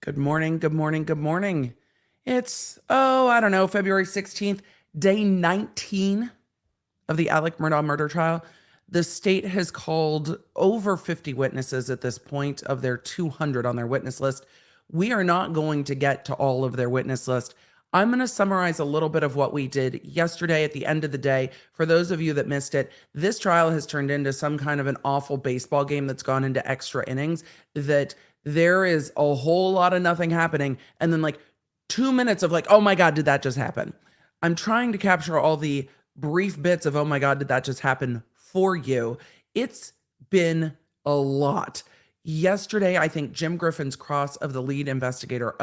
Good morning, good morning, good morning. It's, I don't know, February 16th, day 19 of the Alec Murdaugh murder trial. The state has called over 50 witnesses at this point of their 200 on their witness list. We are not going to get to all of their witness list. I'm going to summarize a little bit of what we did yesterday at the end of the day. For those of you that missed it, this trial has turned into some kind of an awful baseball game that's gone into extra innings, that there is a whole lot of nothing happening, and then like 2 minutes of like, oh my God, did that just happen? I'm trying to capture all the brief bits of, oh my God, did that just happen for you? It's been a lot. Yesterday, I think Jim Griffin's cross of the lead investigator,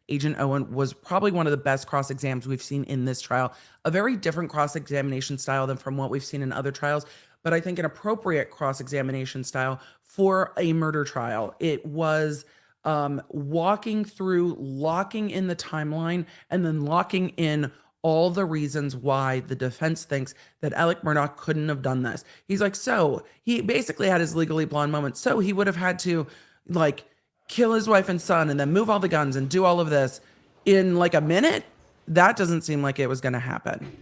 Agent Owen, was probably one of the best cross exams we've seen in this trial. A very different cross examination style than from what we've seen in other trials, but I think an appropriate cross examination style for a murder trial. It was walking through, locking in the timeline, and then locking in all the reasons why the defense thinks that Alec Murdaugh couldn't have done this. He's like, so he basically had his Legally Blonde moment. So he would have had to like kill his wife and son and then move all the guns and do all of this in like a minute. That doesn't seem like it was going to happen.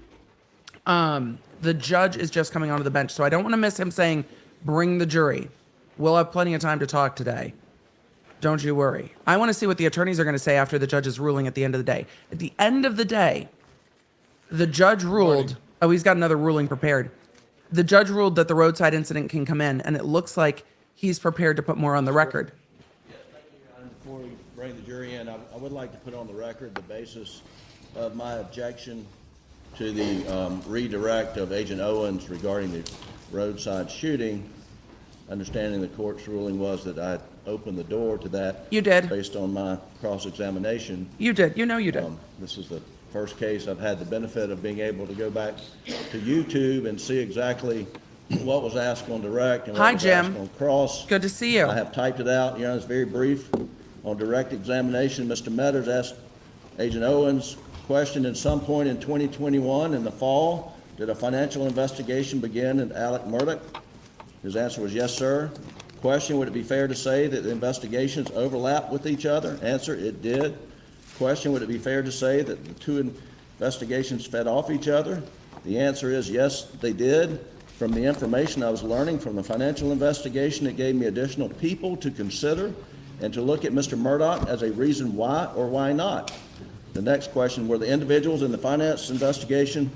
The judge is just coming onto the bench, so I don't want to miss him saying, bring the jury. We'll have plenty of time to talk today. Don't you worry. I want to see what the attorneys are going to say after the judge's ruling at the end of the day. At the end of the day, the judge ruled, he's got another ruling prepared. The judge ruled that the roadside incident can come in, and it looks like he's prepared to put more on the record. Yes, thank you, Your Honor. Before we bring the jury in, I would like to put on the record the basis of my objection to the redirect of Agent Owens regarding the roadside shooting. Understanding the court's ruling was that I opened the door to that. You did. Based on my cross-examination. You did. You know you did. This is the first case I've had the benefit of being able to go back to YouTube and see exactly what was asked on direct and what was asked on cross. Good to see you. I have typed it out. Your Honor, it's very brief. On direct examination, Mr. Metters asked Agent Owens, question at some point in 2021 in the fall, did a financial investigation begin in Alec Murdaugh? His answer was yes, sir. Question, would it be fair to say that the investigations overlap with each other? Answer, it did. Question, would it be fair to say that the two investigations fed off each other? The answer is yes, they did. From the information I was learning from the financial investigation, it gave me additional people to consider and to look at Mr. Murdaugh as a reason why or why not. The next question, were the individuals in the finance investigation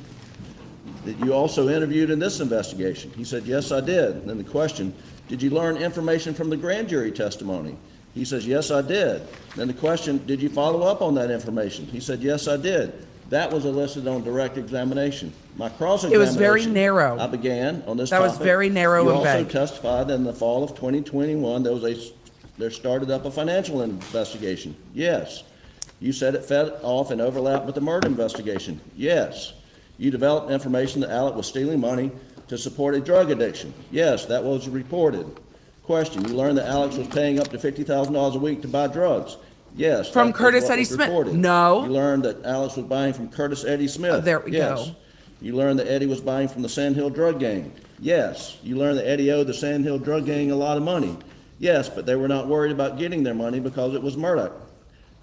that you also interviewed in this investigation? He said, yes, I did. And then the question, did you learn information from the grand jury testimony? He says, yes, I did. Then the question, did you follow up on that information? He said, yes, I did. That was elicited on direct examination. My cross-examination, it was very narrow. I began on this topic. That was very narrow and vague. You also testified that in the fall of 2021, there started up a financial investigation. Yes. You said it fed off and overlapped with the murder investigation. Yes. You developed information that Alec was stealing money to support a drug addiction. Yes, that was reported. Question, you learned that Alex was paying up to $50,000 a week to buy drugs. Yes. From Curtis Eddie Smith. Reported. No. You learned that Alex was buying from Curtis Eddie Smith. There we go. You learned that Eddie was buying from the Sand Hill drug gang. Yes. You learned that Eddie owed the Sand Hill drug gang a lot of money. Yes, but they were not worried about getting their money because it was Murdaugh.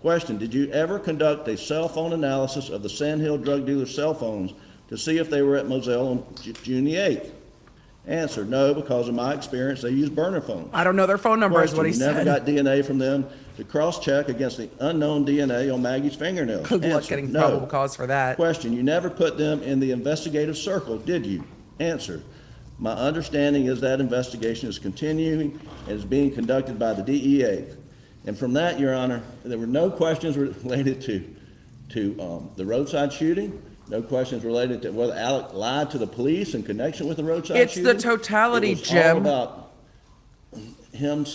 Question, did you ever conduct a cell phone analysis of the Sand Hill drug dealer's cell phones to see if they were at Moselle on June the 8th? Answer, no, because in my experience, they use burner phones. I don't know their phone number is what he said. You never got DNA from them to cross-check against the unknown DNA on Maggie's fingernails. Good luck getting probable cause for that. Question, you never put them in the investigative circle, did you? Answer, my understanding is that investigation is continuing and is being conducted by the DEA. And from that, Your Honor, there were no questions related to the roadside shooting. No questions related to whether Alec lied to the police in connection with the roadside shooting. It's the totality, Jim. It was all about him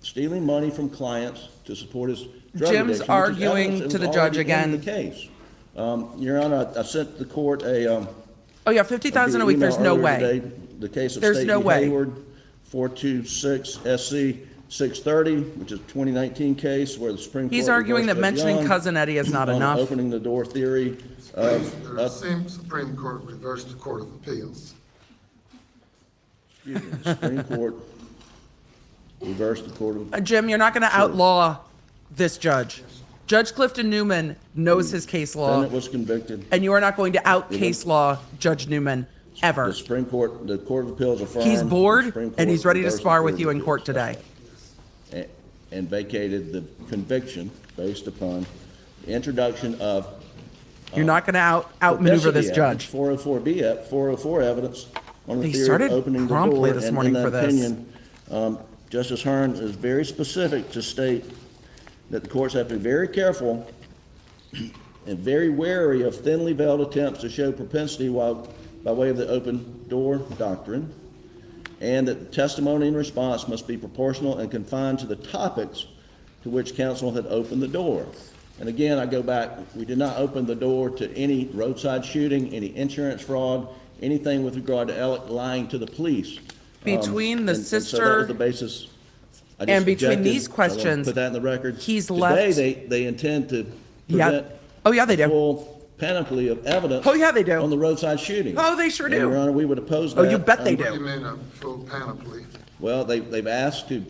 stealing money from clients to support his drug addiction. Jim's arguing to the judge again. The case. Your Honor, I sent the court a. Oh yeah, $50,000 a week. There's no way. Today, the case of State v. Hayward, 426 SC 630, which is a 2019 case where the Supreme Court. He's arguing that mentioning Cousin Eddie is not enough. Opening the door theory. The same Supreme Court reversed the Court of Appeals. Excuse me, the Supreme Court reversed the Court of Jim, you're not going to outlaw this judge. Judge Clifton Newman knows his case law, Defendant was convicted. and you are not going to out case law Judge Newman ever. The Supreme Court, the Court of Appeals affirmed. He's the bored, Supreme Court and he's ready to reversed spar the with Court you of in court Appeals today. and vacated the conviction based upon the introduction of You're not going to outmaneuver this judge. 404 evidence on the They theory started of opening the promptly door. this And morning in for that this. opinion, Justice Hearn is very specific to state that the courts have to be very careful and very wary of thinly veiled attempts to show propensity by way of the open door doctrine, and that testimony and response must be proportional and confined to the topics to which counsel had opened the door. And again, I go back, we did not open the door to any roadside shooting, any insurance fraud, anything with regard to Alec lying to the police. Between the And so that sister was the basis. I just and between objected. these I wanna questions, put that in the record. he's Today, left- they intend to Yeah. present Oh, yeah, they the do. full panoply of evidence. Oh, yeah, they do. On the roadside shooting. Oh, they sure And, do. Your Honor, we would oppose that. Oh, you bet they Um, do. What do you mean a full panoply? Well, they've asked to,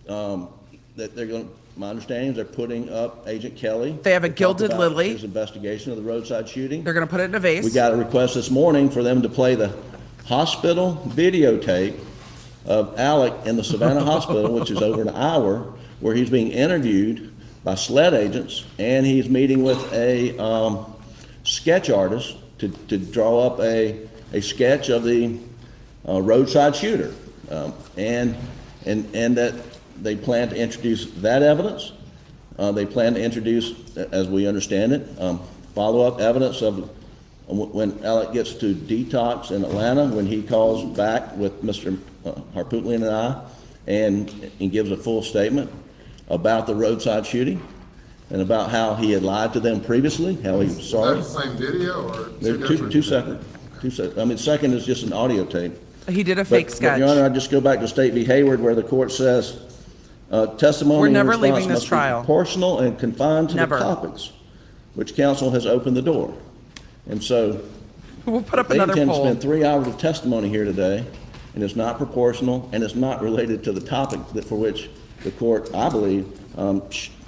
that they're going, my understanding is they're putting up Agent Kelly. They have a to talk gilded about lily. His investigation of the roadside shooting. They're going to put it in a vase. We got a request this morning for them to play the hospital videotape of Alec in the Savannah Hospital, which is over an hour, where he's being interviewed by SLED agents, and he's meeting with a sketch artist to draw up a sketch of the roadside shooter. And that they plan to introduce that evidence. They plan to introduce, as we understand it, follow-up evidence of when Alec gets to detox in Atlanta, when he calls back with Mr. Harpootlian and I, and gives a full statement about the roadside shooting and about how he had lied to them previously, how he was Is sorry. that the same video or They're different? two separate. I mean, second is just an audio tape. He did a fake But, sketch. Your Honor, I just go back to State v. Hayward, where the court says, testimony We're and never response leaving this must be trial. proportional and confined to Never. the topics which counsel has opened the door. And so We'll put up they another intend to poll. spend 3 hours of testimony here today, and it's not proportional, and it's not related to the topic that for which the court, I believe,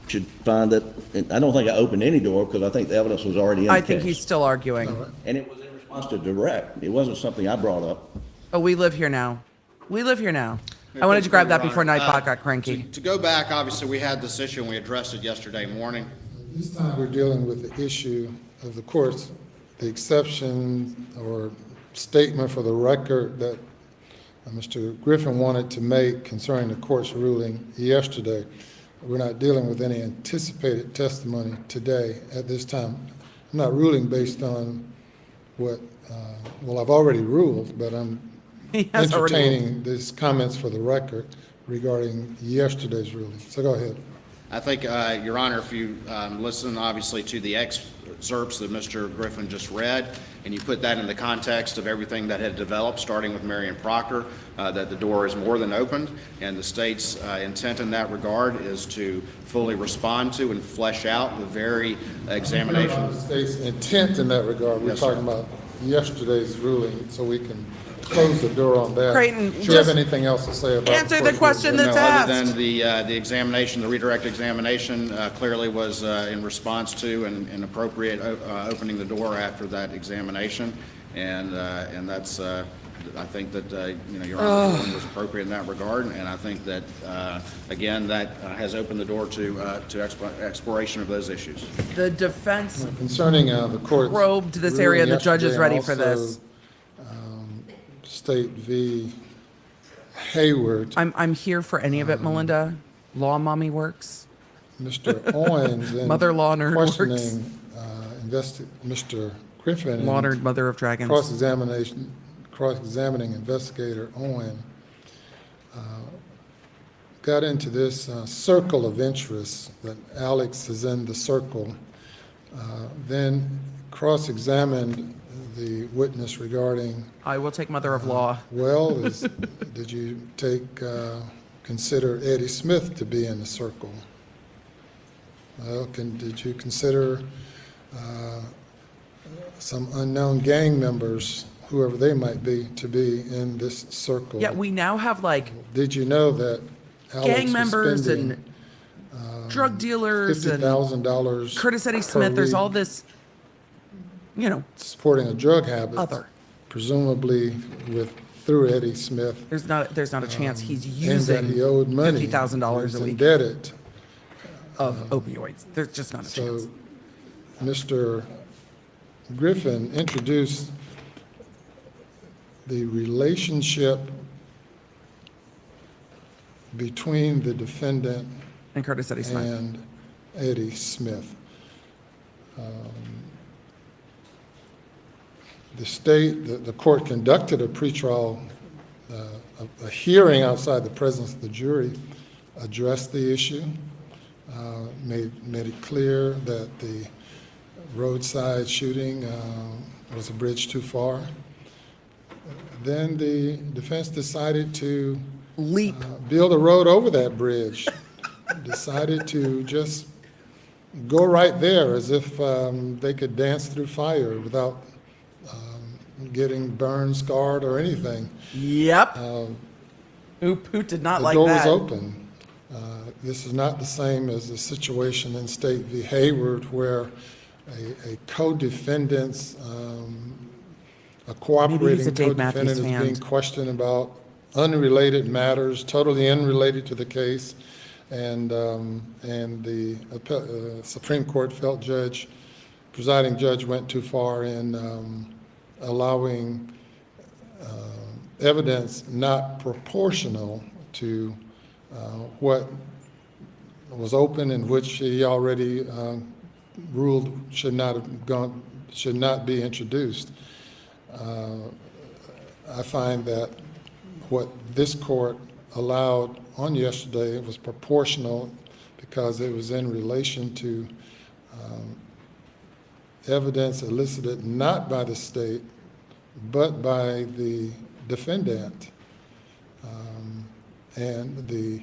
should find that, and I don't think I opened any door, because I think the evidence was already in the I think case. he's still arguing. And it was in response to direct. It wasn't something I brought up. Oh, we live here now. We live here now. I wanted to grab that before Nightbot got cranky. To go back, obviously, we had this issue and we addressed it yesterday morning. This time we're dealing with the issue of the courts, the exception or statement for the record that Mr. Griffin wanted to make concerning the court's ruling yesterday. We're not dealing with any anticipated testimony today at this time. I'm not ruling based on what, well, I've already ruled, but I'm He has already ruled. entertaining these comments for the record regarding yesterday's ruling. So go ahead. I think, Your Honor, if you listen, obviously, to the excerpts that Mr. Griffin just read, and you put that in the context of everything that had developed, starting with Marion Proctor, that the door is more than opened, and the state's intent in that regard is to fully respond to and flesh out the very examination. The state's intent in that regard, we're Yes, sir. talking about yesterday's ruling, so we can close the door on that. Creighton, Do you just have anything else to say about? answer the court's question ruling? that's No, asked. other than the examination, the redirect examination clearly was in response to and appropriate opening the door after that examination. And that's, I think that, Your Honor, ruling was appropriate in that regard. And I think that, again, that has opened the door to exploration of those issues. The defense Concerning the court's. probed this area. ruling The judge is yesterday ready and for this. also, State v. Hayward, I'm here for any of it, Melinda. Law mommy works. Mr. Owens in Mother-in-law nerd works. questioning Mr. Griffin. in Lauded mother of dragons. Cross-examining investigator Owen got into this circle of interest, that Alex is in the circle, then cross-examined the witness regarding, I will take mother of law. well, did you consider Eddie Smith to be in the circle? Well, did you consider some unknown gang members, whoever they might be, to be in this circle? Yeah, we now have like Did you know that Alex gang was members spending and drug dealers and $50,000 Curtis Eddie per Smith. There's week all this, you know, supporting a drug habit, other. presumably through Eddie Smith, There's not a chance he's and using that he owed money. $50,000 He's a week indebted. of opioids. There's just not a chance. So Mr. Griffin introduced the relationship between the defendant And Curtis Eddie Smith. and Eddie Smith. The court conducted a pretrial, a hearing outside the presence of the jury, addressed the issue, made it clear that the roadside shooting was a bridge too far. Then the defense decided to Leap. build a road over that bridge, decided to just go right there as if they could dance through fire without getting burned, scarred, or anything. Yep. Who did not The like door that? was open. This is not the same as the situation in State v. Hayward where a co-defendant's, a cooperating a Dave Matthews co-defendant is being fan. questioned about unrelated matters, totally unrelated to the case, and the Supreme Court presiding judge went too far in allowing evidence not proportional to what was open and which he already ruled should not be introduced. I find that what this court allowed on yesterday was proportional because it was in relation to evidence elicited not by the state, but by the defendant. And the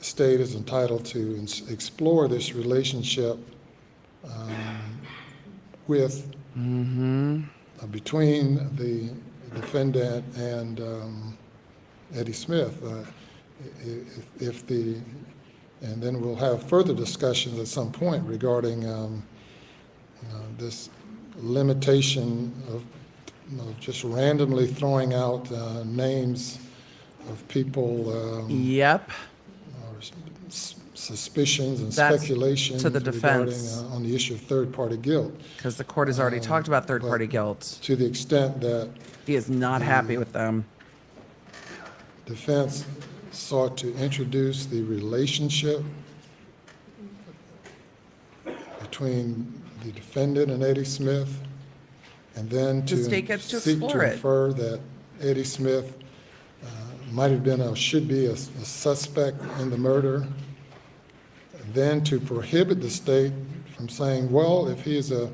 state is entitled to explore this relationship between the defendant and Eddie Smith. And then we'll have further discussions at some point regarding this limitation of just randomly throwing out names of people, Yep. or suspicions and That's speculations to the regarding defense. on the issue of third-party guilt. Because the court has already talked about third-party but- guilt. To the extent that He is not happy with them. defense sought to introduce the relationship between the defendant and Eddie Smith, and then to state gets to seek explore to it. infer that Eddie Smith might have been or should be a suspect in the murder, then to prohibit the state from saying, well, if he is a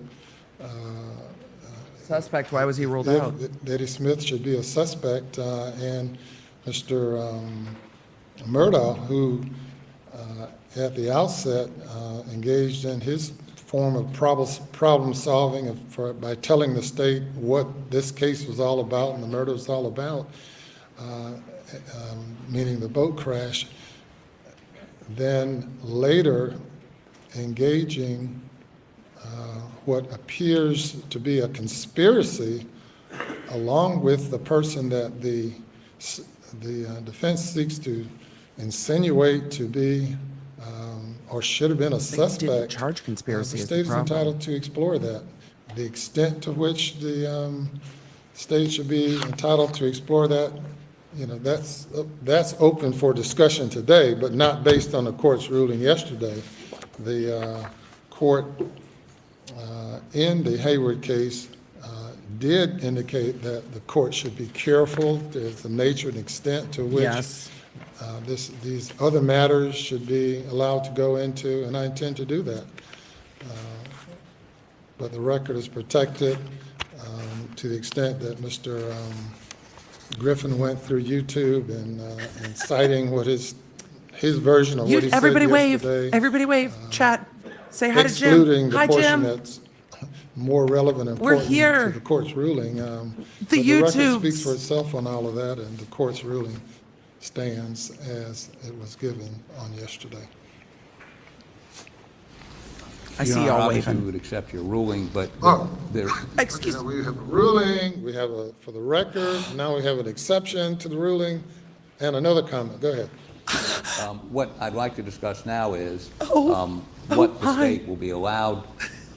Suspect, why was he ruled out? if Eddie Smith should be a suspect, and Mr. Murdaugh, who at the outset engaged in his form of problem solving by telling the state what this case was all about and the murder was all about, meaning the boat crash, then later engaging what appears to be a conspiracy along with the person that the defense seeks to insinuate to be or should have been a They suspect. didn't charge conspiracy The as state the is problem. entitled to explore that. The extent to which the state should be entitled to explore that, that's open for discussion today, but not based on the court's ruling yesterday. The court in the Hayward case did indicate that the court should be careful as the nature and extent to which Yes. these other matters should be allowed to go into, and I intend to do that. But the record is protected to the extent that Mr. Griffin went through YouTube and citing what his version of what he said Everybody wave. yesterday. Everybody wave. Chat. Say hi to Jim. Excluding the Hi, portion Jim. that's more relevant and We're important here. to the court's ruling. But the YouTubes. record speaks for itself on all of that, and the court's ruling stands as it was given on yesterday. I see Your Honor, y'all obviously, we waving. would accept your ruling, but Oh. there, Excuse Okay, we have a ruling, we have a, for the record, now we have an exception to the ruling, and another comment. Go ahead. what I'd like to discuss now is Oh, what the hi. state will be allowed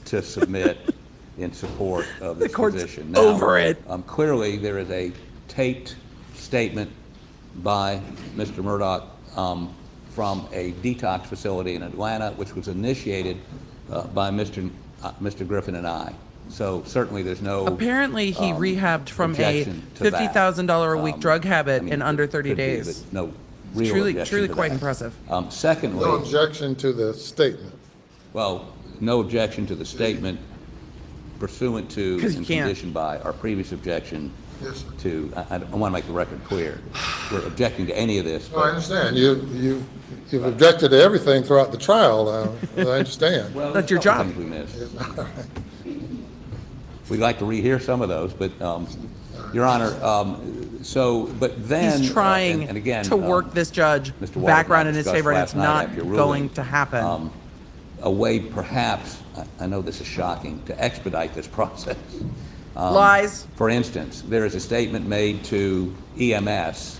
to submit in support of The its court's position. Now, over it. Clearly, there is a taped statement by Mr. Murdaugh from a detox facility in Atlanta, which was initiated by Mr. Griffin and I. So certainly there's no Apparently, he rehabbed from a objection to that. $50,000 a week drug habit I mean, in under 30 could be, days. but no real Truly, objection truly to quite that. impressive. Secondly, No objection to the statement. well, no objection to the statement pursuant to 'Cause you and can't. conditioned by our previous objection Yes, sir. to, I want to make the record clear. We're objecting to any of this, No, I but understand. You've objected to everything throughout the trial, I understand. well, That's your there's a couple job. things we missed. We'd like to rehear some of those, but, Your Honor, but then. He's trying and again, to work this judge Mr. Walker background in and I his discussed favor, and last it's night not after your ruling, going to happen. A way perhaps, I know this is shocking, to expedite this process. Lies. For instance, there is a statement made to EMS,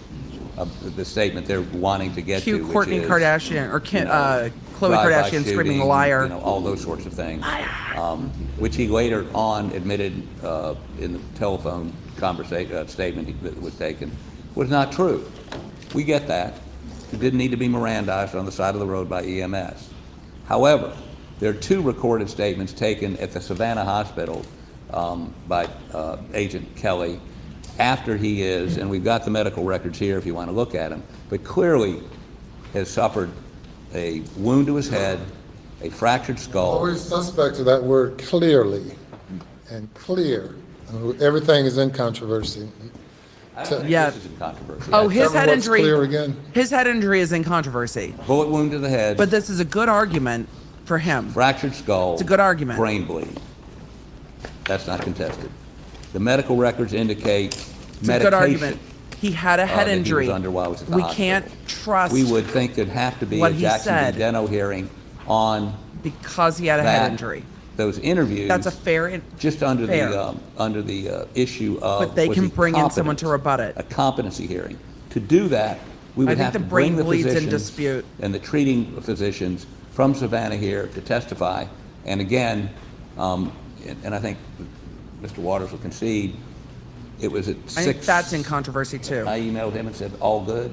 the statement they're wanting to get to, Cute which Kourtney is, Kardashian, or you know, Khloe drive-by Kardashian screaming shooting, liar. you know, all those sorts of things, which he later on admitted in the telephone conversation statement that was taken was not true. We get that. It didn't need to be Mirandized on the side of the road by EMS. However, there are two recorded statements taken at the Savannah Hospital by Agent Kelly after he is, and we've got the medical records here if you want to look at them, but clearly has suffered a wound to his head, a fractured skull. Always suspect of that word clearly and clear. Everything is in controversy. I don't think Yeah. this is in controversy. Oh, his Tell me head what's injury. clear again. His head injury is in controversy, Bullet wound to the head, but this is a good argument for him. fractured skull. It's a good argument. Brain bleed. That's not contested. The medical records indicate It's a good argument. medication. He had a head that he was injury. under while he was at the We hospital. can't trust We would think there'd have to be what a he Jackson said. v. Deno hearing on because he had a head that, injury. those interviews. That's a fair. Just under fair. the issue of. But they was can he bring in someone competent? to rebut it. A competency hearing. To do that, we I would think have the to brain bring the bleed's in physicians dispute. and the treating physicians from Savannah here to testify. And again, and I think Mr. Waters will concede, it was at 6. I think that's in controversy too. I emailed him and said, all good,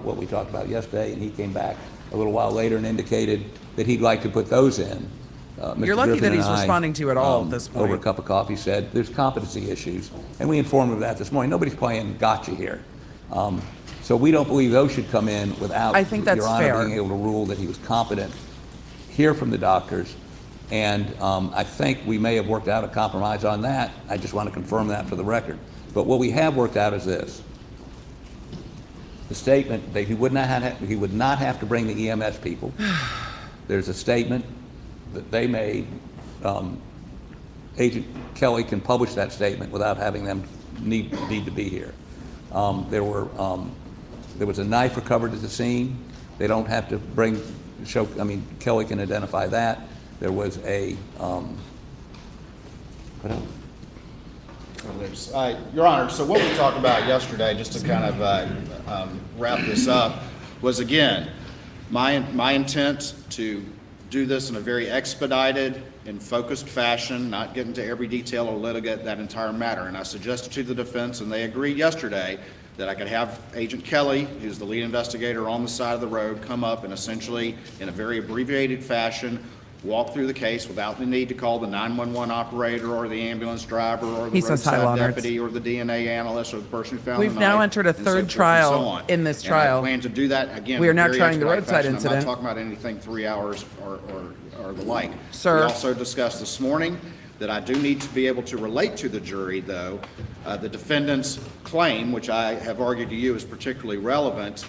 what we talked about yesterday, and he came back a little while later and indicated that he'd like to put those in. You're Mr. lucky Griffin that and he's I, responding to you at all at this point. Over a cup of coffee said, there's competency issues, and we informed him of that this morning. Nobody's playing gotcha here. So we don't believe those should come in without I think that's Your Honor fair. being able to rule that he was competent, hear from the doctors, and I think we may have worked out a compromise on that. I just want to confirm that for the record. But what we have worked out is this. The statement that he would not have to bring the EMS people. There's a statement that they made. Agent Kelly can publish that statement without having them need to be here. There was a knife recovered at the scene. They don't have to Kelly can identify that. There was a, what else? Your Honor, so what we talked about yesterday, just to kind of wrap this up, was again, my intent to do this in a very expedited and focused fashion, not get into every detail or litigate that entire matter. And I suggested to the defense, and they agreed yesterday, that I could have Agent Kelly, who's the lead investigator on the side of the road, come up and essentially, in a very abbreviated fashion, walk through the case without the need to call the 911 operator or the ambulance driver or the He says, "Hi, roadside Leonard." deputy or the DNA analyst or the person who found We've the now knife, entered a and so third forth and trial so on. in this And trial. I plan to do that again. We are in a now very trying the expedited roadside fashion. incident. I'm not talking about anything 3 hours or the like. Sir. We also discussed this morning that I do need to be able to relate to the jury, though, the defendant's claim, which I have argued to you is particularly relevant,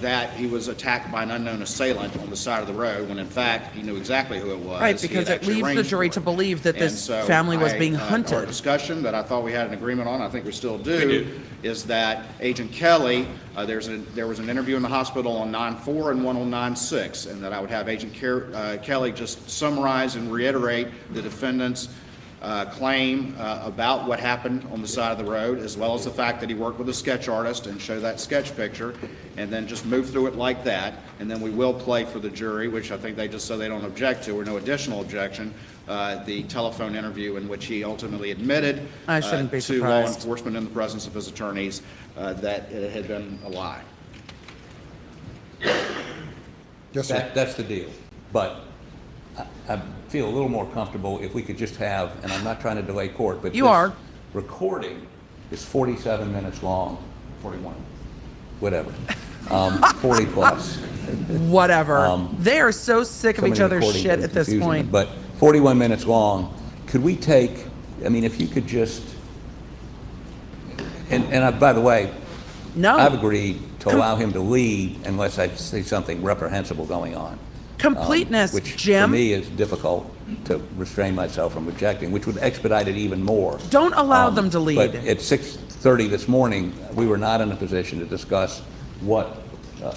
that he was attacked by an unknown assailant on the side of the road, when in fact he knew exactly who it was. Right, He because had it actually leaves the arranged jury for to it. believe that And this so family was being Our hunted. discussion that I thought we had an agreement on, I think we still do, is that Agent Kelly, there was an interview in the hospital on 9/4 and one on 9/6, and that I would have Agent Kelly just summarize and reiterate the defendant's claim about what happened on the side of the road, as well as the fact that he worked with a sketch artist, and show that sketch picture, and then just move through it like that. And then we will play for the jury, which I think they just said they don't object to, or no additional objection, the telephone interview in which he ultimately admitted I shouldn't be to law surprised. enforcement in the presence of his attorneys that it had been a lie. Yes, sir. That's the deal. But I feel a little more comfortable if we could just have, and I'm not trying to delay court, but You this are. recording is 47 minutes long, 41, whatever, 40 plus. Whatever. They are so sick of So each many other's recordings shit that at it's this confusing. point. But 41 minutes long, could we take, I mean, if you could just, by the way, No. I've agreed to allow him to lead unless I see something reprehensible going on. Completeness, Which for Jim. me is difficult to restrain myself from objecting, which would expedite it even more. Don't allow them to lead. But at 6:30 this morning, we were not in a position to discuss what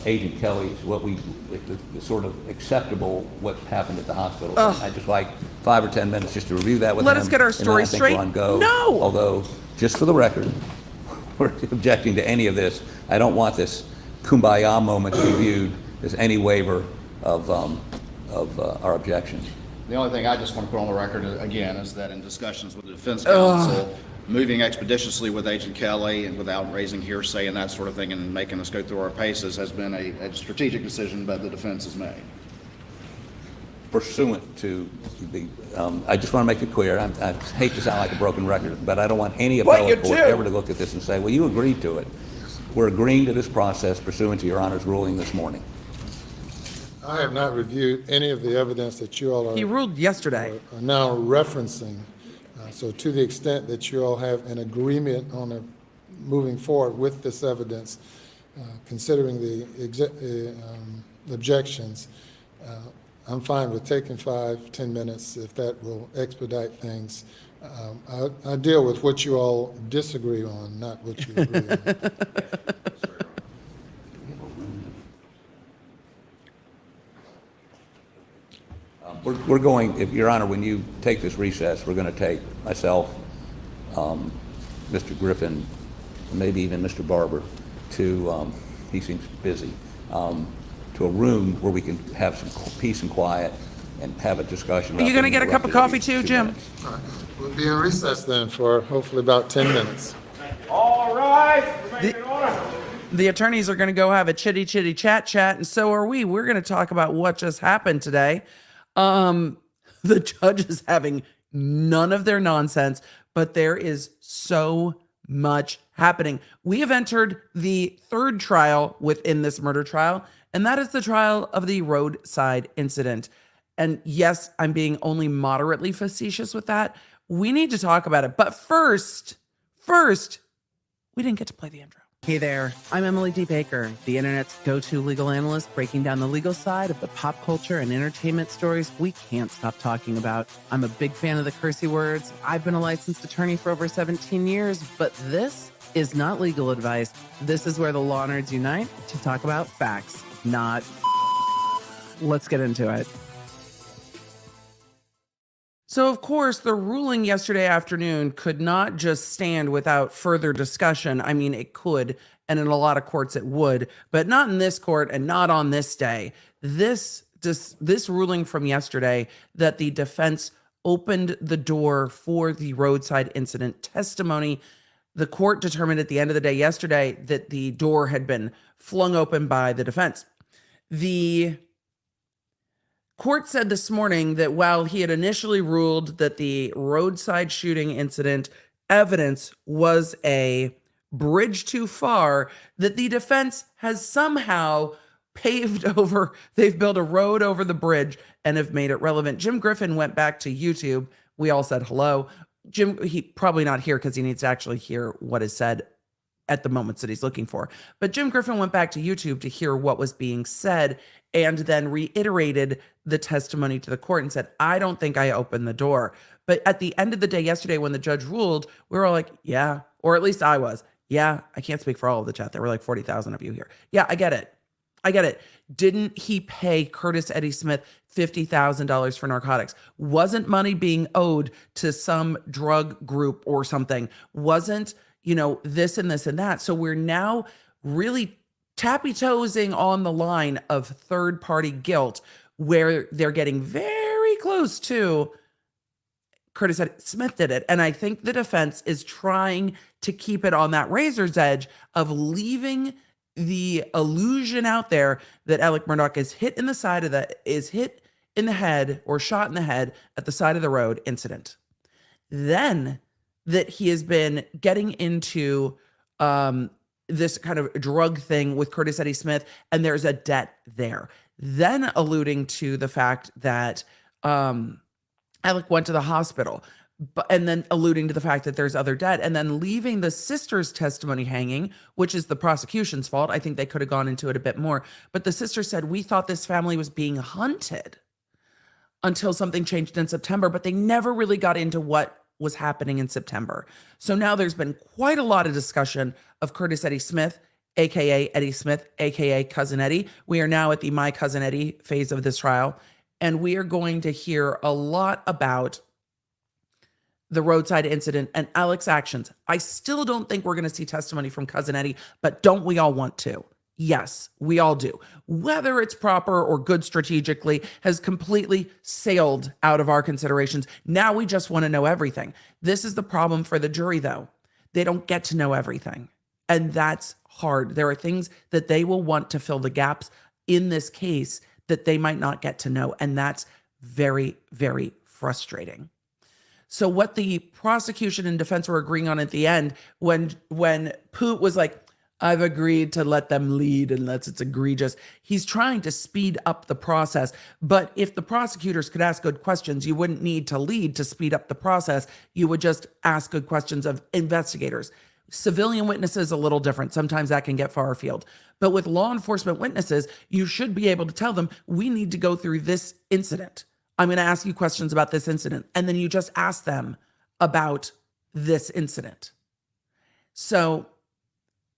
Agent Kelly's, the sort of acceptable, what happened at the hospital. I'd just like 5 or 10 minutes just to review that with Let him. us get our and then story I think straight. we're on go. No! Although, just for the record, we're objecting to any of this. I don't want this kumbaya moment to be viewed as any waiver of our objection. The only thing I just want to put on the record, again, is that in discussions with the defense counsel, moving expeditiously with Agent Kelly and without raising hearsay and that sort of thing and making us go through our paces has been a strategic decision that the defense has made. Pursuant to the, I just want to make it clear, I hate to sound like a broken record, but I don't want any appellate court ever to look at this and say, well, you agreed to it. We're agreeing to this process pursuant to Your Honor's ruling this morning. I have not reviewed any of the evidence that you all He are ruled yesterday. now referencing. So to the extent that you all have an agreement on moving forward with this evidence, considering the objections, I'm fine with taking 5-10 minutes if that will expedite things. I deal with what you all disagree on, not what you agree on. We're going, if Your Honor, when you take this recess, we're going to take myself, Mr. Griffin, maybe even Mr. Barber, to, he seems busy, to a room where we can have some peace and quiet and have a discussion. Are you going to get a cup of coffee too, Jim? All right. We'll be in recess then for hopefully about 10 minutes. All right, remain in order. The attorneys are going to go have a chitty chat, and so are we. We're going to talk about what just happened today. The judge is having none of their nonsense, but there is so much happening. We have entered the third trial within this murder trial, and that is the trial of the roadside incident. And yes, I'm being only moderately facetious with that. We need to talk about it. But first, we didn't get to play the intro. Hey there, I'm Emily D. Baker, the internet's go-to legal analyst, breaking down the legal side of the pop culture and entertainment stories we can't stop talking about. I'm a big fan of the cursey words. I've been a licensed attorney for over 17 years, but this is not legal advice. This is where the law nerds unite to talk about facts, not. Let's get into it. So, of course, the ruling yesterday afternoon could not just stand without further discussion. I mean, it could, and in a lot of courts it would, but not in this court and not on this day. This ruling from yesterday that the defense opened the door for the roadside incident testimony, the court determined at the end of the day yesterday that the door had been flung open by the defense. The court said this morning that while he had initially ruled that the roadside shooting incident evidence was a bridge too far, that the defense has somehow they've built a road over the bridge and have made it relevant. Jim Griffin went back to YouTube. We all said hello. Jim, he probably not here because he needs to actually hear what is said at the moments that he's looking for. But Jim Griffin went back to YouTube to hear what was being said and then reiterated the testimony to the court and said, I don't think I opened the door. But at the end of the day yesterday, when the judge ruled, we were all like, yeah, or at least I was. Yeah, I can't speak for all of the chat. There were like 40,000 of you here. Yeah, I get it. I get it. Didn't he pay Curtis Eddie Smith $50,000 for narcotics? Wasn't money being owed to some drug group or something? Wasn't, this and this and that. So we're now really tappy-toesing on the line of third-party guilt where they're getting very close to Curtis Eddie Smith did it. And I think the defense is trying to keep it on that razor's edge of leaving the illusion out there that Alec Murdaugh is hit in the head or shot in the head at the side of the road incident. Then that he has been getting into this kind of drug thing with Curtis Eddie Smith, and there's a debt there. Then alluding to the fact that Alec went to the hospital, and then alluding to the fact that there's other debt, and then leaving the sister's testimony hanging, which is the prosecution's fault. I think they could have gone into it a bit more. But the sister said, we thought this family was being hunted until something changed in September, but they never really got into what was happening in September. So now there's been quite a lot of discussion of Curtis Eddie Smith, aka Eddie Smith, aka Cousin Eddie. We are now at the My Cousin Eddie phase of this trial, and we are going to hear a lot about the roadside incident and Alec's actions. I still don't think we're going to see testimony from Cousin Eddie, but don't we all want to? Yes, we all do. Whether it's proper or good strategically has completely sailed out of our considerations. Now we just want to know everything. This is the problem for the jury, though. They don't get to know everything. And that's hard. There are things that they will want to fill the gaps in this case that they might not get to know. And that's very, very frustrating. So what the prosecution and defense were agreeing on at the end, when Poot was like, I've agreed to let them lead unless it's egregious. He's trying to speed up the process. But if the prosecutors could ask good questions, you wouldn't need to lead to speed up the process. You would just ask good questions of investigators. Civilian witnesses, a little different. Sometimes that can get far afield. But with law enforcement witnesses, you should be able to tell them, we need to go through this incident. I'm going to ask you questions about this incident. And then you just ask them about this incident. So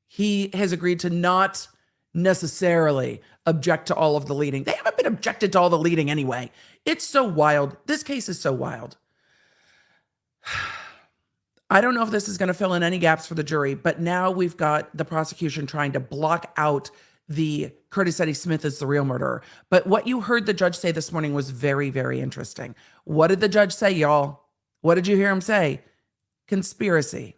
he has agreed to not necessarily object to all of the leading. They haven't been objected to all the leading anyway. It's so wild. This case is so wild. I don't know if this is going to fill in any gaps for the jury, but now we've got the prosecution trying to block out the Curtis Eddie Smith is the real murderer. But what you heard the judge say this morning was very, very interesting. What did the judge say, y'all? What did you hear him say? Conspiracy.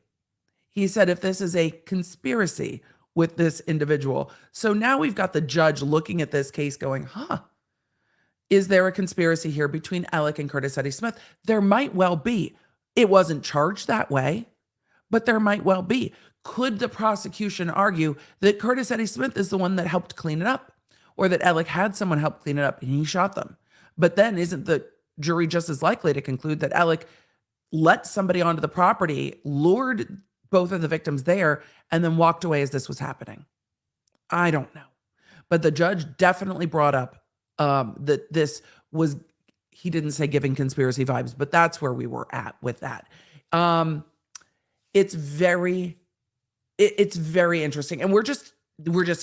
He said, if this is a conspiracy with this individual. So now we've got the judge looking at this case going, is there a conspiracy here between Alec and Curtis Eddie Smith? There might well be. It wasn't charged that way, but there might well be. Could the prosecution argue that Curtis Eddie Smith is the one that helped clean it up, or that Alec had someone help clean it up and he shot them? But then isn't the jury just as likely to conclude that Alec let somebody onto the property, lured both of the victims there, and then walked away as this was happening? I don't know. But the judge definitely brought up that this was, he didn't say giving conspiracy vibes, but that's where we were at with that. It's very interesting. And we're just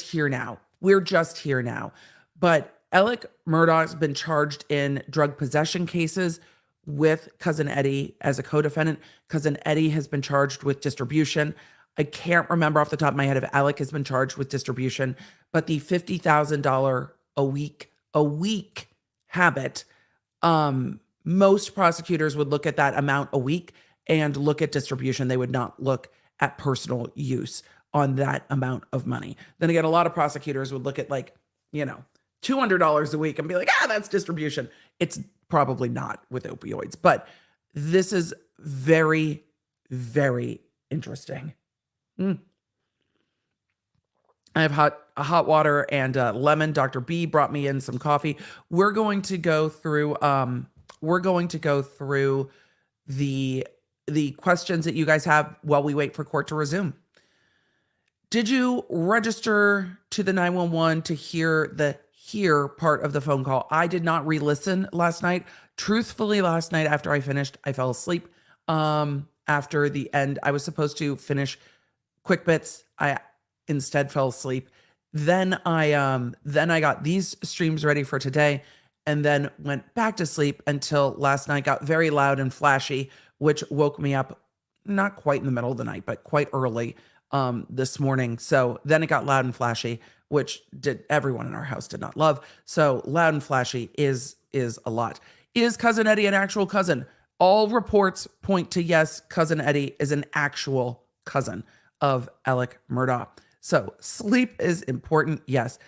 here now. We're just here now. But Alec Murdaugh has been charged in drug possession cases with Cousin Eddie as a co-defendant. Cousin Eddie has been charged with distribution. I can't remember off the top of my head if Alec has been charged with distribution, but the $50,000 a week habit, most prosecutors would look at that amount a week and look at distribution. They would not look at personal use on that amount of money. Then again, a lot of prosecutors would look at $200 a week and be like, that's distribution. It's probably not with opioids, but this is very, very interesting. I have hot water and lemon. Dr. B brought me in some coffee. We're going to go through the questions that you guys have while we wait for court to resume. Did you register to the 911 to hear the hear part of the phone call? I did not re-listen last night. Truthfully, last night after I finished, I fell asleep. After the end, I was supposed to finish quick bits. I instead fell asleep. Then I got these streams ready for today and then went back to sleep until last night got very loud and flashy, which woke me up not quite in the middle of the night, but quite early this morning. So then it got loud and flashy, which everyone in our house did not love. So loud and flashy is a lot. Is Cousin Eddie an actual cousin? All reports point to yes, Cousin Eddie is an actual cousin of Alec Murdaugh. So sleep is important, yes.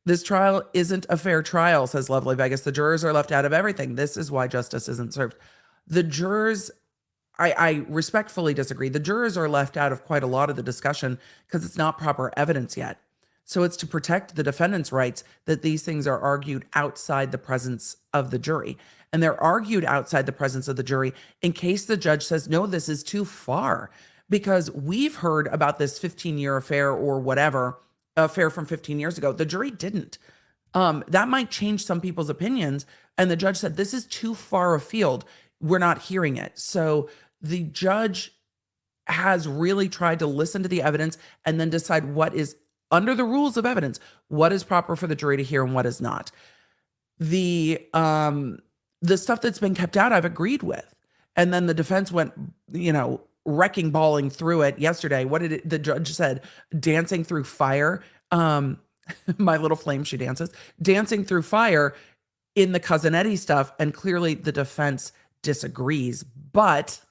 This trial isn't a fair trial, says Lovely Vegas. The jurors are left out of everything. This is why justice isn't served. The jurors, I respectfully disagree. The jurors are left out of quite a lot of the discussion because it's not proper evidence yet. So it's to protect the defendant's rights that these things are argued outside the presence of the jury. And they're argued outside the presence of the jury in case the judge says, no, this is too far. Because we've heard about this 15-year affair or whatever, affair from 15 years ago. The jury didn't. That might change some people's opinions. And the judge said, this is too far afield. We're not hearing it. So the judge has really tried to listen to the evidence and then decide what is, under the rules of evidence, what is proper for the jury to hear and what is not. The stuff that's been kept out, I've agreed with. And then the defense went, wrecking balling through it yesterday. What did the judge said? Dancing through fire. My little flame, she dances. Dancing through fire in the Cousin Eddie stuff. And clearly the defense disagrees. But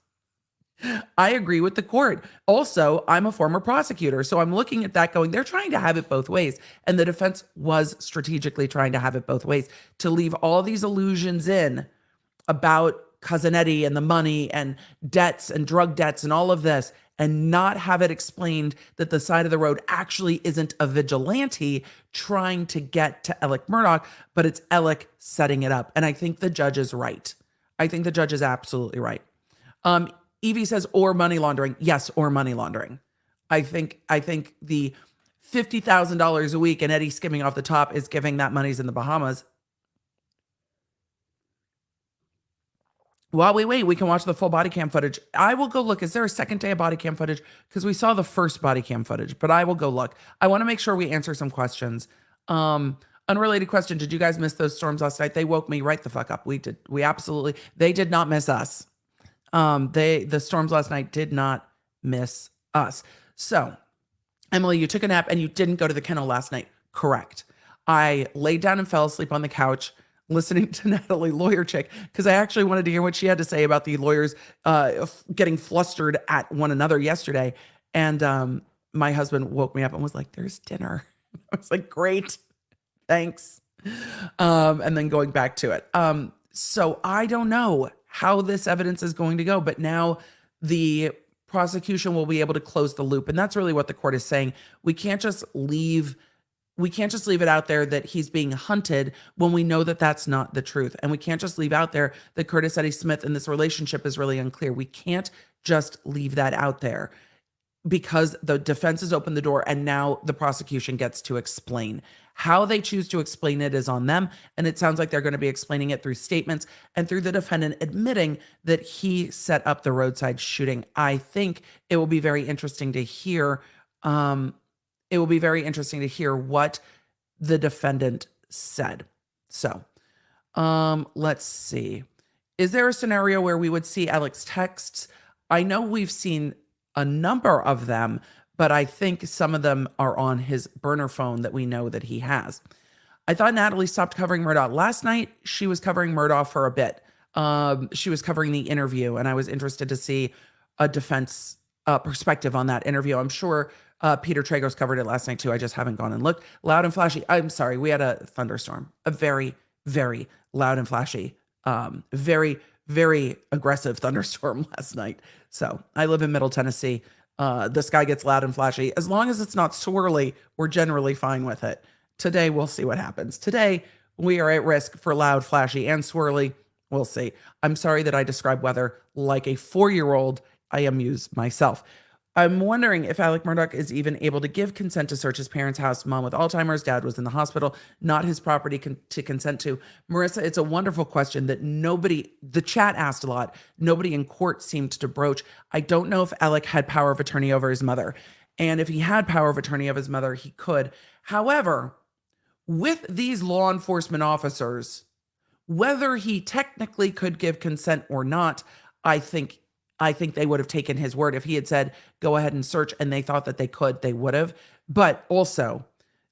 I agree with the court. Also, I'm a former prosecutor. So I'm looking at that going, they're trying to have it both ways. And the defense was strategically trying to have it both ways to leave all these illusions in about Cousin Eddie and the money and debts and drug debts and all of this, and not have it explained that the side of the road actually isn't a vigilante trying to get to Alec Murdaugh, but it's Alec setting it up. And I think the judge is right. I think the judge is absolutely right. Evie says, or money laundering. Yes, or money laundering. I think the $50,000 a week and Eddie skimming off the top is giving that money's in the Bahamas. While we wait, we can watch the full body cam footage. I will go look. Is there a second day of body cam footage? Because we saw the first body cam footage, but I will go look. I want to make sure we answer some questions. Unrelated question. Did you guys miss those storms last night? They woke me right the fuck up. We did. We absolutely, they did not miss us. The storms last night did not miss us. So, Emily, you took a nap and you didn't go to the kennel last night. Correct. I laid down and fell asleep on the couch listening to Natalie, lawyer chick, because I actually wanted to hear what she had to say about the lawyers getting flustered at one another yesterday. And my husband woke me up and was like, there's dinner. I was like, great, thanks. And then going back to it. So I don't know how this evidence is going to go, but now the prosecution will be able to close the loop. And that's really what the court is saying. We can't just leave it out there that he's being hunted when we know that that's not the truth. And we can't just leave out there that Curtis Eddie Smith and this relationship is really unclear. We can't just leave that out there because the defense has opened the door and now the prosecution gets to explain. How they choose to explain it is on them. And it sounds like they're going to be explaining it through statements and through the defendant admitting that he set up the roadside shooting. I think it will be very interesting to hear what the defendant said. So, let's see. Is there a scenario where we would see Alec's texts? I know we've seen a number of them, but I think some of them are on his burner phone that we know that he has. I thought Natalie stopped covering Murdaugh. Last night, she was covering Murdaugh for a bit. She was covering the interview, and I was interested to see a defense perspective on that interview. I'm sure Peter Tragos covered it last night too. I just haven't gone and looked. Loud and flashy. I'm sorry. We had a thunderstorm, a very, very loud and flashy, very, very aggressive thunderstorm last night. So I live in Middle Tennessee. The sky gets loud and flashy. As long as it's not swirly, we're generally fine with it. Today, we'll see what happens. Today, we are at risk for loud, flashy, and swirly. We'll see. I'm sorry that I describe weather like a 4-year-old. I amuse myself. I'm wondering if Alec Murdaugh is even able to give consent to search his parents' house. Mom with Alzheimer's, dad was in the hospital, not his property to consent to. Marissa, it's a wonderful question that the chat asked a lot. Nobody in court seemed to broach. I don't know if Alec had power of attorney over his mother. And if he had power of attorney of his mother, he could. However, with these law enforcement officers, whether he technically could give consent or not, I think they would have taken his word. If he had said, go ahead and search, and they thought that they could, they would have. But also,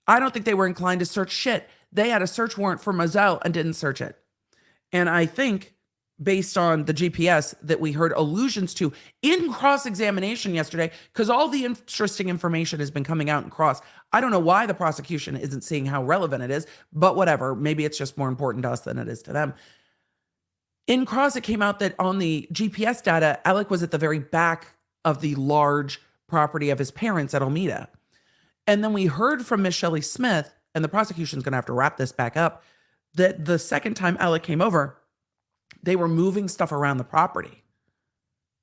I don't think they were inclined to search shit. They had a search warrant for Moselle and didn't search it. And I think, based on the GPS that we heard allusions to in cross-examination yesterday, because all the interesting information has been coming out in cross. I don't know why the prosecution isn't seeing how relevant it is, but whatever. Maybe it's just more important to us than it is to them. In cross, it came out that on the GPS data, Alec was at the very back of the large property of his parents at Alameda. And then we heard from Miss Shelley Smith, and the prosecution's going to have to wrap this back up, that the second time Alec came over, they were moving stuff around the property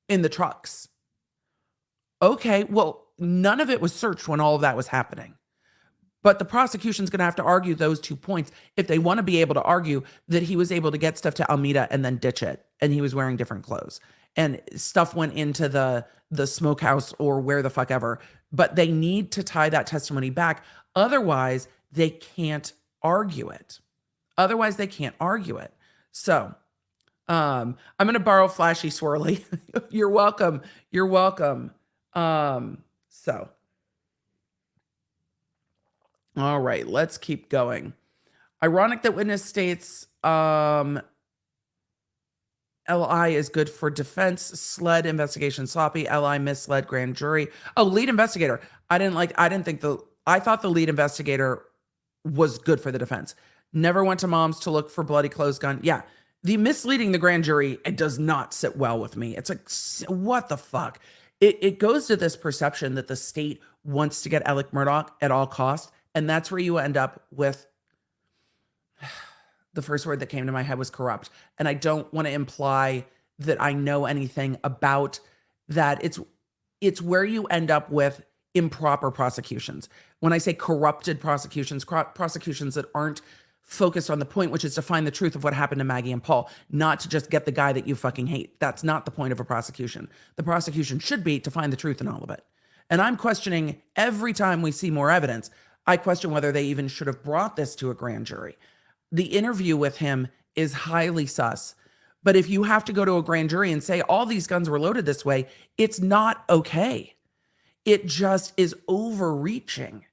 in the trucks. Okay, well, none of it was searched when all of that was happening. But the prosecution's going to have to argue those 2 points if they want to be able to argue that he was able to get stuff to Alameda and then ditch it, and he was wearing different clothes, and stuff went into the smokehouse or where the fuck ever. But they need to tie that testimony back. Otherwise, they can't argue it. So, I'm going to borrow Flashy Swirly. You're welcome. All right, let's keep going. Ironic that witness states LI is good for defense. SLED investigation sloppy. LI misled grand jury. Oh, lead investigator. I thought the lead investigator was good for the defense. Never went to mom's to look for bloody clothes gun. Yeah. The misleading the grand jury, it does not sit well with me. It's like, what the fuck? It goes to this perception that the state wants to get Alec Murdaugh at all costs. And that's where you end up with, the first word that came to my head was corrupt. And I don't want to imply that I know anything about that. It's where you end up with improper prosecutions. When I say corrupted prosecutions, prosecutions that aren't focused on the point, which is to find the truth of what happened to Maggie and Paul, not to just get the guy that you fucking hate. That's not the point of a prosecution. The prosecution should be to find the truth in all of it. And I'm questioning every time we see more evidence. I question whether they even should have brought this to a grand jury. The interview with him is highly sus. But if you have to go to a grand jury and say all these guns were loaded this way, it's not okay. It just is overreaching.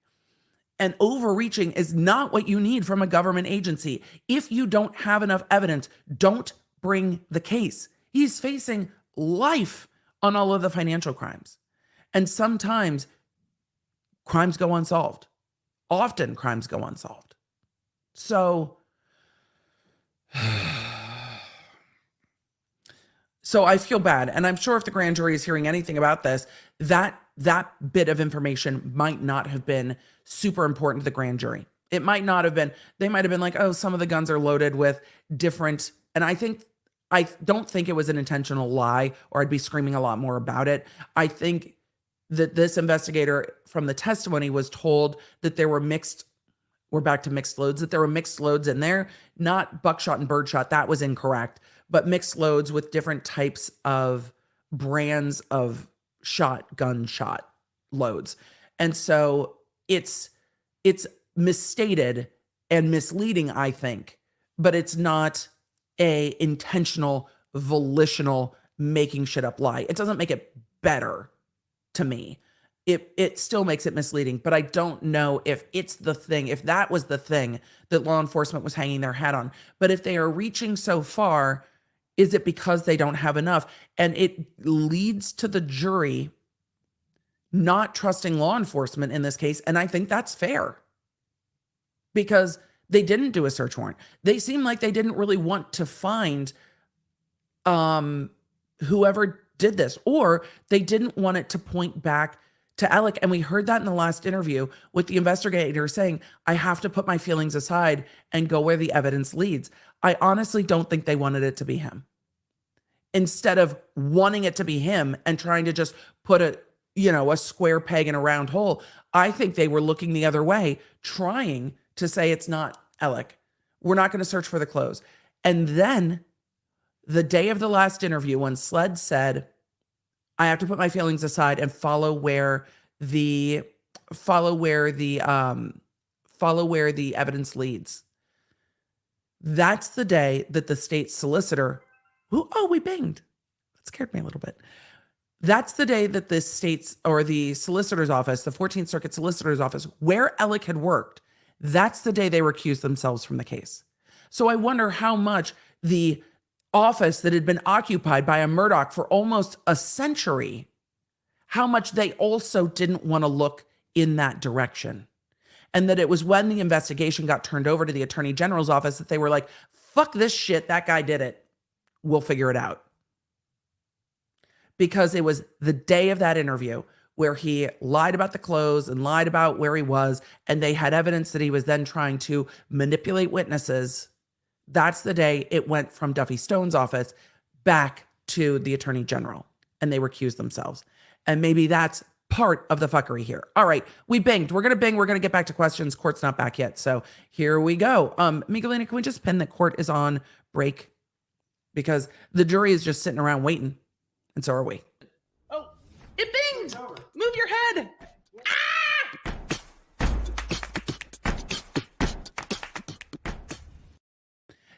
And overreaching is not what you need from a government agency. If you don't have enough evidence, don't bring the case. He's facing life on all of the financial crimes. And sometimes crimes go unsolved. Often crimes go unsolved. So I feel bad. And I'm sure if the grand jury is hearing anything about this, that bit of information might not have been super important to the grand jury. It might not have been. They might have been like, oh, some of the guns are loaded with different. And I don't think it was an intentional lie, or I'd be screaming a lot more about it. I think that this investigator from the testimony was told that there were we're back to mixed loads, that there were mixed loads in there, not buckshot and birdshot. That was incorrect, but mixed loads with different types of brands of gunshot loads. And so it's misstated and misleading, I think, but it's not a intentional, volitional, making shit up lie. It doesn't make it better to me. It still makes it misleading, but I don't know if it's the thing, if that was the thing that law enforcement was hanging their hat on. But if they are reaching so far, is it because they don't have enough? And it leads to the jury not trusting law enforcement in this case. And I think that's fair, because they didn't do a search warrant. They seem like they didn't really want to find whoever did this, or they didn't want it to point back to Alec. And we heard that in the last interview with the investigator saying, I have to put my feelings aside and go where the evidence leads. I honestly don't think they wanted it to be him. Instead of wanting it to be him and trying to just put a square peg in a round hole. I think they were looking the other way, trying to say it's not Alec. We're not going to search for the clothes. And then the day of the last interview, when Sled said, I have to put my feelings aside and follow where the evidence leads. That's the day that the state solicitor, we binged. That scared me a little bit. That's the day that the state's or the solicitor's office, the 14th Circuit solicitor's office, where Alec had worked, that's the day they recused themselves from the case. So I wonder how much the office that had been occupied by a Murdaugh for almost a century, how much they also didn't want to look in that direction. And that it was when the investigation got turned over to the Attorney General's office that they were like, fuck this shit, that guy did it. We'll figure it out. Because it was the day of that interview where he lied about the clothes and lied about where he was, and they had evidence that he was then trying to manipulate witnesses. That's the day it went from Duffy Stone's office back to the Attorney General, and they recused themselves. And maybe that's part of the fuckery here. All right, we binged. We're going to bing. We're going to get back to questions. Court's not back yet, so here we go. Miguelina, can we just pin that court is on break? Because the jury is just sitting around waiting, and so are we. Oh, it binged! Move your head! Ah!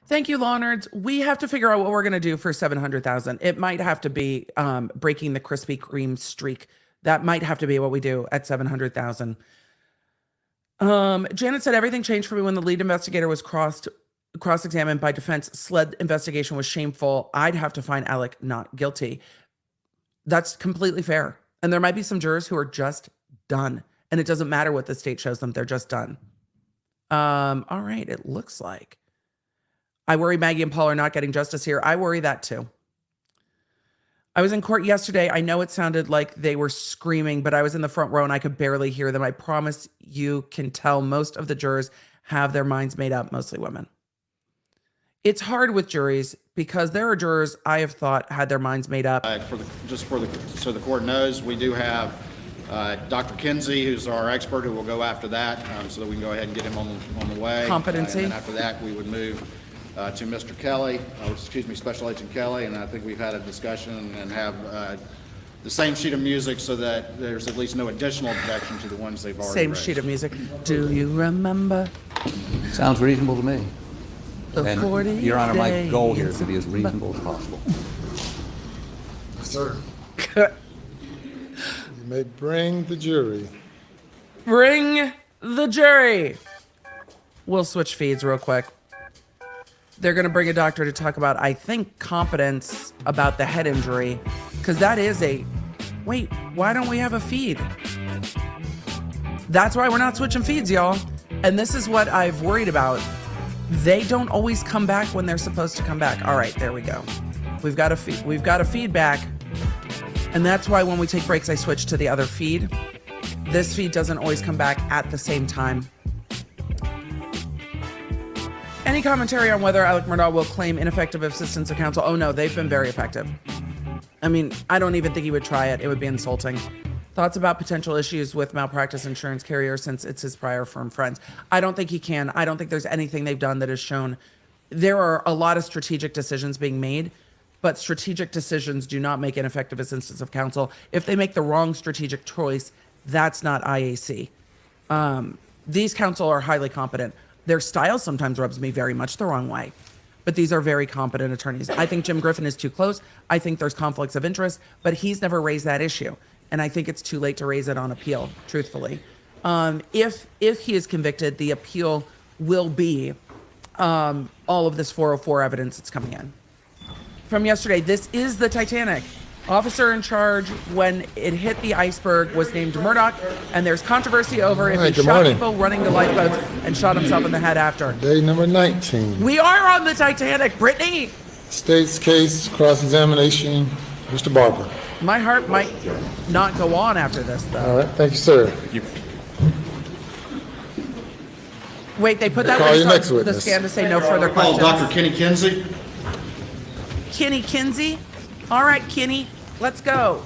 Thank you, Law Nerds. We have to figure out what we're going to do for 700,000. It might have to be breaking the Krispy Kreme streak. That might have to be what we do at 700,000. Janet said everything changed for me when the lead investigator was cross-examined by defense. Sled investigation was shameful. I'd have to find Alec not guilty. That's completely fair. And there might be some jurors who are just done. And it doesn't matter what the state shows them. They're just done. All right. It looks like. I worry Maggie and Paul are not getting justice here. I worry that too. I was in court yesterday. I know it sounded like they were screaming, but I was in the front row and I could barely hear them. I promise you can tell most of the jurors have their minds made up, mostly women. It's hard with juries because there are jurors I have thought had their minds made up. So the court knows, we do have Dr. Kinsey, who's our expert, who will go after that, so that we can go ahead and get him on the way. Competency. And then after that, we would move to Mr. Kelly, Special Agent Kelly, and I think we've had a discussion and have the same sheet of music so that there's at least no additional objection to the ones they've already Same raised. sheet of music. Do you remember? Sounds reasonable to me. The 40 And, Your Honor, my days goal here is to be as reasonable as possible. Sir, you may bring the jury. Bring the jury. We'll switch feeds real quick. They're going to bring a doctor to talk about, I think, competence about the head injury. Because that is wait, why don't we have a feed? That's why we're not switching feeds, y'all. And this is what I've worried about. They don't always come back when they're supposed to come back. All right, there we go. We've got a feedback. And that's why when we take breaks, I switch to the other feed. This feed doesn't always come back at the same time. Any commentary on whether Alec Murdaugh will claim ineffective assistance of counsel? Oh no, they've been very effective. I mean, I don't even think he would try it. It would be insulting. Thoughts about potential issues with malpractice insurance carrier since it's his prior firm friends? I don't think he can. I don't think there's anything they've done that has shown. There are a lot of strategic decisions being made, but strategic decisions do not make ineffective assistance of counsel. If they make the wrong strategic choice, that's not IAC. These counsel are highly competent. Their style sometimes rubs me very much the wrong way, but these are very competent attorneys. I think Jim Griffin is too close. I think there's conflicts of interest, but he's never raised that issue. And I think it's too late to raise it on appeal, truthfully. If he is convicted, the appeal will be all of this 404 evidence that's coming in. From yesterday, this is the Titanic. Officer in charge when it hit the iceberg was named Murdaugh, and there's controversy over if he shot people running to lifeboats and shot himself in the head after. Day number 19. We are on the Titanic, Brittany! State's case, cross-examination, Mr. Barber. My heart might not go on after this, though. All right, thank you, sir. Wait, they put that Call your on next the witness. scan to say no further Call questions. Dr. Kenny Kinsey. Kinsey? All right, Kenny, let's go.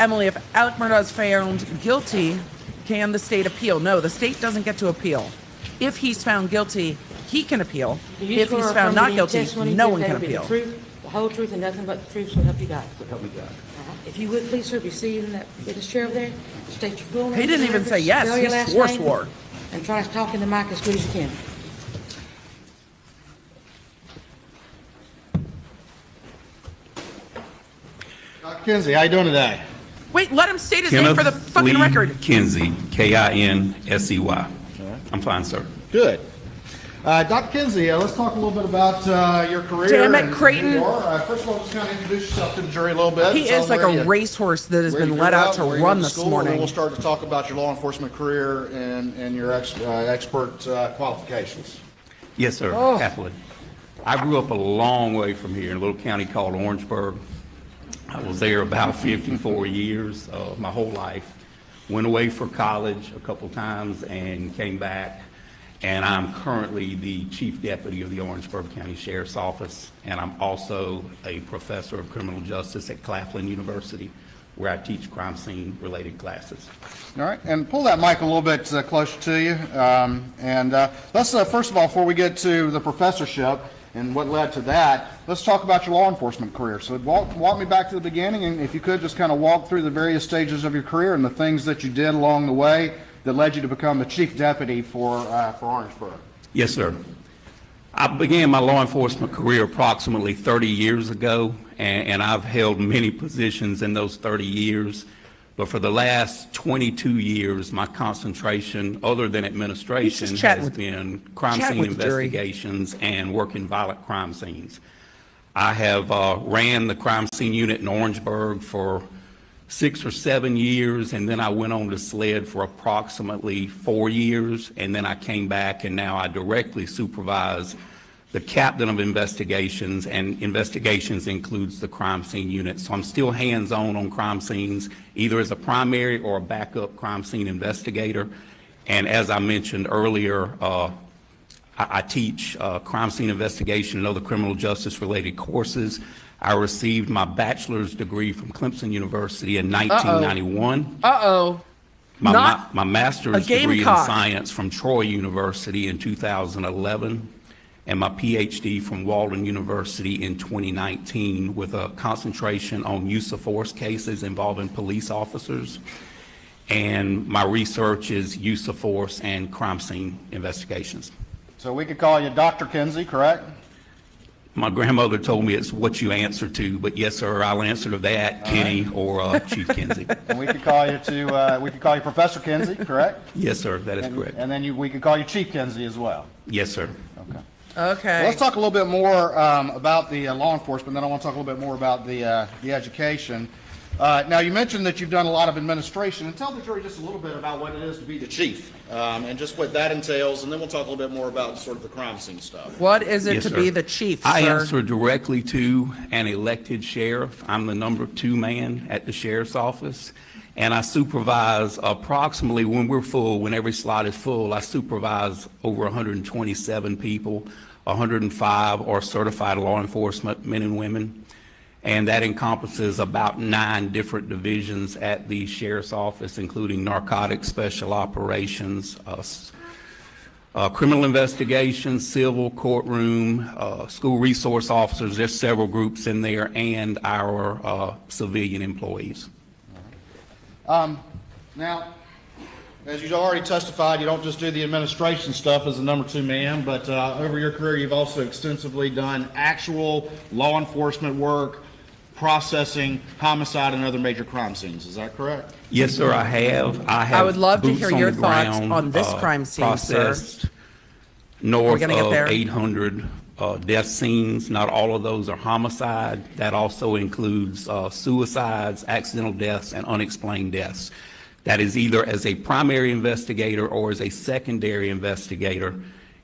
Emily, if Alec Murdaugh is found guilty, can the state appeal? No, the state doesn't get to appeal. If he's found guilty, he can appeal. Do you If he's swear found affirm not any guilty, testimony no you one give can that will be appeal. The truth, the whole truth, and nothing but the truth, so help you God. Help me God. If you would, please, sir, be seated in this chair over there. State your full name. He didn't and even say address, yes, spell your he last swore. name, and try to talk in the mic as good as you can. Dr. Kinsey, how you doing today? Wait, let him state his name for the fucking record. Kinsey, Kinsey. I'm fine, sir. Good. Dr. Kinsey, let's talk a little bit about your career. Damn it, and Creighton. who you are. First of all, just kind of introduce yourself to the jury a little bit. He Tell is them like where a you- racehorse that has where you been let grew out up, to where you run went to this school, and morning. then we'll start to talk about your law enforcement career and your expert qualifications. Yes, sir, happily. I grew up a long way from here in a little county called Orangeburg. I was there about 54 years, my whole life. Went away for college a couple times and came back. And I'm currently the Chief Deputy of the Orangeburg County Sheriff's Office. And I'm also a professor of criminal justice at Claflin University, where I teach crime scene related classes. All right, and pull that mic a little bit closer to you. Let's, first of all, before we get to the professorship and what led to that, let's talk about your law enforcement career. So walk me back to the beginning, and if you could, just kind of walk through the various stages of your career and the things that you did along the way that led you to become the Chief Deputy for Orangeburg. Yes, sir. I began my law enforcement career approximately 30 years ago, and I've held many positions in those 30 years. But for the last 22 years, my concentration, other than administration, has been crime scene investigations and working violent crime scenes. I have ran the crime scene unit in Orangeburg for 6 or 7 years, and then I went on to SLED for approximately 4 years, and then I came back, and now I directly supervise the captain of investigations, and investigations includes the crime scene unit. So I'm still hands-on on crime scenes, either as a primary or a backup crime scene investigator. And as I mentioned earlier, I teach crime scene investigation and other criminal justice related courses. I received my bachelor's degree from Clemson University in 1991. My master's degree in science from Troy University in 2011, and my PhD from Walden University in 2019 with a concentration on use of force cases involving police officers. And my research is use of force and crime scene investigations. So we could call you Dr. Kinsey, correct? My grandmother told me it's what you answer to, but yes, sir, I'll answer to that, Kenny or Chief Kinsey. And we could call you we could call you Professor Kinsey, correct? Yes, sir, that is correct. And then we could call you Chief Kinsey as well. Yes, sir. Okay. Okay. Well, let's talk a little bit more about the law enforcement, then I want to talk a little bit more about the education. Now, you mentioned that you've done a lot of administration, and tell the jury just a little bit about what it is to be the chief, and just what that entails, and then we'll talk a little bit more about sort of the crime scene stuff. What is it Yes, to sir. be the chief, I sir? answer directly to an elected sheriff. I'm the number 2 man at the sheriff's office, and I supervise approximately, when we're full, when every slot is full, I supervise over 127 people. 105 are certified law enforcement men and women, and that encompasses about 9 different divisions at the sheriff's office, including narcotics, special operations, criminal investigations, civil, courtroom, school resource officers. There's several groups in there, and our civilian employees. Now, as you've already testified, you don't just do the administration stuff as the number 2 man, but over your career, you've also extensively done actual law enforcement work, processing homicide and other major crime scenes. Is that correct? Yes, sir, I have. I would love to boots hear on your the thoughts ground, on this crime scene, sir. processed north gonna get of there? 800 death scenes. Not all of those are homicide. That also includes suicides, accidental deaths, and unexplained deaths. That is either as a primary investigator or as a secondary investigator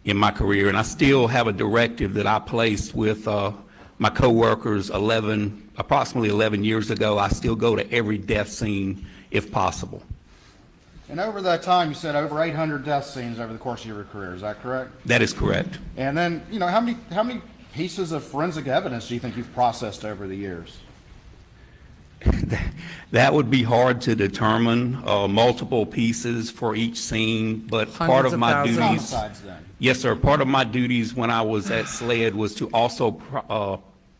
in my career. And I still have a directive that I placed with my coworkers approximately 11 years ago. I still go to every death scene if possible. And over that time, you said over 800 death scenes over the course of your career. Is that correct? That is correct. And then, how many pieces of forensic evidence do you think you've processed over the years? That would be hard to determine, multiple pieces for each scene, but part Hundreds of of my thousands. duties. Homicides then. Yes, sir. Part of my duties when I was at SLED was to also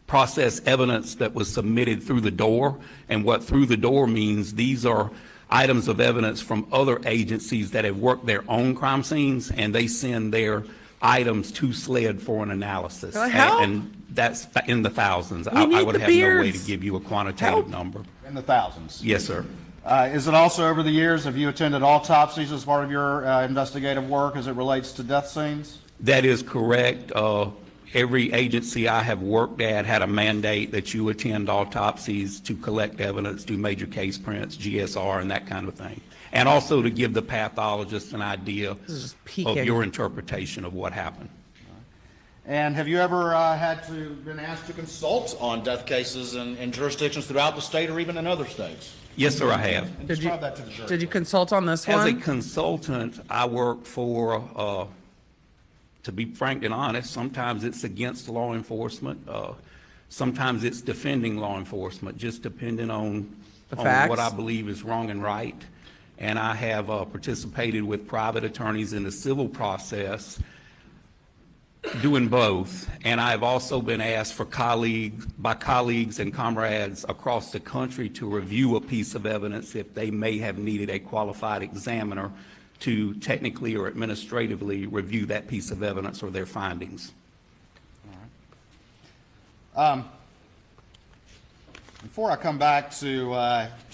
process evidence that was submitted through the door. And what through the door means, these are items of evidence from other agencies that have worked their own crime scenes, and they send their items to SLED for an analysis. The hell? And that's in the thousands. We need I would the have no way to beards. give you a quantitative Help. number. In the thousands. Yes, sir. Is it also over the years, have you attended autopsies as part of your investigative work as it relates to death scenes? That is correct. Every agency I have worked at had a mandate that you attend autopsies to collect evidence, do major case prints, GSR, and that kind of thing. And also to give the pathologist an idea is just of peaking. your interpretation of what happened. And have you ever been asked to consult on death cases in jurisdictions throughout the state or even in other states? Yes, sir, I have. And Did you- describe that to the jury. Did you consult on this As a one? consultant, I work for, to be frank and honest, sometimes it's against law enforcement. Sometimes it's defending law enforcement, just depending on The what facts? I believe is wrong and right. And I have participated with private attorneys in the civil process doing both. And I've also been asked by colleagues and comrades across the country to review a piece of evidence if they may have needed a qualified examiner to technically or administratively review that piece of evidence or their findings. Before I come back to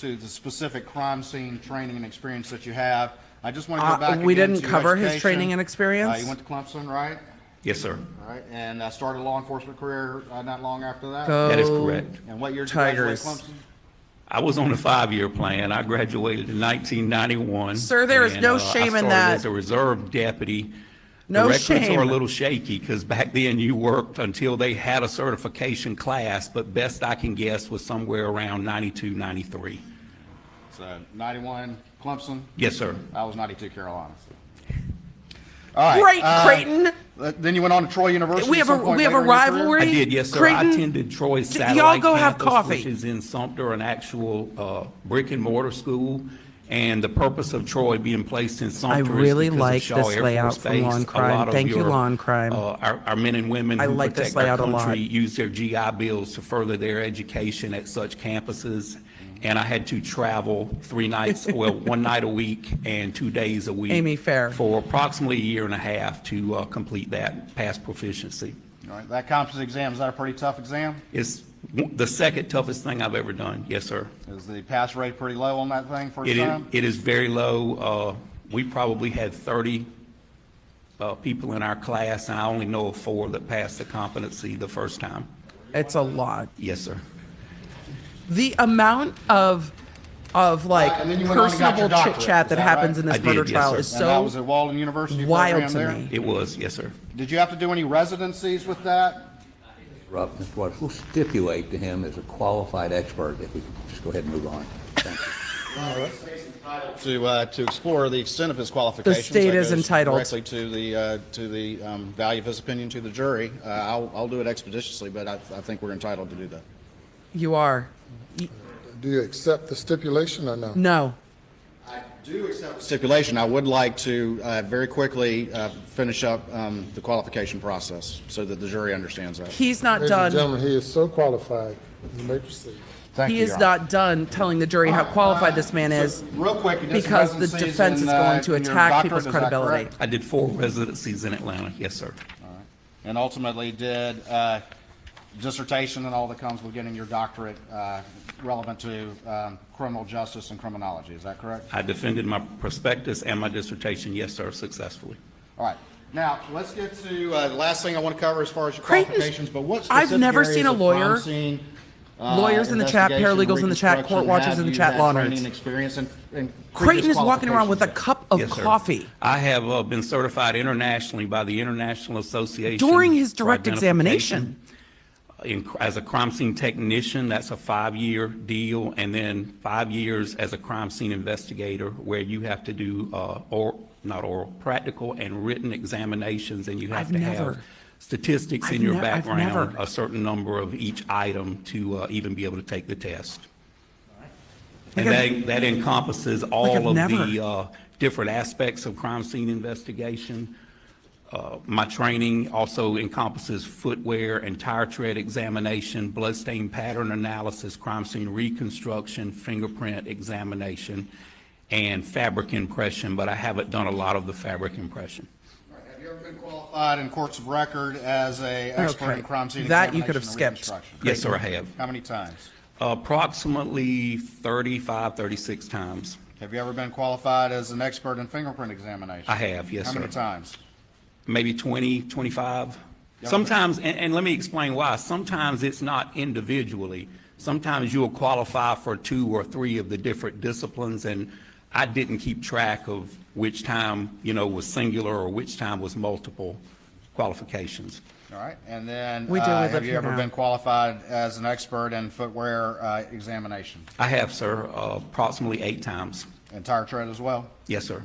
the specific crime scene training and experience that you have, I just want to go back we again didn't to cover his education. training and experience? You went to Clemson, right? Yes, sir. All right, and started a law enforcement career not long after that? That is Go correct. And what year did you graduate Tigers. Clemson? I was on a 5-year plan. I graduated in 1991. Sir, there is and, no shame in I started that. as a reserve deputy. No The records shame. are a little shaky because back then you worked until they had a certification class, but best I can guess was somewhere around 92, 93. So 91 Clemson? Yes, sir. I was 92 Carolina. All right. Great, Creighton. Then you went on to Troy University. We have at some a point we have a later in your career? rivalry. I did, yes, sir. Creighton, I attended Troy's y'all satellite go have campus, coffee. which is in Sumter, an actual brick and mortar school. And the purpose of Troy being placed in Sumter really is because like of Shaw this Air layout Force from Base. Lawn A lot Crime. of Thank you, your, Lawn Crime. Our men and women I who like this protect our layout a lot. country use their GI Bills to further their education at such campuses. And I had to travel 3 nights, well, 1 night a week and 2 days a week. Amy, fair. For approximately a year and a half to complete that, pass proficiency. All right. That competency exam, is that a pretty tough exam? It's the second toughest thing I've ever done. Yes, sir. Is the pass rate pretty low on that thing first It is, time? it is very low. We probably had 30 people in our class, and I only know of 4 that passed the competency the first time. It's a lot. Yes, sir. The amount of like And then you went on and got your personable doctorate, chit chat is that that happens right? in this I did, murder yes, trial sir. is And that was so at Walden University wild program to there? me. It was, yes, sir. Did you have to do any residencies with that? Interrupt, Mr. Waters. We'll stipulate to him as a qualified expert if we could just go ahead and move on. Thank you. To explore the extent of his qualifications. state that is goes entitled. Directly to the value of his opinion to the jury. I'll do it expeditiously, but I think we're entitled to do that. You are. Do you accept the stipulation or no? No. I do accept the stipulation. I would like to very quickly finish up the qualification process so that the jury understands that. He's not Ladies and done. gentlemen, he is so qualified. You may proceed. Thank He you, is Your Honor. not done telling the jury how qualified this man is Real quick, you did some because the residencies defense is going to in your attack doctorate, people's is that credibility. correct? I did 4 residencies in Atlanta. Yes, sir. And ultimately did dissertation and all that comes with getting your doctorate relevant to criminal justice and criminology. Is that correct? I defended my prospectus and my dissertation, yes, sir, successfully. All right. Now, let's get to the last thing I want to cover as far as your Creighton's- qualifications, but what I've specific never areas seen a of lawyer- crime scene, Lawyers in the chat, investigation, paralegals in the chat, court reconstruction watchers have in the you chat, had law training nerds. and experience and Creighton previous is walking around with a qualifications cup of Yes, sir. coffee. I have been certified internationally by the International Association. During his for direct Identification. As a crime scene technician, that's a 5-year deal, and then 5 years as a crime scene investigator, where you have to do practical and written examinations, and you have I've to never- have statistics in I've your ne- I've background, never- a certain number of each item to even be able to take the test. And that encompasses I've all of never- the different aspects of crime scene investigation. My training also encompasses footwear and tire tread examination, bloodstain pattern analysis, crime scene reconstruction, fingerprint examination, and fabric impression, but I haven't done a lot of the fabric impression. All right, have you ever been qualified in courts of record as a expert Okay. in crime scene That you examination could have and skipped. reconstruction? Yes, sir, I have. How many times? Approximately 35, 36 times. Have you ever been qualified as an expert in fingerprint examination? I have, yes, How many sir. times? Maybe 20, 25. Sometimes, and let me explain why. Sometimes it's not individually. Sometimes you'll qualify for 2 or 3 of the different disciplines, and I didn't keep track of which time, was singular or which time was multiple qualifications. All right, and then We do, we live have you here ever now. been qualified as an expert in footwear examination? I have, sir, approximately 8 times. And tire tread as well? Yes, sir.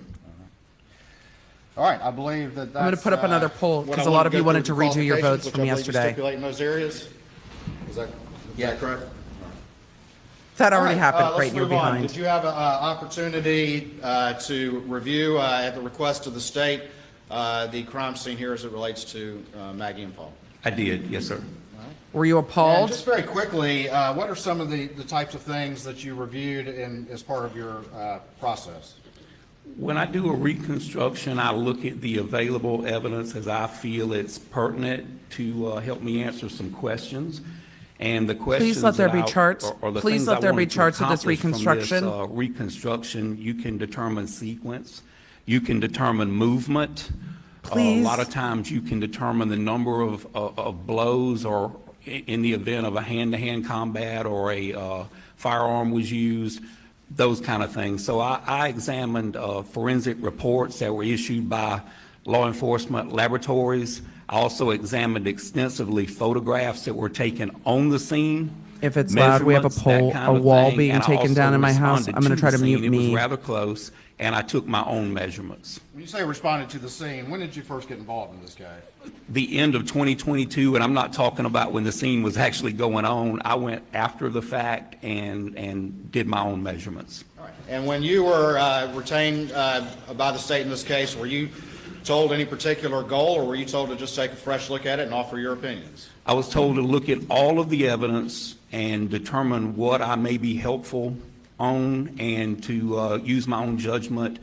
All right, I believe that that's... I'm going to put up another poll what because I a lot of wanted you to go wanted to through the redo your qualifications, votes from which I believe you yesterday. stipulate in those areas? Is that correct? That All already right, happened, let's Creighton, you're move on. behind. Did you have an opportunity to review, at the request of the state, the crime scene here as it relates to Maggie and Paul? I did, yes, sir. Were you And appalled? just very quickly, what are some of the types of things that you reviewed as part of your process? When I do a reconstruction, I look at the available evidence as I feel it's pertinent to help me answer some questions. And the questions let there that be I- charts. or the Please things let I there be wanted to charts of this accomplish from reconstruction. reconstruction, you can determine sequence, you can determine movement. Please. A lot of times you can determine the number of blows, or in the event of a hand-to-hand combat or a firearm was used, those kind of things. So I examined forensic reports that were issued by law enforcement laboratories. I also examined extensively photographs that were taken on the scene. If it's loud, we have a measurements, that poll, kind a of wall thing, being and I taken also down in my house. responded I'm going to try the to mute scene. It me. was rather close, and I took my own measurements. When you say responded to the scene, when did you first get involved in this case? The end of 2022, and I'm not talking about when the scene was actually going on. I went after the fact and did my own measurements. All right. And when you were retained by the state in this case, were you told any particular goal, or were you told to just take a fresh look at it and offer your opinions? I was told to look at all of the evidence and determine what I may be helpful on, and to use my own judgment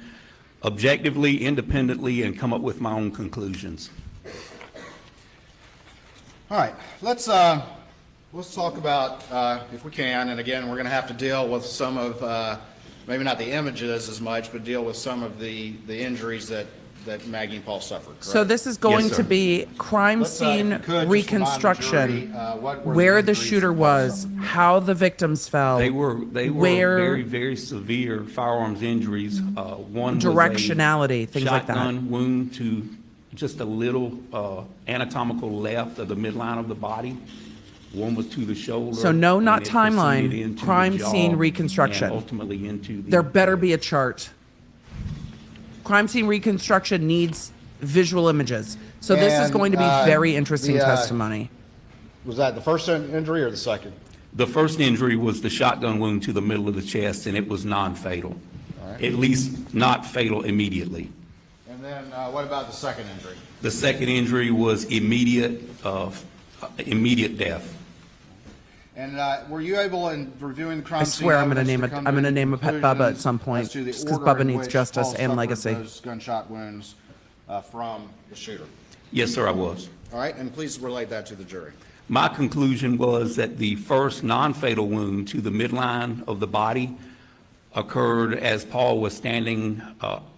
objectively, independently, and come up with my own conclusions. All right, let's talk about, if we can, and again, we're going to have to deal with some of, maybe not the images as much, but deal with some of the injuries that Maggie and Paul suffered, correct? So this is going Yes, to sir. be crime Let's, if scene you could, just remind the reconstruction, jury, what were where the injuries shooter and was, how the victims fell. They were where very, very severe firearms injuries. One was a Directionality, things like that. shotgun wound to just a little anatomical left of the midline of the body. One was to the shoulder. So no, and not it timeline, proceeded into the crime jaw scene and reconstruction. ultimately into the. There better be a chart. Crime scene reconstruction needs visual images. So this is And, going to be very interesting the, testimony. Was that the first injury or the second? The first injury was the shotgun wound to the middle of the chest, and it was non-fatal. At least not fatal immediately. And then what about the second injury? The second injury was immediate death. And were you able, in reviewing the crime I scene swear I'm gonna evidence, name to it- come I'm to gonna any name a pet Bubba at conclusions some point, as to the just 'cause order Bubba in needs which justice Paul and suffered legacy. those gunshot wounds from the shooter? Yes, sir, I was. All right, and please relate that to the jury. My conclusion was that the first non-fatal wound to the midline of the body occurred as Paul was standing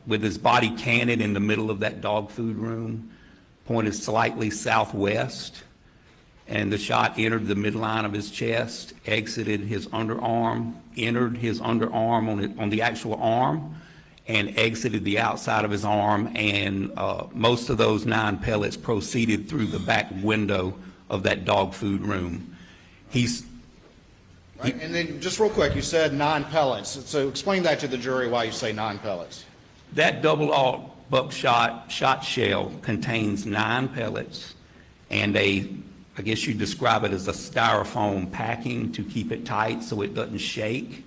with his body canted in the middle of that dog food room, pointed slightly southwest, and the shot entered the midline of his chest, exited his underarm, entered his underarm on the actual arm, and exited the outside of his arm, and most of those 9 pellets proceeded through the back window of that dog food room. Right, and then just real quick, you said 9 pellets. So explain that to the jury why you say 9 pellets. That double-aught buckshot shot shell contains 9 pellets and I guess you describe it as a styrofoam packing to keep it tight so it doesn't shake.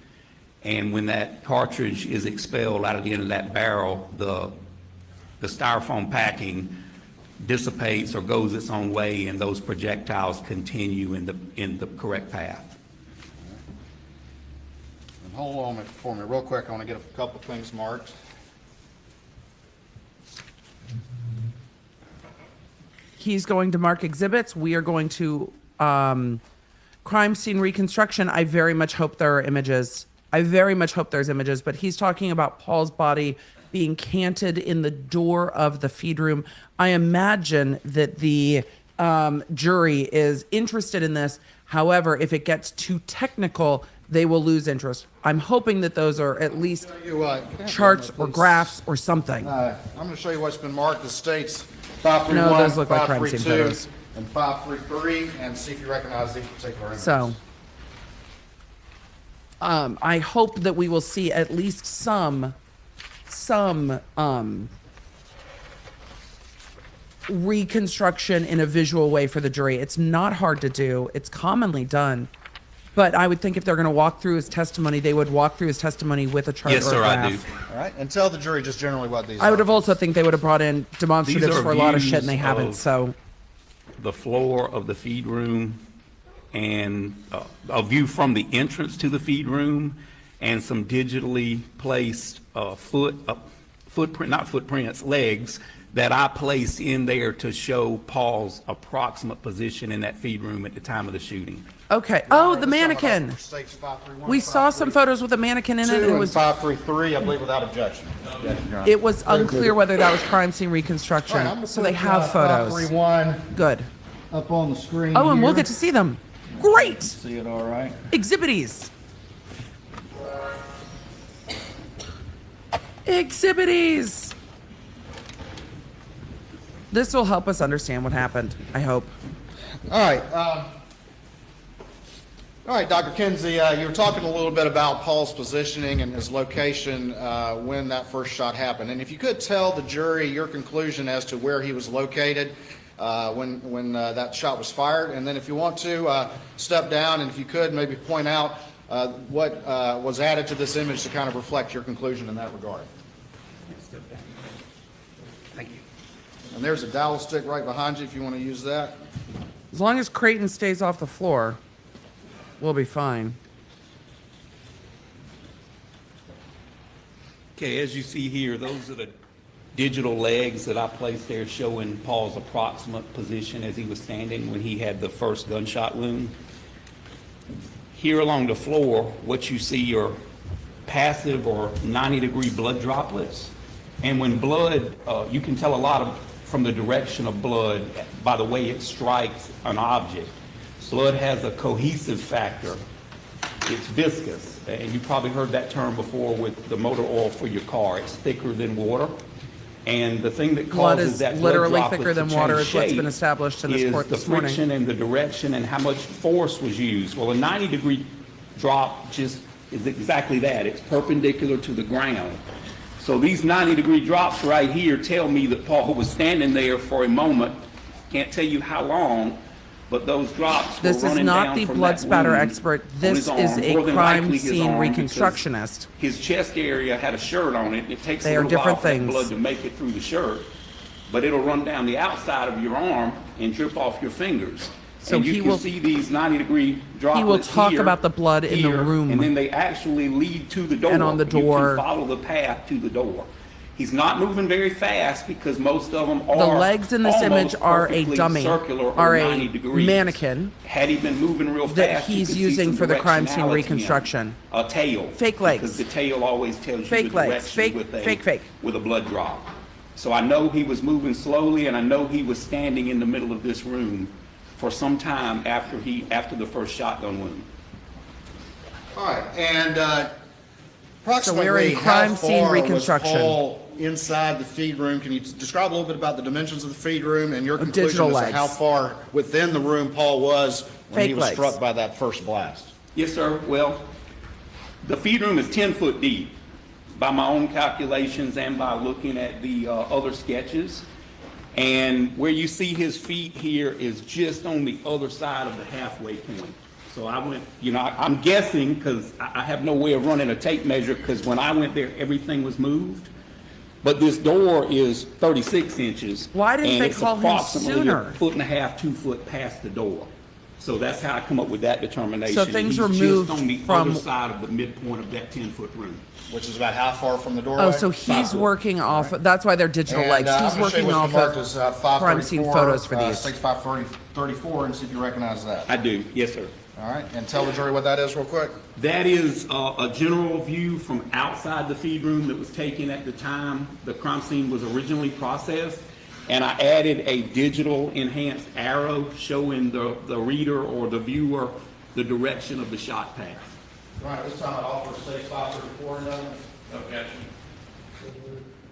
And when that cartridge is expelled out of the end of that barrel, the styrofoam packing dissipates or goes its own way, and those projectiles continue in the correct path. And hold on for me real quick. I want to get a couple things marked. He's going to mark exhibits. We are going to crime scene reconstruction. I very much hope there are images. I very much hope there's images, but he's talking about Paul's body being canted in the door of the feed room. I imagine that the jury is interested in this. However, if it gets too technical, they will lose interest. I'm hoping that those are at least charts or graphs or something. I'm going to show you what's been marked as states 531, No, those look like crime scene 532, photos. and 533, and see if you recognize these particular images. So I hope that we will see at least some reconstruction in a visual way for the jury. It's not hard to do. It's commonly done. But I would think if they're going to walk through his testimony, they would walk through his testimony with a chart Yes, or a sir, graph. I do. All right, and tell the jury just generally what these I would are. have also think they would have brought in demonstratives These are for a lot of views shit, and they haven't. of- So The floor of the feed room and a view from the entrance to the feed room and some digitally placed legs that I placed in there to show Paul's approximate position in that feed room at the time of the shooting. okay. Oh, the mannequin. States 531, We saw some 532, photos with a mannequin in it. And it and was 533, I believe, without objection. it was unclear whether that was crime scene reconstruction. All right, I'm gonna So put, they have photos. 531 Good. up on the screen Oh, and we'll here. get to see them. Great. See it all right? Exhibities. Exhibities. This will help us understand what happened, I hope. All right, Dr. Kinsey, you were talking a little bit about Paul's positioning and his location when that first shot happened. And if you could tell the jury your conclusion as to where he was located when that shot was fired. And then if you want to step down, and if you could maybe point out what was added to this image to kind of reflect your conclusion in that regard. Thank you. And there's a dowel stick right behind you if you want to use that. As long as Creighton stays off the floor, we'll be fine. Okay, as you see here, those are the digital legs that I placed there showing Paul's approximate position as he was standing when he had the first gunshot wound. Here along the floor, what you see are passive or 90-degree blood droplets. And when blood, you can tell a lot from the direction of blood by the way it strikes an object. Blood has a cohesive factor. It's viscous, and you probably heard that term before with the motor oil for your car. It's thicker than water. And the thing that Blood causes is that blood literally droplet thicker to than water, change is what's shape been established in this is court the this morning. friction and the direction and how much force was used. Well, a 90-degree drop just is exactly that. It's perpendicular to the ground. So these 90-degree drops right here tell me that Paul was standing there for a moment. Can't tell you how long, but those drops were This is running not down the from blood that spatter wound expert. on This his arm, is a more than crime likely his scene arm, because reconstructionist. His chest area had a shirt on it. It takes They a are little while different for that things. blood to make it through the shirt, but it'll run down the outside of your arm and drip off your fingers. So and you he can will- see these 90-degree droplets He will talk here, about the blood in the here, room. and then they actually lead to the door. And on the door. You can follow the path to the door. He's not moving very fast because most of them are The legs in this almost image are a perfectly dummy, circular or are 90 a degrees. mannequin Had he been moving real that fast, you he's could see using some for the crime scene directionality in reconstruction. A tail. Fake legs. Because the tail always tells you Fake the legs. direction Fake. with a blood drop. So I know he was moving slowly, and I know he was standing in the middle of this room for some time after the first shotgun wound. All right, and So we're approximately in crime how scene far was reconstruction. Paul inside the feed room? Can you describe a little bit about the dimensions of the feed room and your conclusion digital as to how legs. far within the room Paul was when he Fake was legs. struck by that first blast? Yes, sir. Well, the feed room is 10 foot deep by my own calculations and by looking at the other sketches. And where you see his feet here is just on the other side of the halfway point. So I went, I'm guessing, because I have no way of running a tape measure, because when I went there, everything was moved. But this door is 36 inches. Why didn't and they it's call him approximately sooner? a 1.5 to 2 foot past the door. So that's how I come up with that determination. So things He's were moved just on the from- other side of the midpoint of that 10-foot room. Which is about how far from the doorway? Oh, so he's working off, that's why they're digital And, legs. I'm He's gonna show you working what's off marked as, of crime scene 534, photos for these. 6534, and see if you recognize that. I do, yes, sir. All right, and tell the jury what that is real quick. That is a general view from outside the feed room that was taken at the time the crime scene was originally processed. And I added a digital enhanced arrow showing the reader or the viewer the direction of the shot path. All right, this time I offer 6534 and Objection.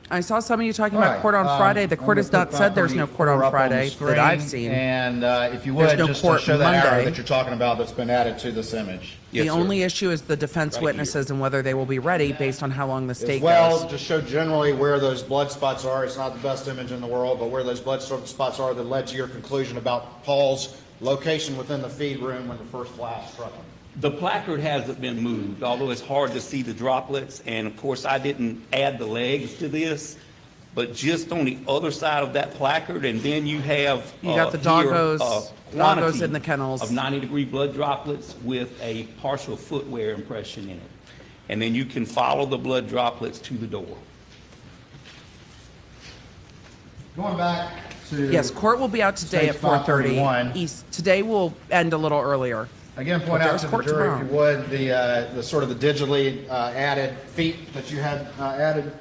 I saw some of you talking All about right, court on Friday. The I'm court gonna has not put said there's no court 534 on up the Friday that I've screen, seen. And if you There's would, no just to court show that arrow Monday. that you're talking about that's been added to this image. Yes, The sir. only issue is the defense Right witnesses and whether they will be ready based on how long the As state well, goes. just show generally where those blood spots are. It's not the best image in the world, but where those blood spots are that led to your conclusion about Paul's location within the feed room when the first blast struck him. The placard hasn't been moved, although it's hard to see the droplets. And of course, I didn't add the legs to this, but just on the other side of that placard, and then you have You got the here, doggos quantity in the kennels. of 90-degree blood droplets with a partial footwear impression in it. And then you can follow the blood droplets to the door. Going back to. Yes, court will be out today at Stage 4:30. 531. Today will end a little earlier. Again, But point out there's to the court jury, tomorrow. if you would, the sort of the digitally added feet that you had added.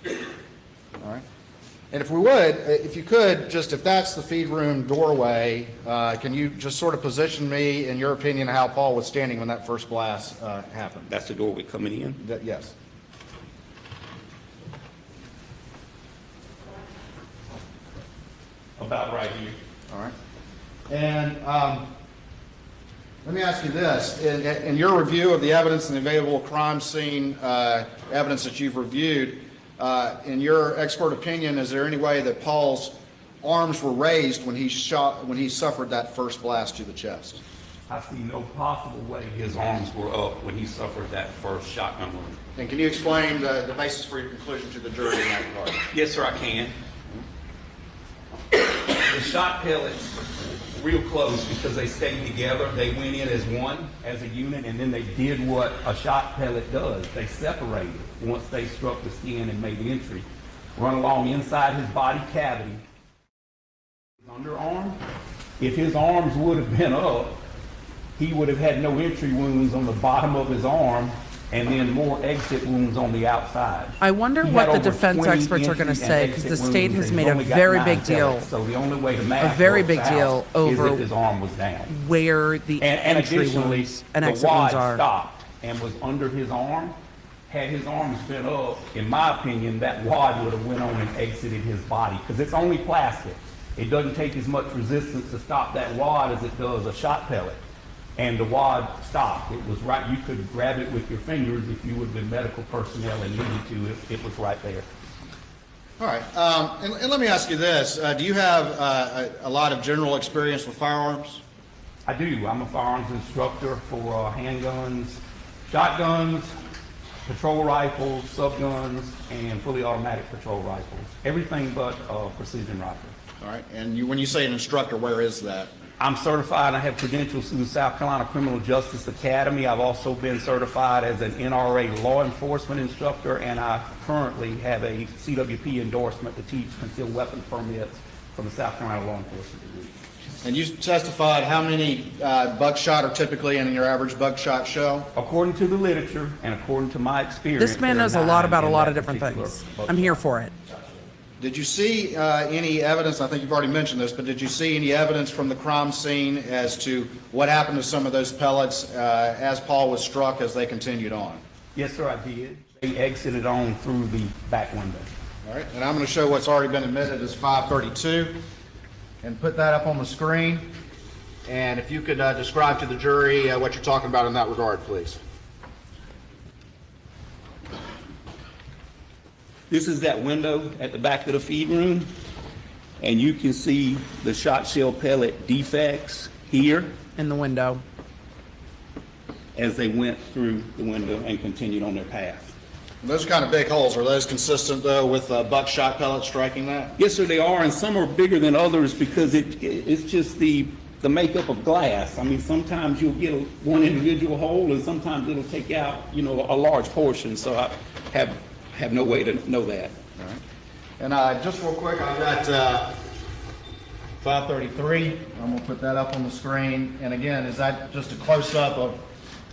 All right. And if we would, if you could, just if that's the feed room doorway, can you just sort of position me, in your opinion, how Paul was standing when that first blast happened? That's the doorway coming in. Yes. About right here. All right. And let me ask you this. In your review of the evidence and the available crime scene evidence that you've reviewed, in your expert opinion, is there any way that Paul's arms were raised when he suffered that first blast to the chest? I see no possible way his arms were up when he suffered that first shotgun wound. And can you explain the basis for your conclusion to the jury in that regard? Yes, sir, I can. The shot pellets, real close because they stayed together. They went in as one, as a unit, and then they did what a shot pellet does. They separated once they struck the skin and made entry. Run along inside his body cavity. Underarm, if his arms would have been up, he would have had no entry wounds on the bottom of his arm and then more exit wounds on the outside. I wonder He what had the over defense 20 experts are going to entry say, and because exit the state wounds, has and made he's a only got very 9 big deal, pellets. So the only way to math very works big out deal is over if his arm was down. where the And entry additionally, wounds and the exit wad wounds are. stopped and was under his arm. Had his arms been up, in my opinion, that wad would have went on and exited his body, because it's only plastic. It doesn't take as much resistance to stop that wad as it does a shot pellet. And the wad stopped. It was right. You could grab it with your fingers if you would have been medical personnel and needed to. It was right there. All right. And let me ask you this. Do you have a lot of general experience with firearms? I do. I'm a firearms instructor for handguns, shotguns, patrol rifles, subguns, and fully automatic patrol rifles. Everything but precision rifles. All right. And when you say an instructor, where is that? I'm certified. I have credentials through the South Carolina Criminal Justice Academy. I've also been certified as an NRA law enforcement instructor, and I currently have a CWP endorsement to teach concealed weapon permits from the South Carolina Law Enforcement Division. And you testified how many buckshot are typically in your average buckshot show? According to the literature and according to my experience, This man there are knows a lot 9 about a in lot that of different particular things. buckshot. I'm here for it. Did you see any evidence, I think you've already mentioned this, but did you see any evidence from the crime scene as to what happened to some of those pellets as Paul was struck as they continued on? Yes, sir, I did. They exited on through the back window. All right, and I'm going to show what's already been admitted as 532 and put that up on the screen. And if you could describe to the jury what you're talking about in that regard, please. This is that window at the back of the feed room, and you can see the shot shell pellet defects here. In the window. as they went through the window and continued on their path. Those are kind of big holes. Are those consistent, though, with buckshot pellets striking that? Yes, sir, they are, and some are bigger than others because it's just the makeup of glass. I mean, sometimes you'll get one individual hole, and sometimes it'll take out, you know, a large portion. So I have no way to know that. All right. And just real quick, I've got 533. I'm going to put that up on the screen. And again, is that just a close-up of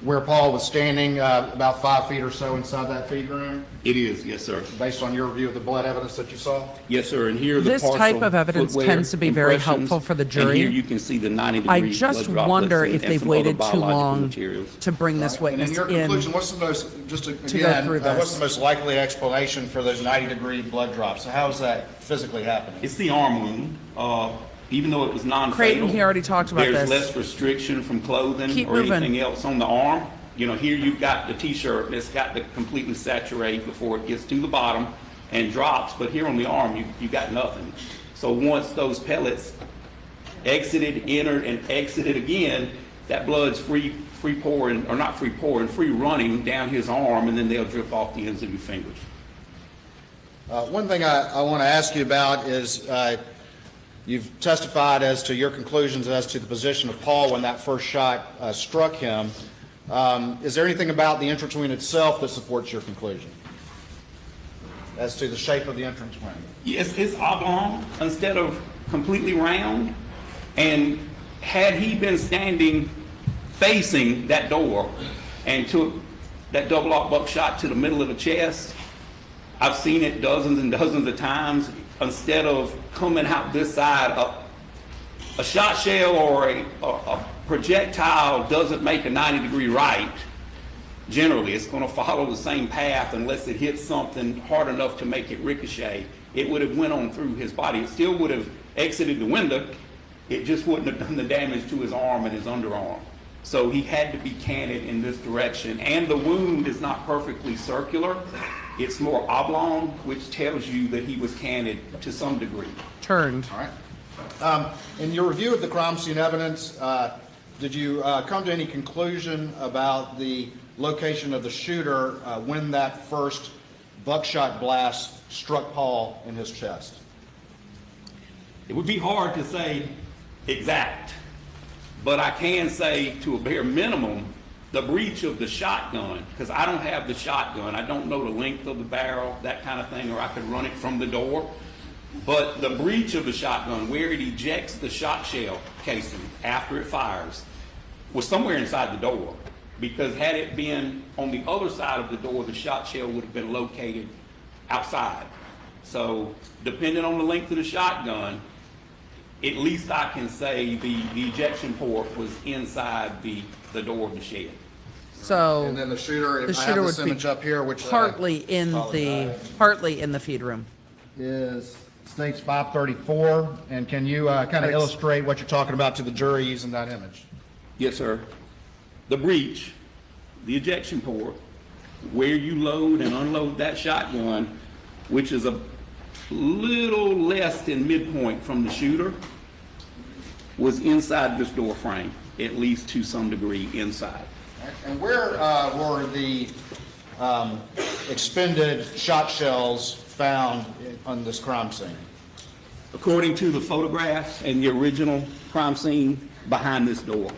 where Paul was standing, about 5 feet or so inside that feed room, It is, yes, sir. based on your review of the blood evidence that you saw? Yes, sir, and here are the This type partial of evidence footwear tends to be very impressions, helpful for the and jury. here you can see the 90-degree I just blood droplets wonder and if they've some other waited too biological long materials. to bring this And witness in your in. conclusion, what's the most, just to, go again, through what's this. the most likely explanation for those 90-degree blood drops? So how is that physically happening? It's the arm wound. Even though it was non-fatal, Creighton, he already talked about there's this. less restriction from clothing Keep or moving. anything else on the arm. You know, here you've got the t-shirt that's got to completely saturate before it gets to the bottom and drops, but here on the arm, you got nothing. So once those pellets exited, entered, and exited again, that blood's free pouring, or not free pouring, free running down his arm, and then they'll drip off the ends of your fingers. One thing I want to ask you about is you've testified as to your conclusions as to the position of Paul when that first shot struck him. Is there anything about the entrance wound itself that supports your conclusion as to the shape of the entrance wound? Yes, it's oblong instead of completely round. And had he been standing facing that door and took that double aught buckshot to the middle of the chest, I've seen it dozens and dozens of times. Instead of coming out this side, a shot shell or a projectile doesn't make a 90-degree right. Generally, it's going to follow the same path unless it hits something hard enough to make it ricochet. It would have went on through his body. It still would have exited the window. It just wouldn't have done the damage to his arm and his underarm. So he had to be canted in this direction. And the wound is not perfectly circular. It's more oblong, which tells you that he was canted to some degree. Turned. All right. In your review of the crime scene evidence, did you come to any conclusion about the location of the shooter when that first buckshot blast struck Paul in his chest? It would be hard to say exact, but I can say to a bare minimum, the breech of the shotgun, because I don't have the shotgun. I don't know the length of the barrel, that kind of thing, or I could run it from the door. But the breech of the shotgun, where it ejects the shot shell casing after it fires, was somewhere inside the door. Because had it been on the other side of the door, the shot shell would have been located outside. So depending on the length of the shotgun, at least I can say the ejection port was inside the door of the shed. So And then the shooter, the if I shooter have would this be image up here, which partly in the feed room. is states 534, and can you kind of illustrate what you're talking about to the jury using that image? Yes, sir. The breech, the ejection port, where you load and unload that shotgun, which is a little less than midpoint from the shooter, was inside this door frame, at least to some degree inside. And where were the expended shot shells found on this crime scene? According to the photographs and the original crime scene, behind this door.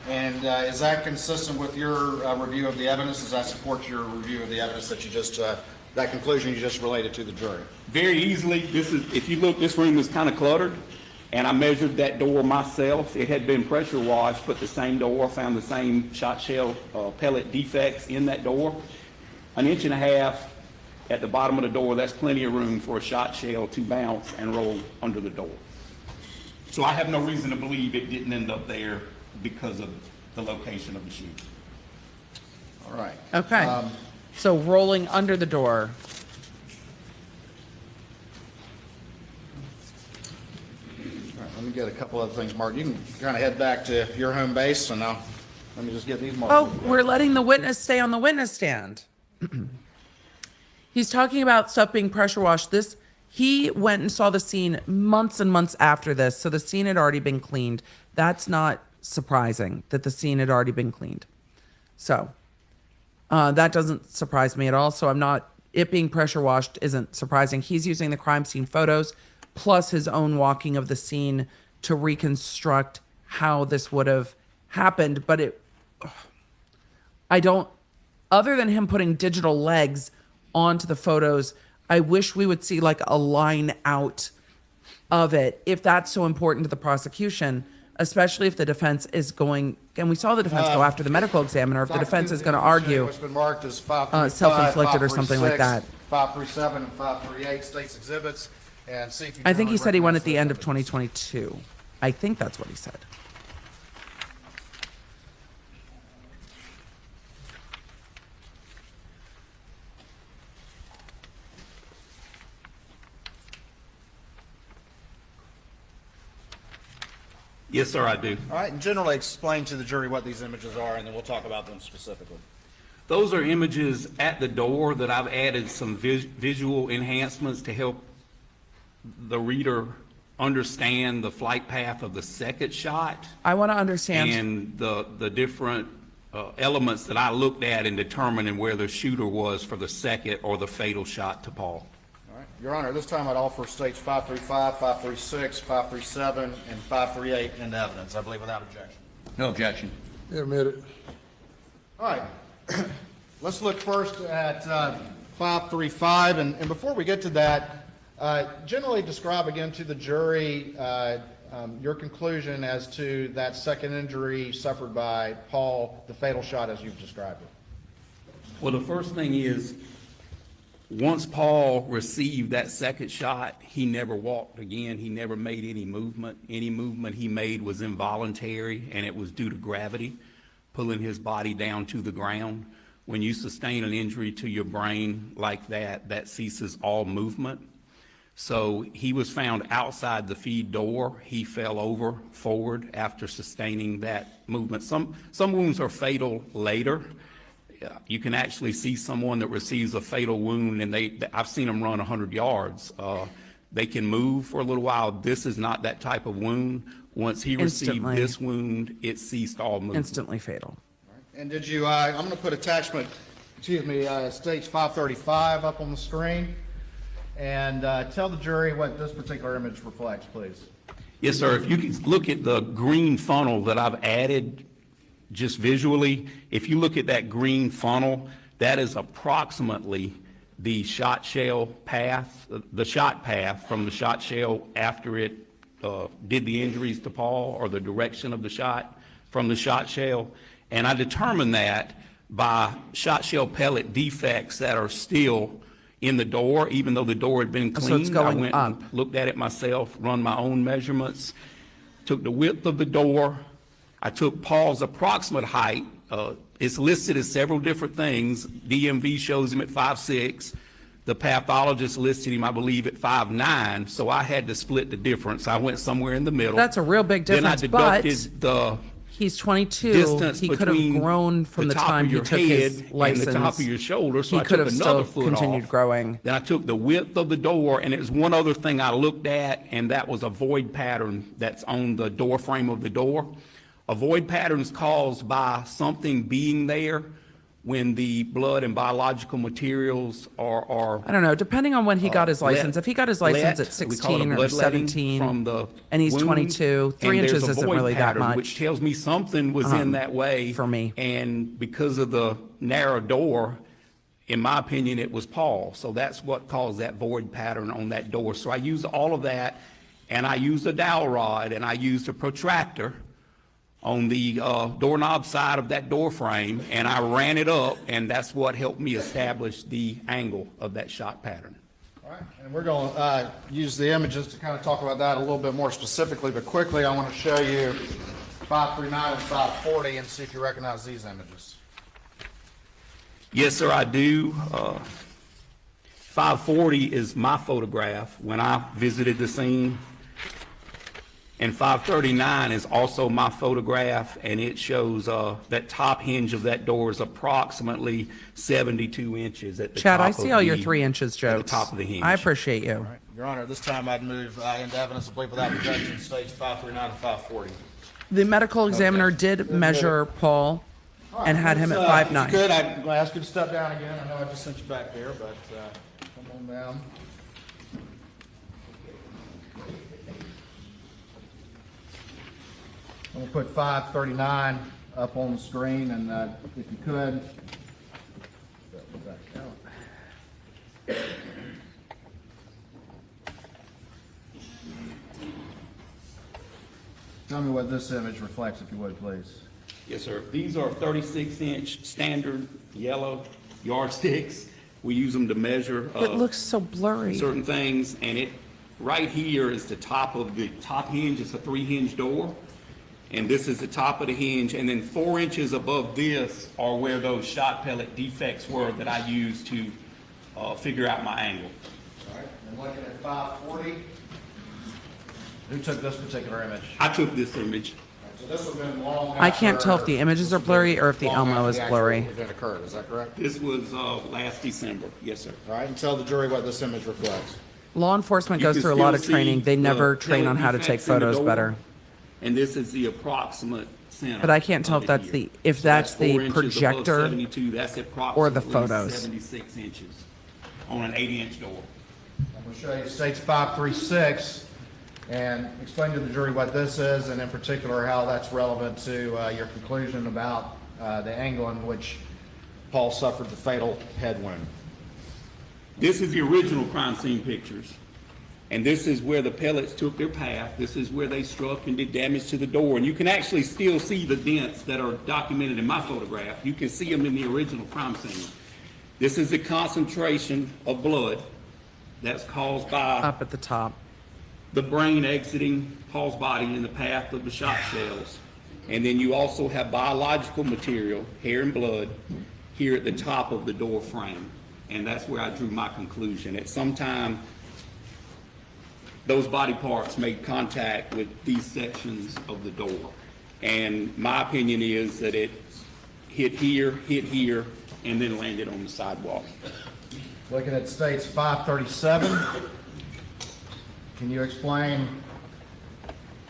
And is that consistent with your review of the evidence? Does that support your review of the evidence that you just, that conclusion you just related to the jury? Very easily, if you look, this room is kind of cluttered, and I measured that door myself. It had been pressure washed, but the same door, found the same shot shell pellet defects in that door. 1.5 inches at the bottom of the door, that's plenty of room for a shot shell to bounce and roll under the door. So I have no reason to believe it didn't end up there because of the location of the shoot. All right. Okay. So rolling under the door. All right, let me get a couple other things marked. You can kind of head back to your home base, and now let me just get these marked. Oh, we're letting the witness stay on the witness stand. He's talking about stuff being pressure washed. He went and saw the scene months and months after this, so the scene had already been cleaned. That's not surprising that the scene had already been cleaned. So that doesn't surprise me at all. So it being pressure washed isn't surprising. He's using the crime scene photos plus his own walking of the scene to reconstruct how this would have happened. But other than him putting digital legs onto the photos, I wish we would see like a line out of it if that's so important to the prosecution, especially if the defense is going, and we saw the defense go after the medical examiner, if the defense is going to argue It's been marked as 535, self-inflicted or something like that. 537 and 538 states exhibits, and see if you I think he generally said he went at recognize the end of those images. 2022. I think that's what he said. Yes, sir, I do. All right, and generally explain to the jury what these images are, and then we'll talk about them specifically. Those are images at the door that I've added some visual enhancements to help the reader understand the flight path of the second shot I want to understand. and the different elements that I looked at in determining where the shooter was for the second or the fatal shot to Paul. All right, Your Honor, this time I'd offer states 535, 536, 537, and 538 into evidence, I believe without objection. No objection. Admitted. All right, let's look first at 535, and before we get to that, generally describe again to the jury your conclusion as to that second injury suffered by Paul, the fatal shot as you've described it. Well, the first thing is, once Paul received that second shot, he never walked again. He never made any movement. Any movement he made was involuntary, and it was due to gravity, pulling his body down to the ground. When you sustain an injury to your brain like that, that ceases all movement. So he was found outside the feed door. He fell over forward after sustaining that movement. Some wounds are fatal later. You can actually see someone that receives a fatal wound, and I've seen them run 100 yards. They can move for a little while. This is not that type of wound. Once he received Instantly. this wound, it ceased all movement. Instantly fatal. And did you, I'm going to put attachment, stage 535 up on the screen, and tell the jury what this particular image reflects, please. Yes, sir. If you can look at the green funnel that I've added just visually, if you look at that green funnel, that is approximately the shot shell path, the shot path from the shot shell after it did the injuries to Paul, or the direction of the shot from the shot shell. And I determined that by shot shell pellet defects that are still in the door, even though the door had been cleaned. So it's going I went up. and looked at it myself, run my own measurements, took the width of the door. I took Paul's approximate height. It's listed as several different things. DMV shows him at 5'6". The pathologist listed him, I believe, at 5'9", so I had to split the difference. I went somewhere in the middle. That's a real big difference, Then I but deducted the he's 22. distance He could have between grown from the top time of he your took head his license. and the top of your shoulder, so He I could took have another still foot continued off. growing. Then I took the width of the door, and there's one other thing I looked at, and that was a void pattern that's on the door frame of the door. A void pattern is caused by something being there when the blood and biological materials are I don't know, depending on when he got his license. If he got his license at we call it 16 or bloodletting 17 from the and he's wound, 22, 3 and there's inches a isn't void really that pattern, much. which tells me something was in that way. for me. And because of the narrow door, in my opinion, it was Paul. So that's what caused that void pattern on that door. So I used all of that, and I used a dowel rod, and I used a protractor on the doorknob side of that door frame, and I ran it up, and that's what helped me establish the angle of that shot pattern. All right, and we're going to use the images to kind of talk about that a little bit more specifically, but quickly I want to show you 539 and 540 and see if you recognize these images. Yes, sir, I do. 540 is my photograph when I visited the scene. And 539 is also my photograph, and it shows that top hinge of that door is approximately 72 inches at the Chad, top I of see all your the- 3 inches at jokes. the top of the hinge. I appreciate you. All right, Your Honor, this time I'd move into evidence, I believe without objection, stage 539 and 540. The medical examiner did measure Paul and had him at If 5'9". you could, I'm going to ask you to step down again. I know I just sent you back there, but come on down. I'm going to put 539 up on the screen, and if you could. Tell me what this image reflects, if you would, please. Yes, sir. These are 36-inch standard yellow yardsticks. We use them to measure It looks so blurry. certain things, and it right here is the top of the top hinge. It's a 3-hinge door, and this is the top of the hinge. And then 4 inches above this are where those shot pellet defects were that I used to figure out my angle. All right, and looking at 540. Who took this particular image? I took this image. So this would have been long I can't tell if after- the images are blurry or if the long Elmo after is the actual blurry. event occurred, is that correct? This was last December. Yes, sir. All right, and tell the jury what this image reflects. Law enforcement You goes can through a lot still of training. see They the never train pellet on how to take defects in the photos door, better. And this is the approximate center. But I can't tell of if it that's here. the So that's 4 the inches above projector 72, that's or the approximately photos. 76 inches on an 8-inch door. I'm going to show you states 536 and explain to the jury what this is, and in particular how that's relevant to your conclusion about the angle in which Paul suffered the fatal head wound. This is the original crime scene pictures. And this is where the pellets took their path. This is where they struck and did damage to the door. And you can actually still see the dents that are documented in my photograph. You can see them in the original crime scene. This is the concentration of blood that's caused by Up at the top. the brain exiting Paul's body in the path of the shot shells. And then you also have biological material, hair and blood, here at the top of the door frame. And that's where I drew my conclusion. At some time, those body parts made contact with these sections of the door. And my opinion is that it hit here, and then landed on the sidewalk. Looking at states 537, can you explain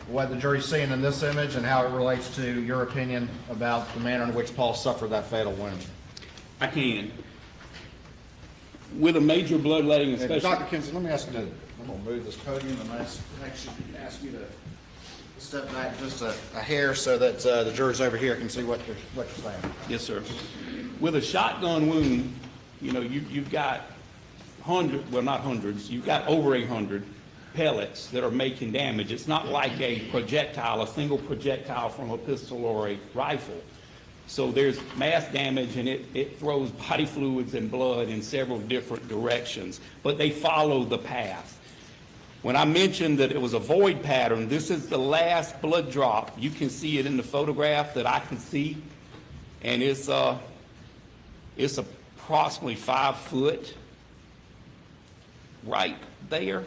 what the jury's seeing in this image and how it relates to your opinion about the manner in which Paul suffered that fatal wound? I can. With a major bloodletting, especially. Dr. Kinsey, let me ask you to, I'm going to move this podium and ask you to step back just a hair so that the jurors over here can see what you're saying. Yes, sir. With a shotgun wound, you know, you've got not hundreds, you've got over 800 pellets that are making damage. It's not like a projectile, a single projectile from a pistol or a rifle. So there's mass damage, and it throws body fluids and blood in several different directions, but they follow the path. When I mentioned that it was a void pattern, this is the last blood drop. You can see it in the photograph that I can see, and it's approximately 5 foot right there.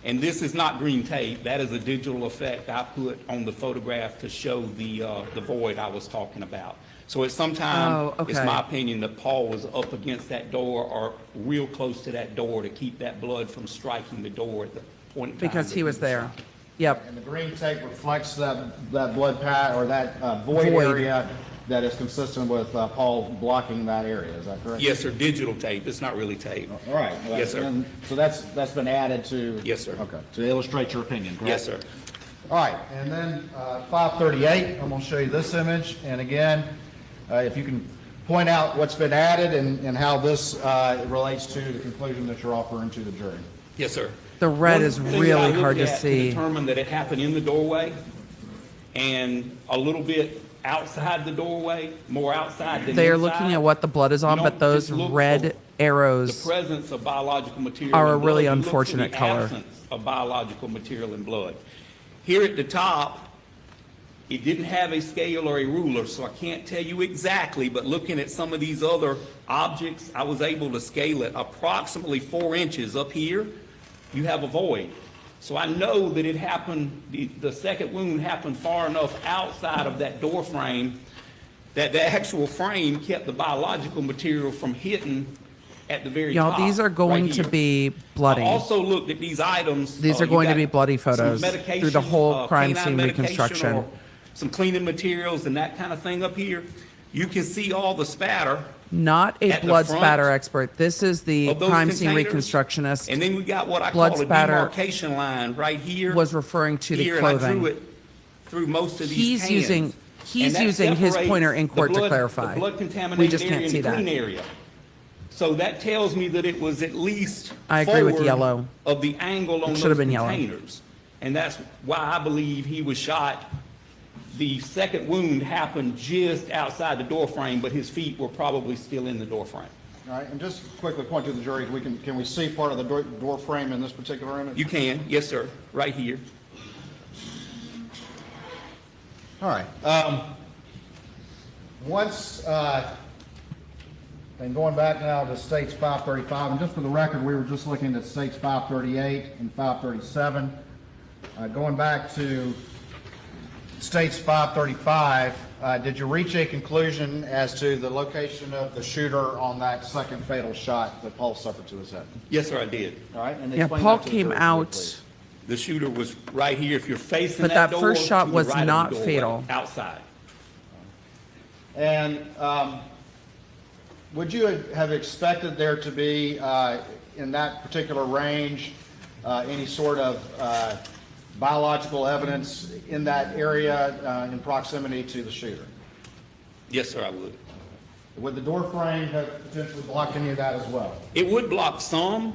And this is not green tape. That is a digital effect I put on the photograph to show the void I was talking about. So at some time, it's my opinion that Paul was up against that door or real close to that door to keep that blood from striking the door at the point in time. Because he was there. Yep. And the green tape reflects that blood pad or that void area that is consistent with Paul blocking that area. Is that correct? Yes, sir. Digital tape. It's not really tape. All right. Well, Yes, sir. and so that's been added to. Yes, sir. Okay. To illustrate your opinion. Correct? Yes, sir. All right. And then 538. I'm going to show you this image. And again, if you can point out what's been added and how this relates to the conclusion that you're offering to the jury. Yes, sir. The red One is thing that I really looked hard to at see. determine that it happened in the doorway and a little bit outside the doorway, more outside than They are inside. looking at what the blood is on, You but don't those just look red for arrows the presence of biological material are a in blood. really You look for unfortunate the color. absence of biological material in blood. Here at the top, it didn't have a scale or a ruler, so I can't tell you exactly, but looking at some of these other objects, I was able to scale it approximately 4 inches. Up here, you have a void. So I know that it happened, the second wound happened far enough outside of that door frame that the actual frame kept the biological material from hitting at the very top. Y'all, these are going right to here. be bloody. I also looked at these items. These are You going to got be bloody some photos through the whole crime canine scene medication reconstruction. or some cleaning materials and that kind of thing up here. You can see all the spatter Not a at the blood front spatter expert. This is the of those crime scene containers. reconstructionist. And then we got what I Blood call a spatter demarcation line right here. was referring to the here, and I drew clothing. it through most of these He's cans. using- he's And that using his separates pointer in the court to blood- clarify. The blood We contaminated just area can't and see the that. clean area. So that tells me that it was at least I agree with forward yellow. of the angle on It those should have been yellow. containers. And that's why I believe he was shot. The second wound happened just outside the door frame, but his feet were probably still in the door frame. All right, and just quickly point to the jury, can we see part of the door frame in this particular image? You can, yes, sir, right here. All right. Once, and going back now to states 535, and just for the record, we were just looking at states 538 and 537. Going back to states 535, did you reach a conclusion as to the location of the shooter on that second fatal shot that Paul suffered to his head? Yes, sir, I did. All right, and Yeah, explain Paul that to the came jury, out, please. The shooter was right here. If you're facing But that that door, first shot to the was right of the not doorway, fatal. Outside. And would you have expected there to be, in that particular range, any sort of biological evidence in that area in proximity to the shooter? Yes, sir, I would. Would the door frame have potentially blocked any of that as well? It would block some,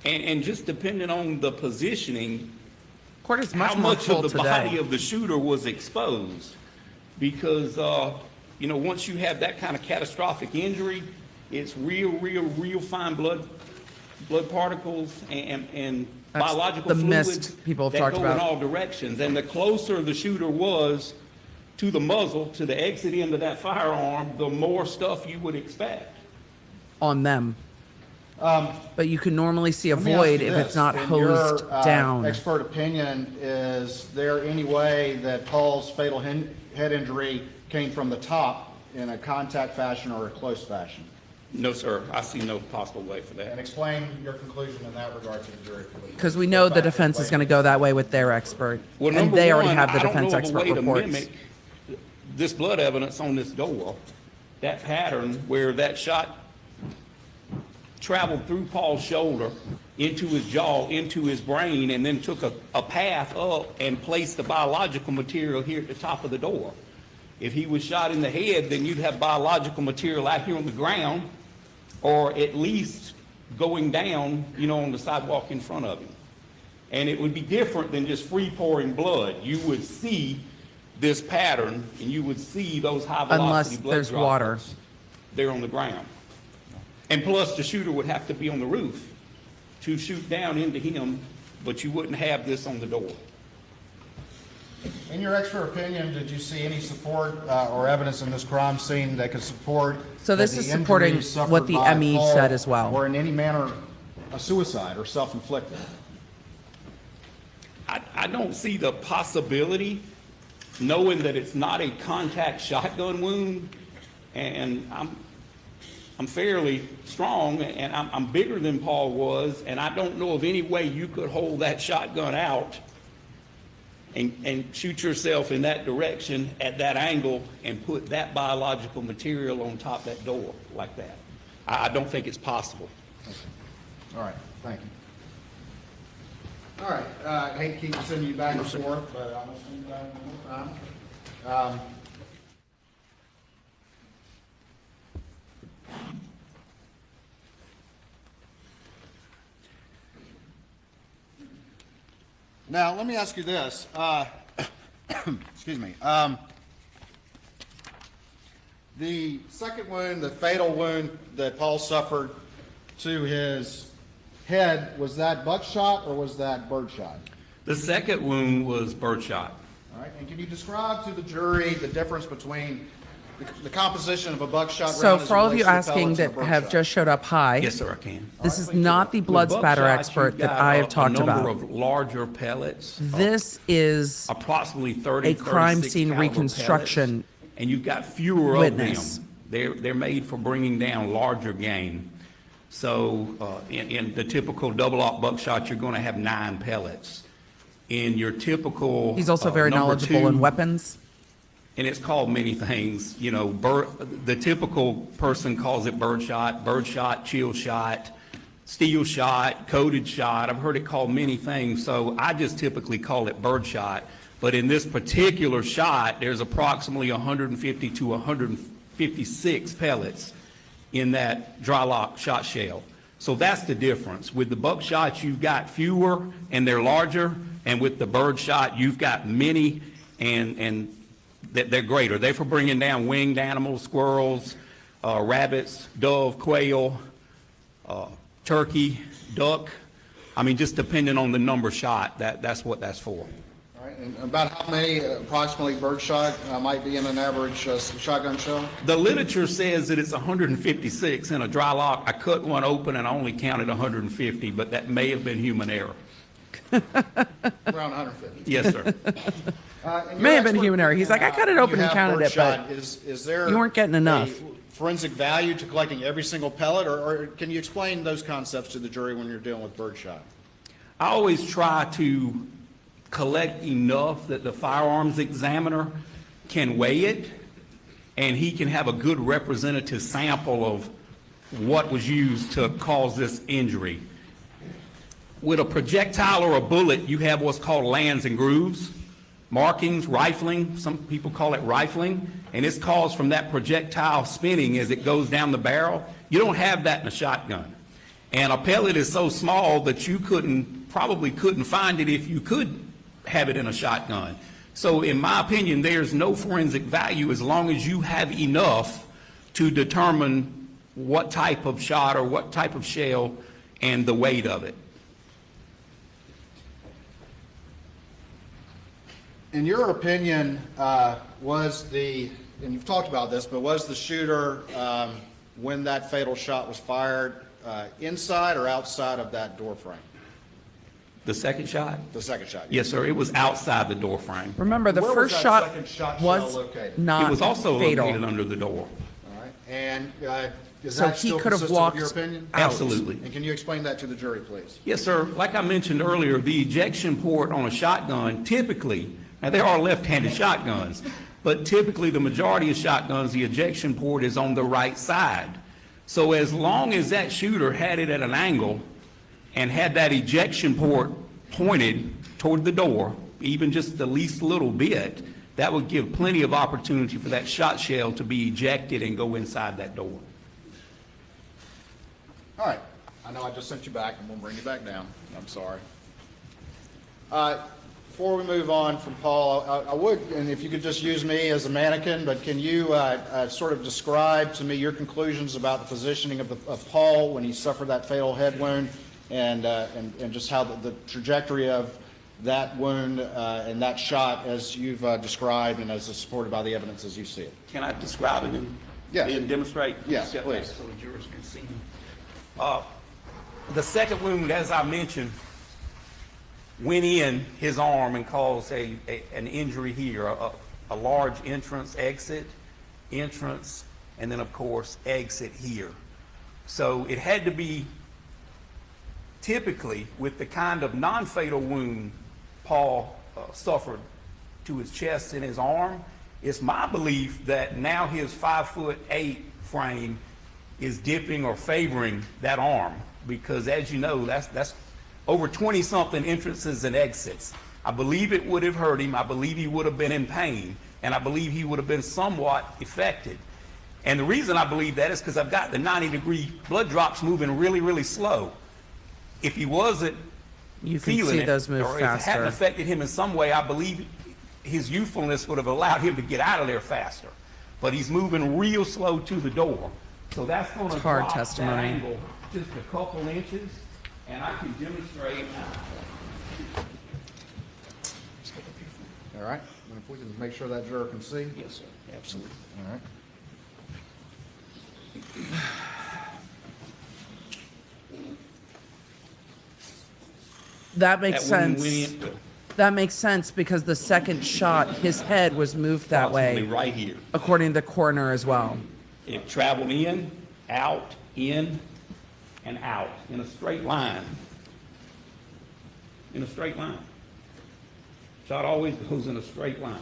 and just depending on the positioning, court is much how more much full of the body today. of the shooter was exposed. Because, you know, once you have that kind of catastrophic injury, it's real fine blood particles and That's biological the fluids mist people have that talked go about. in all directions. And the closer the shooter was to the muzzle, to the exit end of that firearm, the more stuff you would expect. On them. But you can normally see a Let me ask void you if this. it's not In hosed your, down. expert opinion, is there any way that Paul's fatal head injury came from the top in a contact fashion or a close fashion? No, sir, I see no possible way for And that. explain your conclusion in that regard to the jury, please. Because we know the defense is going to go that way with their expert. Well, And number they already one, have the I don't defense know of a expert way to reports. mimic this blood evidence on this door, that pattern where that shot traveled through Paul's shoulder into his jaw, into his brain, and then took a path up and placed the biological material here at the top of the door. If he was shot in the head, then you'd have biological material out here on the ground, or at least going down, you know, on the sidewalk in front of him. And it would be different than just free pouring blood. You would see this pattern, and you would see those high velocity Unless blood there's water. droplets there on the ground. And plus, the shooter would have to be on the roof to shoot down into him, but you wouldn't have this on the door. In your expert opinion, did you see any support or evidence in this crime scene that could support? So this that is the supporting injuries suffered what the by ME Paul said as well. Were in any manner a suicide or self-inflicted? I don't see the possibility, knowing that it's not a contact shotgun wound, and I'm fairly strong, and I'm bigger than Paul was, and I don't know of any way you could hold that shotgun out and shoot yourself in that direction at that angle and put that biological material on top of that door like that. I don't think it's possible. All right, thank you. All right, I hate to keep sending you back and forth, but I'm going to send you back one more time. Now, let me ask you this. Excuse me. The second wound, the fatal wound that Paul suffered to his head, was that buckshot or was that birdshot? The second wound was birdshot. All right, and can you describe to the jury the difference between the composition of a buckshot round? So as it for all of you relates to asking pellets and a that have birdshot? just showed up, hi. Yes, sir, I can. This is not the blood With spatter buckshot, expert you've that got I have talked a number about. of larger pellets. This is Approximately 30, a crime 36 scene caliber reconstruction pellets, and you've got fewer witness. of them. They're made for bringing down larger game. So in the typical double-aught buckshot, you're going to have 9 pellets. In your typical He's also very number knowledgeable in two weapons. and it's called many things. You know, the typical person calls it bird shot, chill shot, steel shot, coated shot. I've heard it called many things, so I just typically call it bird shot. But in this particular shot, there's approximately 150 to 156 pellets in that dry lock shot shell. So that's the difference. With the buckshot, you've got fewer and they're larger, and with the bird shot, you've got many and they're greater. They're for bringing down winged animals, squirrels, rabbits, dove, quail, turkey, duck. I mean, just depending on the number shot, that's what that's for. All right, and about how many approximately bird shot might be in an average shotgun shell? The literature says that it's 156 in a dry lock. I cut one open and I only counted 150, but that may have been human error. Around 150. Yes, sir. May have been human error. He's like, I cut it open and counted it, but is there you weren't getting enough. a forensic value to collecting every single pellet, or can you explain those concepts to the jury when you're dealing with bird shot? I always try to collect enough that the firearms examiner can weigh it, and he can have a good representative sample of what was used to cause this injury. With a projectile or a bullet, you have what's called lands and grooves, markings, rifling. Some people call it rifling, and it's caused from that projectile spinning as it goes down the barrel. You don't have that in a shotgun. And a pellet is so small that you probably couldn't find it if you could have it in a shotgun. So in my opinion, there's no forensic value as long as you have enough to determine what type of shot or what type of shell and the weight of it. In your opinion, and you've talked about this, but was the shooter, when that fatal shot was fired, inside or outside of that door frame? The second shot? The second shot? Yes, sir. It was outside the door frame. Remember, the Where was first that shot second shot shell was located? not It was also fatal. located under the door. All right, and is So that he still could have consistent walked with your opinion? out. Absolutely. And can you explain that to the jury, please? Yes, sir. Like I mentioned earlier, the ejection port on a shotgun typically, now there are left-handed shotguns, but typically the majority of shotguns, the ejection port is on the right side. So as long as that shooter had it at an angle and had that ejection port pointed toward the door, even just the least little bit, that would give plenty of opportunity for that shot shell to be ejected and go inside that door. All right, I know I just sent you back, and we'll bring you back down. I'm sorry. Before we move on from Paul, I would, and if you could just use me as a mannequin, but can you sort of describe to me your conclusions about the positioning of Paul when he suffered that fatal head wound, and just how the trajectory of that wound and that shot as you've described and as supported by the evidence as you see it? Can I describe it and demonstrate? Yes, Step please. back so the jurors can see. The second wound, as I mentioned, went in his arm and caused an injury here, a large entrance, and then of course exit here. So it had to be, typically with the kind of non-fatal wound Paul suffered to his chest and his arm, it's my belief that now his 5'8" frame is dipping or favoring that arm, because as you know, that's over 20-something entrances and exits. I believe it would have hurt him. I believe he would have been in pain, and I believe he would have been somewhat affected. And the reason I believe that is because I've got the 90-degree blood drops moving really, really slow. If he wasn't You can feeling see it, those move or if it hadn't faster. affected him in some way, I believe his youthfulness would have allowed him to get out of there faster. But he's moving real slow to the door. So that's going to hard drop testimony. that angle just a couple inches, and I can demonstrate. All right, and if we can make sure that juror can see. Yes, sir, absolutely. All right. That makes That wound sense. went in That makes sense because the second shot, his head was moved that approximately way, right here. according to the coroner as well. It traveled in, out, in, and out in a straight line. In a straight line. Shot always goes in a straight line.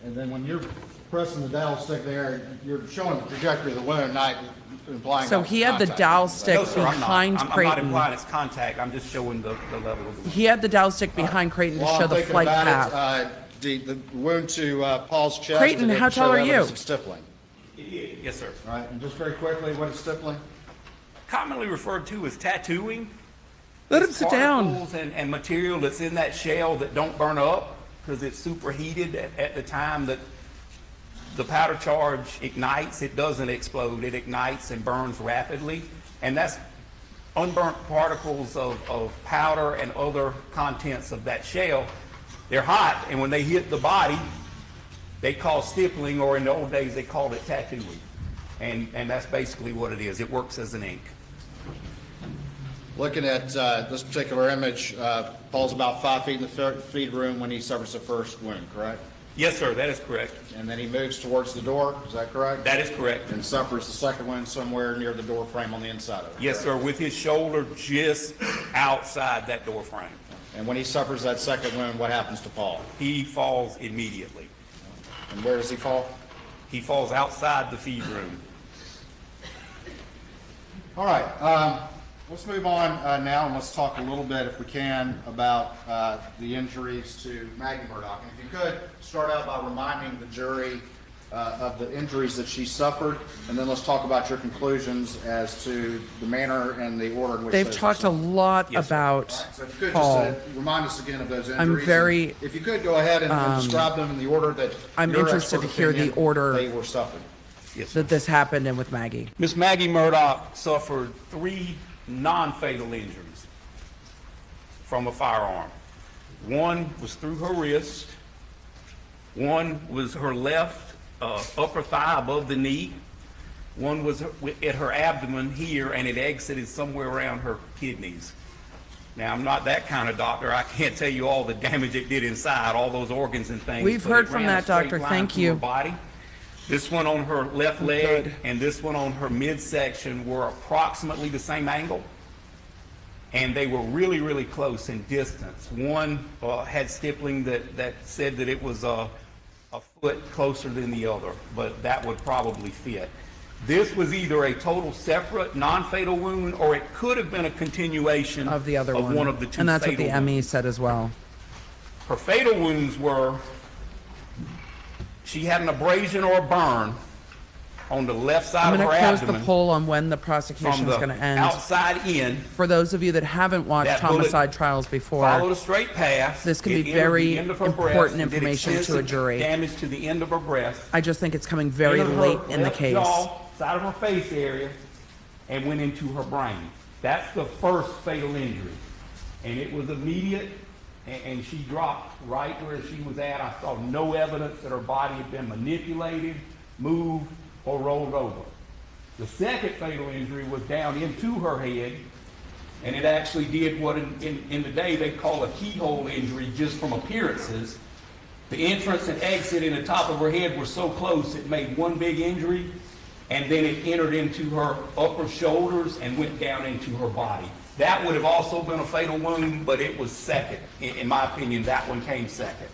And then when you're pressing the dowel stick there, you're showing the trajectory of the wound, not implying. So he had the contact. dowel stick No, sir, I'm not. behind I'm not Creighton. implying it's contact. I'm just showing the level of the. He had the dowel stick behind Creighton to While show I'm the thinking flight about path. The wound to Paul's chest. Creighton, did it how show tall are you? evidence of stippling? Yes, sir. All right, and just very quickly, what is stippling? Commonly referred to as tattooing. Let him It's sit down. particles and material that's in that shell that don't burn up because it's superheated at the time that the powder charge ignites. It doesn't explode. It ignites and burns rapidly. And that's unburnt particles of powder and other contents of that shell. They're hot, and when they hit the body, they cause stippling, or in the old days, they called it tattooing. And that's basically what it is. It works as an ink. Looking at this particular image, Paul's about 5 feet in the feed room when he suffers the first wound, correct? Yes, sir, that is correct. And then he moves towards the door, is that correct? That is correct. And suffers the second wound somewhere near the door frame on the inside of it. Yes, sir, with his shoulder just outside that door frame. And when he suffers that second wound, what happens to Paul? He falls immediately. And where does he fall? He falls outside the feed room. All right, let's move on now, and let's talk a little bit, if we can, about the injuries to Maggie Murdaugh. And if you could, start out by reminding the jury of the injuries that she suffered, and then let's talk about your conclusions as to the manner and the order in which They've those talked were a suffered. lot Yes, sir. about So if you could Paul. just remind us again of those injuries. I'm very, and if you could, go ahead and describe them in the order that I'm your interested expert to hear the opinion order they were suffered. that this happened in with Maggie. Miss Maggie Murdaugh suffered 3 non-fatal injuries from a firearm. One was through her wrist. One was her left upper thigh above the knee. One was at her abdomen here, and it exited somewhere around her kidneys. Now, I'm not that kind of doctor. I can't tell you all the damage it did inside, all those organs and things. We've but heard it from ran a that, straight doctor. line Thank through you. her body. This one on her left leg and this one on her midsection were approximately the same angle, and they were really, really close in distance. One had stippling that said that it was a foot closer than the other, but that would probably fit. This was either a total separate non-fatal wound, or it could have been a continuation Of the other one. of the 2 And that's what the fatal ME wounds. said as well. Her fatal wounds were, she had an abrasion or a burn on the left side I'm of going her to close the abdomen poll on when the prosecution from is the going to end. outside in. For those of you that haven't watched That bullet homicide trials before, Followed a straight path. This can It be entered very the end of her breast important and did information to a extensive jury. Damage to the end of her breast. I just think it's coming very Entered her late in the left case. jaw, side of her face area, and went into her brain. That's the first fatal injury. And it was immediate, and she dropped right where she was at. I saw no evidence that her body had been manipulated, moved, or rolled over. The second fatal injury was down into her head, and it actually did what in the day they call a keyhole injury just from appearances. The entrance and exit in the top of her head were so close it made one big injury, and then it entered into her upper shoulders and went down into her body. That would have also been a fatal wound, but it was second. In my opinion, that one came second.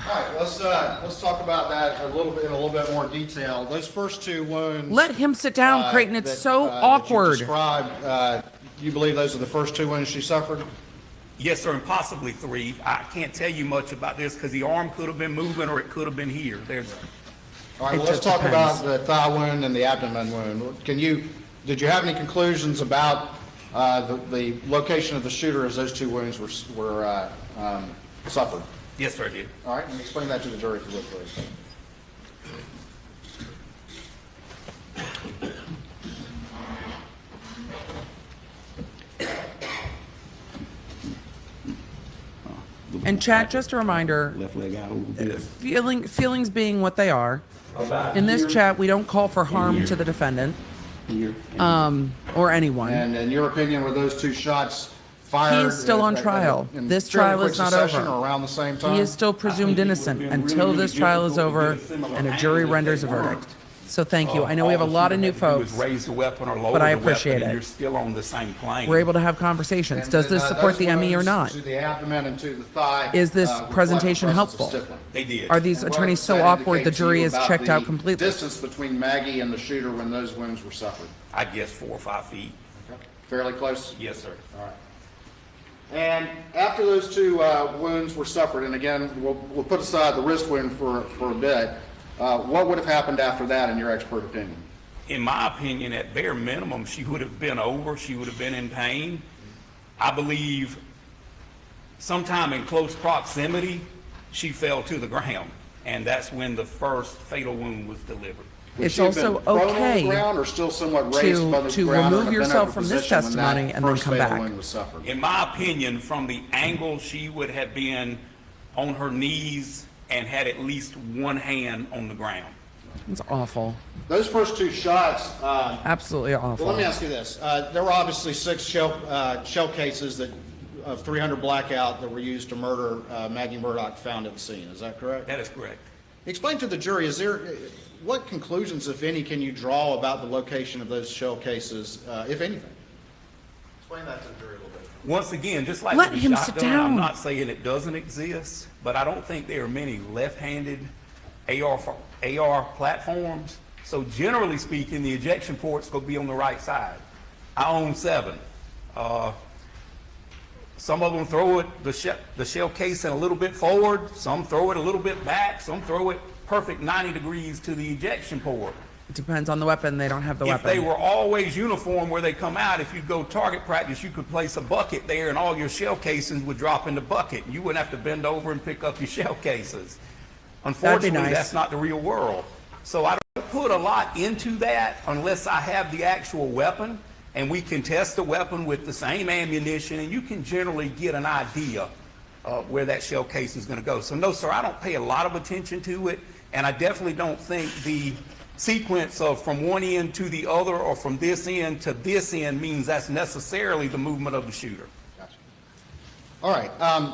All right, let's talk about that a little bit in a little bit more detail. Those first 2 wounds. Let him sit down, Creighton. It's that, so that you awkward. described, you believe those are the first 2 wounds she suffered? Yes, sir, and possibly 3. I can't tell you much about this because the arm could have been moving or it could have been here. All right, It well, let's just talk depends. about the thigh wound and the abdomen wound. Did you have any conclusions about the location of the shooter as those 2 wounds were suffered? Yes, sir, I did. All right, and explain that to the jury if you would, please. And chat, just a reminder, Left leg out a little bit. feelings being what they are, in this chat, we don't call for harm to the defendant, Here. or anyone. And in your opinion, were those 2 shots fired? He is still on trial. in This fairly trial quick is not succession over. or around the same time? He is still presumed innocent until this trial is over and a jury renders a verdict. So thank you. I know we have a All lot of she new had to do was folks. raise the weapon or lower but I the weapon, appreciate and it. you're still on the same plane. We're able to have conversations. And- Does and, this support those the ME or wounds not? To the abdomen and to the thigh. Is this reflect the presentation presence of helpful? stiffening. They did. Are these And what attorneys does so that awkward the indicate to jury you is about checked the out completely? Distance between Maggie and the shooter when those wounds were suffered. I guess 4 or 5 feet. Fairly close? Yes, sir. All right. And after those two wounds were suffered, and again, we'll put aside the wrist wound for a bit, what would have happened after that in your expert opinion? In my opinion, at bare minimum, she would have been over. She would have been in pain. I believe sometime in close proximity, she fell to the ground. And that's when the first fatal wound was delivered. Would It's she have been also prone on the okay ground or still somewhat raised above the to ground remove in a yourself bent from over this position when that testimony and then first come fatal back. wound was suffered? In my opinion, from the angle, she would have been on her knees and had at least one hand on the ground. It's awful. Those first two shots, Absolutely awful. well, let me ask you this. There were obviously 6 shell cases of 300 blackout that were used to murder Maggie Murdaugh found at the scene. Is that correct? That is correct. Explain to the jury, what conclusions, if any, can you draw about the location of those shell cases, if anything? Explain that to the jury a little bit. Once again, just like Let with the him sit shotgun, down. I'm not saying it doesn't exist, but I don't think there are many left-handed AR platforms. So generally speaking, the ejection port's gonna be on the right side. I own 7. Some of them throw it, the shell casing a little bit forward, some throw it a little bit back, some throw it perfect 90 degrees to the ejection port. It depends on the weapon. They don't have the If weapon. they were always uniform where they come out, if you go target practice, you could place a bucket there and all your shell casings would drop in the bucket. You wouldn't have to bend over and pick up your shell cases. Unfortunately, nice. that's not the real world. So I don't put a lot into that unless I have the actual weapon and we can test the weapon with the same ammunition and you can generally get an idea of where that shell casing is going to go. So no, sir, I don't pay a lot of attention to it, and I definitely don't think the sequence of from one end to the other or from this end to this end means that's necessarily the movement of the shooter. All right.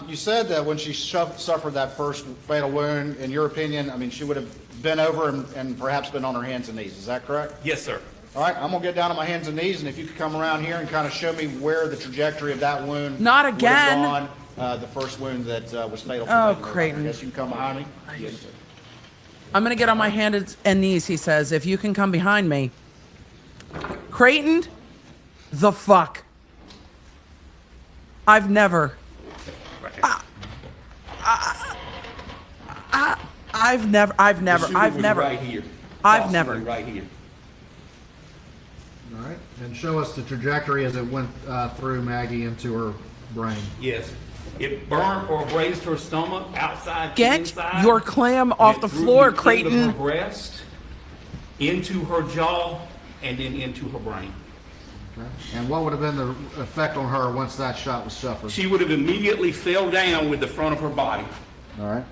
You said that when she suffered that first fatal wound, in your opinion, I mean, she would have been over and perhaps been on her hands and knees. Is that correct? Yes, sir. All right. I'm going to get down on my hands and knees, and if you could come around here and kind of show me where the trajectory of that wound Not would have again. gone, the first wound that was fatal. for Oh, Maggie Murdaugh. Creighton. I guess you can come behind me. I'm going to get on my hands and knees, he says, if you can come behind me. Creighton, the fuck. I've never. I've never. The shooter was right here. I've never. Approximately right here. All right. And show us the trajectory as it went through Maggie into her brain. Yes. It burnt or grazed her stomach outside to Get inside. your clam off the Went through floor, the end of Creighton. her breast, into her jaw, and then into her brain. And what would have been the effect on her once that shot was suffered? She would have immediately fell down with the front of her body. All right.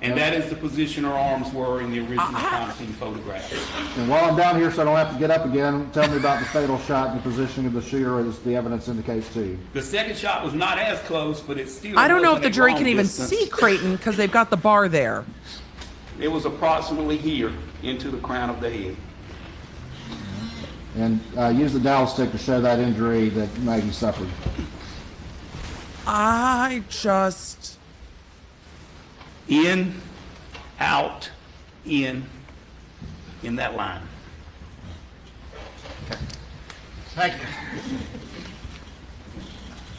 And that is the position her arms were in the original crime scene photograph. And while I'm down here, so I don't have to get up again, tell me about the fatal shot and the positioning of the shooter as the evidence indicates to you. The second shot was not as close, but it still I don't know if wasn't the a jury long can even distance. see Creighton because they've got the bar there. It was approximately here into the crown of the head. And use the dowel stick to show that injury that Maggie suffered. I just. In, out, in that line. Thank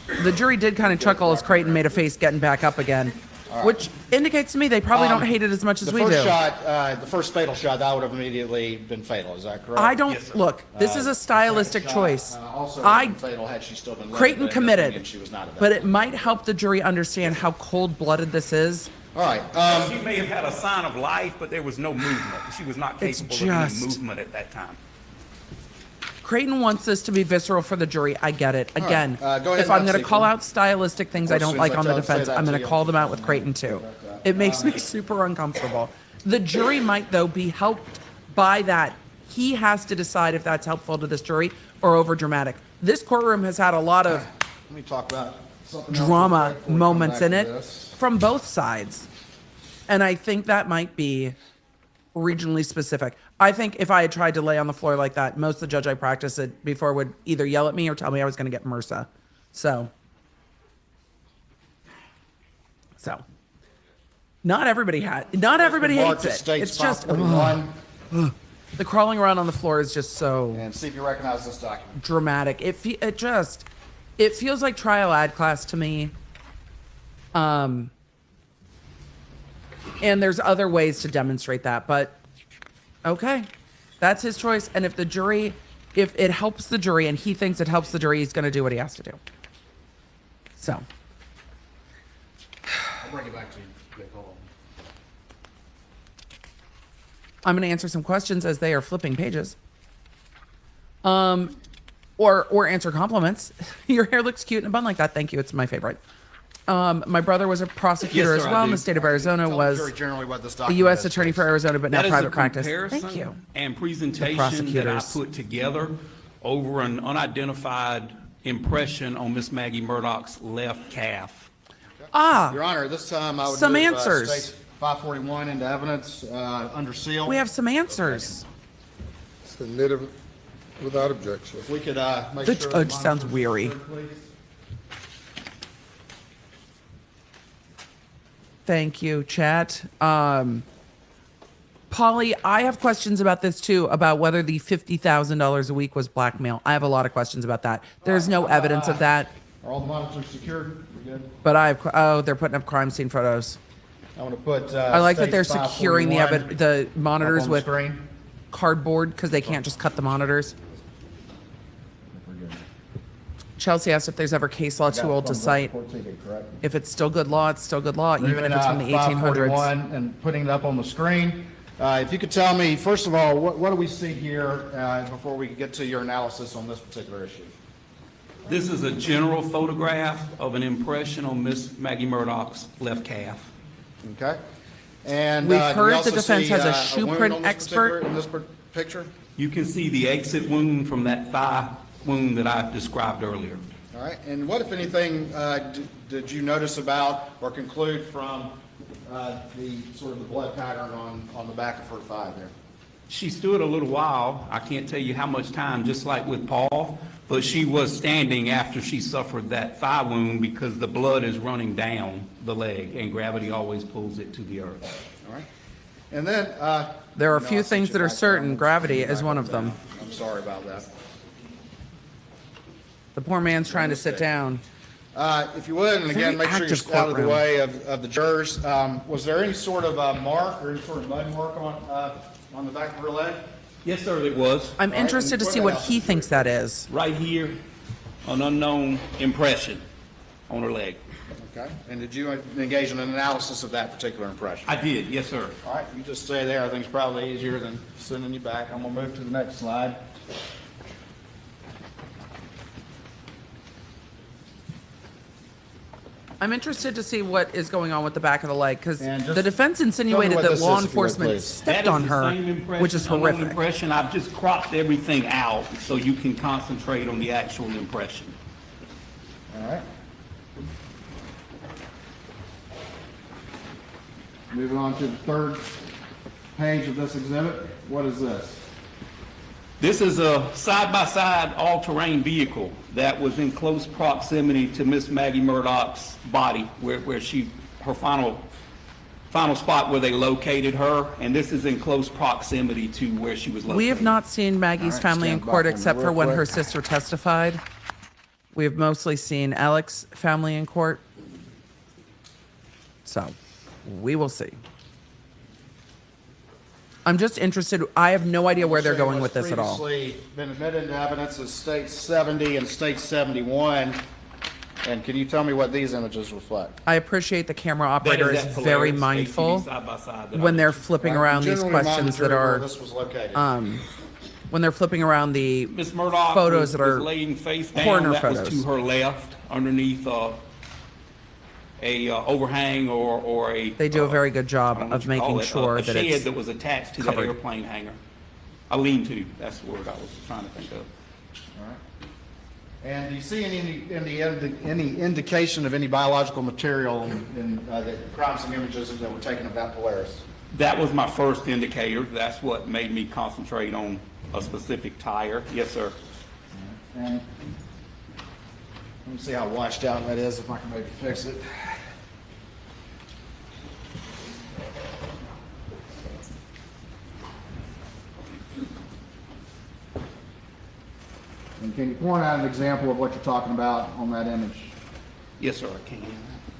you. The jury did kind of chuckle as Creighton made a face getting back up again, which indicates to me they probably don't hate it as much as we do. The first fatal shot, that would have immediately been fatal. Is that correct? I don't Yes, sir. look. This is a stylistic choice. Also would have I been fatal had she still been living, Creighton but in your committed, opinion, she was not at that but it point. might help the jury understand how cold-blooded this is. All right. She may have had a sign of life, but there was no movement. She was not It's capable of just- any movement at that time. Creighton wants this to be visceral for the jury. I get it. Again, Go ahead if and I'm have going a to seat, call please. out stylistic things I Of course, don't like as on the I say defense, that I'm to going to you. call them out with Creighton too. It makes me super uncomfortable. The jury might, though, be helped by that. He has to decide if that's helpful to this jury or over dramatic. This courtroom has had a lot of Let me talk about something else drama real quick before we come moments back in to it this. from both sides. And I think that might be regionally specific. I think if I had tried to lay on the floor like that, most of the judge I practiced it before would either yell at me or tell me I was going to get MRSA. So not everybody hates it. It's just the crawling around on the floor is just so And see if you recognize this document. dramatic. It feels like trial ad class to me. And there's other ways to demonstrate that, but okay, that's his choice. And if it helps the jury and he thinks it helps the jury, he's going to do what he has to do. So I'll bring it back to you. Hold on. I'm going to answer some questions as they are flipping pages. Or answer compliments. Your hair looks cute in a bun like that. Thank you. It's my favorite. My brother was a prosecutor Yes, sir, as well I in the do. state of Arizona, Tell the was jury generally what this a document U.S. is, attorney please. for Arizona, but now That is private a practice. comparison Thank you. and presentation that I prosecutors. put together over an unidentified impression on Miss Maggie Murdaugh's left calf. Your Honor, this time I would Some move, answers. State 541 into evidence under seal. We have some answers. Submitted without objection. If we could make The sure judge the sounds monitors weary. are clear, please. Thank you, chat. Polly, I have questions about this too, about whether the $50,000 a week was blackmail. I have a lot of questions about that. There's no evidence of that, Are all the monitors secured? We good? but they're putting up crime scene photos. I want to put. I like that State they're securing the 541 monitors up on the with screen. cardboard because they can't just cut the monitors. Chelsea asked if there's ever case law too old to cite. If it's still good law, it's still good law, even if it's from the 1800s. 541 and putting it up on the screen. If you could tell me, first of all, what do we see here before we get to your analysis on this particular issue? This is a general photograph of an impression on Miss Maggie Murdaugh's left calf. Okay. And We've do we heard the also defense see, has a wound shoe on print this expert. in this picture? You can see the exit wound from that thigh wound that I described earlier. All right. And what, if anything, did you notice about or conclude from the sort of the blood pattern on the back of her thigh there? She stood a little while. I can't tell you how much time, just like with Paul, but she was standing after she suffered that thigh wound because the blood is running down the leg and gravity always pulls it to the earth. All right. And then There are a no, few I sent things you that are back certain. down. Gravity is Back one on of them. down. I'm sorry about that. The poor man's trying to sit down. If you would, and again, Very make sure you're active out of the courtroom. way of the jurors. Was there any sort of mark or any sort of mud mark on the back of her leg? Yes, sir, it was. I'm interested to see what he thinks that is. Right here, an unknown impression on her leg. Okay. And did you engage in an analysis of that particular impression? I did, yes, sir. All right, you just stay there. I think it's probably easier than sending you back. I'm gonna move to the next slide. I'm interested to see what is going on with the back of the leg because And just the defense tell me insinuated what that this law is, if you would, enforcement please. stepped That is on the her, same impression, which is unknown horrific. impression. I've just cropped everything out so you can concentrate on the actual impression. All right. Moving on to the third page of this exhibit. What is this? This is a side-by-side all-terrain vehicle that was in close proximity to Miss Maggie Murdaugh's body, where her final spot where they located her, and this is in close proximity to where she was located. We have not seen Maggie's All right, family in stand court by for me except for real when quick. her sister testified. We have mostly seen Alex's family in court. So, we will see. I'm just interested. I have no idea where they're going with this at all. Previously been admitted into evidence is State 70 and State 71. And can you tell me what these images reflect? I appreciate the camera That operator is that very Polaris mindful ATV side-by-side that I when they're mentioned. flipping around these Generally remind questions the that jury where are, this was located. when they're flipping around the Miss Murdaugh photos was that are laying face down. corner That was photos. to her left, underneath a overhang or a. They do a very good job I don't know of what you call making it, sure a that shed it's that was attached to covered. that airplane hangar. A lean-to, that's the word I was trying to think of. All right. And do you see any indication of any biological material in the crime scene images that were taken of that Polaris? That was my first indicator. That's what made me concentrate on a specific tire. Yes, sir. And let me see how washed out that is, if I can maybe fix it. And can you point out an example of what you're talking about on that image? Yes, sir, I can.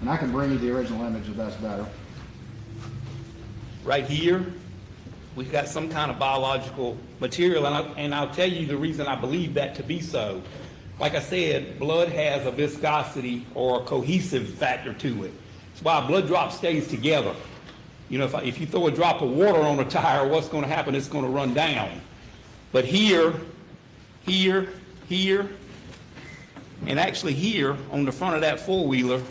And I can bring you the original image if that's better. Right here, we've got some kind of biological material, and I'll tell you the reason I believe that to be so. Like I said, blood has a viscosity or a cohesive factor to it. That's why a blood drop stays together. You know, if you throw a drop of water on a tire, what's going to happen? It's going to run down. But here, and actually here on the front of that four-wheeler,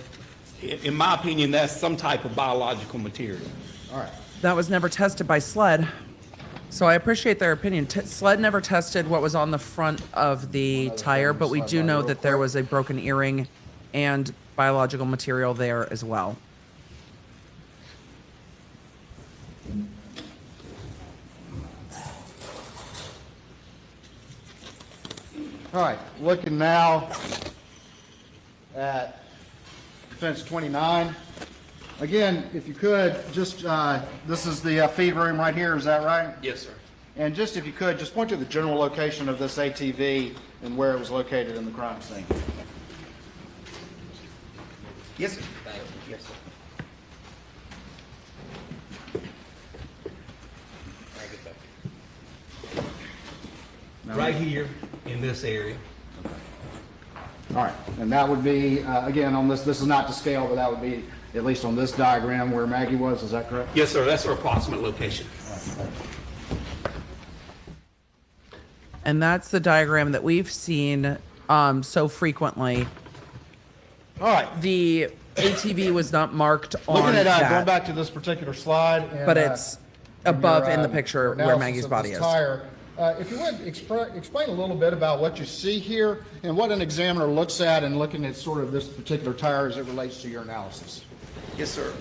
in my opinion, that's some type of biological material. All right. That was never tested by SLED. So I appreciate their opinion. SLED never tested what was on the front of the tire, but we do know that there was a broken earring and biological material there as well. All right, looking now at fence 29. Again, if you could, just, this is the feed room right here, is that right? Yes, sir. And just, if you could, just point to the general location of this ATV and where it was located in the crime scene. Yes, sir. Yes, sir. Right here in this area. All right, and that would be, again, on this is not to scale, but that would be at least on this diagram where Maggie was, is that correct? Yes, sir. That's our approximate location. And that's the diagram that we've seen so frequently. All right, The ATV was not marked on looking at, that, going back to this particular slide. And, but it's above your, in the picture where analysis Maggie's of body this is. tire. If you would explain a little bit about what you see here and what an examiner looks at and looking at sort of this particular tire as it relates to your analysis. Yes, sir.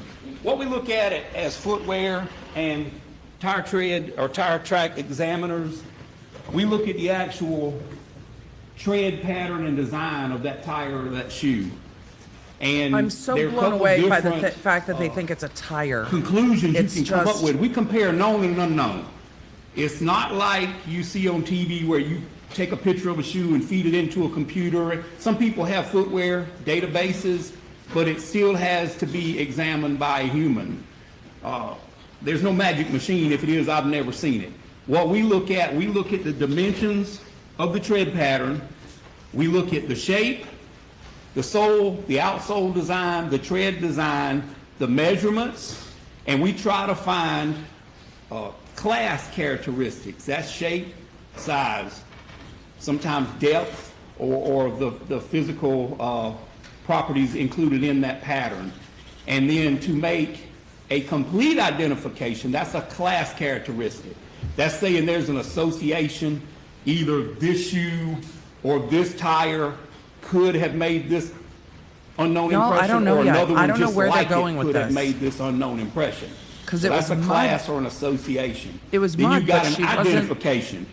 What we look at it as footwear and tire tread or tire track examiners, we look at the actual tread pattern and design of that tire or that shoe. And I'm so there are a blown couple away by the different fact that they think it's a tire. conclusions It's you can come up just- with. We compare known and unknown. It's not like you see on TV where you take a picture of a shoe and feed it into a computer. Some people have footwear databases, but it still has to be examined by a human. There's no magic machine. If it is, I've never seen it. What we look at the dimensions of the tread pattern. We look at the shape, the sole, the outsole design, the tread design, the measurements, and we try to find class characteristics. That's shape, size, sometimes depth, or the physical properties included in that pattern. And then to make a complete identification, that's a class characteristic. That's saying there's an association, either this shoe or this tire could have made this unknown No, I impression, don't know or yet. another I one don't know just where they're like going it with could have this. made this unknown impression. 'Cause So it that's was a mud. class or an association. It was Then mud, you've got but an she wasn't identification.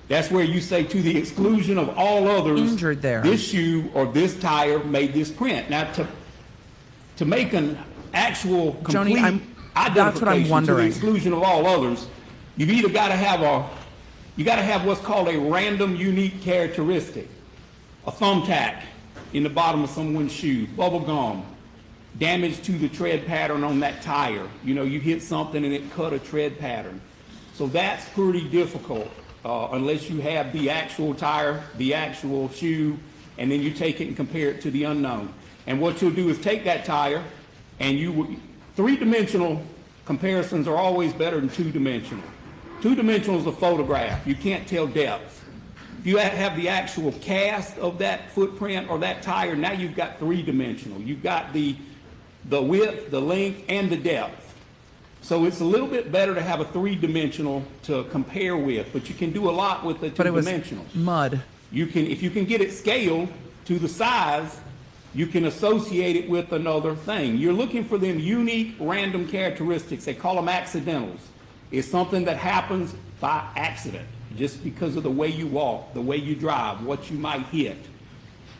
That's where you say, to the exclusion of all others, injured there. this shoe or this tire made this print. Now, to make an actual Joni, complete that's what I'm identification to the wondering. exclusion of all others, you've either got to have what's called a random unique characteristic. A thumbtack in the bottom of someone's shoe, bubble gum, damage to the tread pattern on that tire. You know, you hit something and it cut a tread pattern. So that's pretty difficult unless you have the actual tire, the actual shoe, and then you take it and compare it to the unknown. And what you'll do is take that tire and three-dimensional comparisons are always better than two-dimensional. Two-dimensional is a photograph. You can't tell depth. If you have the actual cast of that footprint or that tire, now you've got three-dimensional. You've got the width, the length, and the depth. So it's a little bit better to have a three-dimensional to compare with, but you can do a lot with the But it was two-dimensional. mud. If you can get it scaled to the size, you can associate it with another thing. You're looking for them unique random characteristics. They call them accidentals. It's something that happens by accident, just because of the way you walk, the way you drive, what you might hit.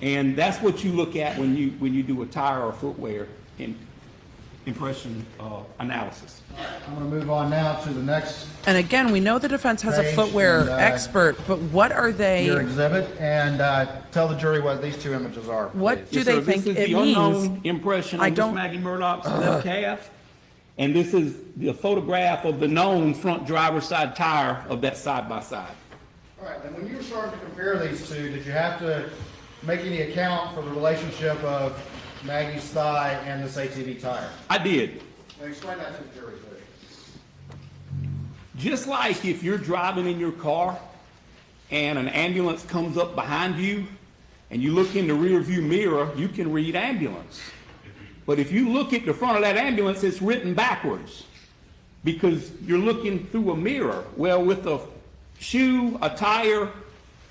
And that's what you look at when you do a tire or footwear impression analysis. I'm going to move on now to the next And again, we know the defense has a Page footwear and, expert, but what are your they, exhibit, and tell the jury what these two images are. what please. do they So think this is it the means? unknown impression I on Miss don't- Maggie Murdaugh's left calf, and this is the photograph of the known front driver's side tire of that side-by-side. All right, and when you were starting to compare these two, did you have to make any account for the relationship of Maggie's thigh and this ATV tire? I did. Now explain that to the jury, please. Just like if you're driving in your car and an ambulance comes up behind you and you look in the rear view mirror, you can read ambulance. But if you look at the front of that ambulance, it's written backwards because you're looking through a mirror. Well, with a shoe, a tire,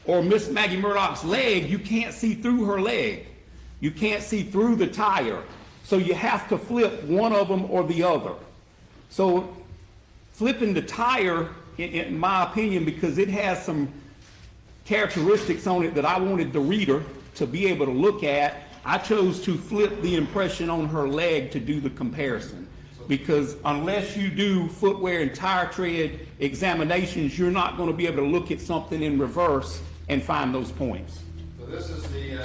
or Miss Maggie Murdaugh's leg, you can't see through her leg. You can't see through the tire. So you have to flip one of them or the other. So flipping the tire, in my opinion, because it has some characteristics on it that I wanted the reader to be able to look at, I chose to flip the impression on her leg to do the comparison. Because unless you do footwear and tire tread examinations, you're not going to be able to look at something in reverse and find those points. So this is the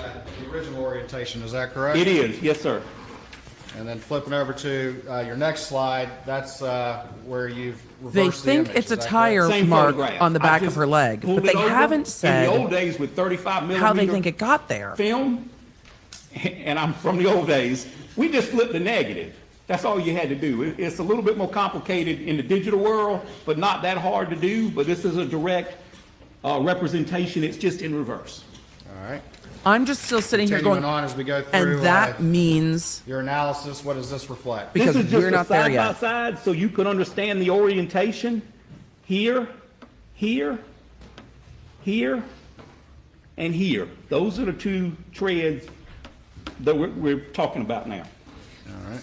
original orientation, is that correct? It is, yes, sir. And then flipping over to your next slide, that's where you've They reversed the think image, it's a is that tire correct? Same mark photograph. on the I back of just her leg, pulled but it they over. haven't In the said old days with 35 millimeter how they think it got there. film, and I'm from the old days, we just flipped the negative. That's all you had to do. It's a little bit more complicated in the digital world, but not that hard to do. But this is a direct representation. It's just in reverse. All right. I'm just still sitting here Continuing going, on as we go through and that means, your analysis, what does this reflect? because this is just we're not there yet. side by side, so you could understand the orientation here, here, here, and here. Those are the two treads that we're talking about now. All right.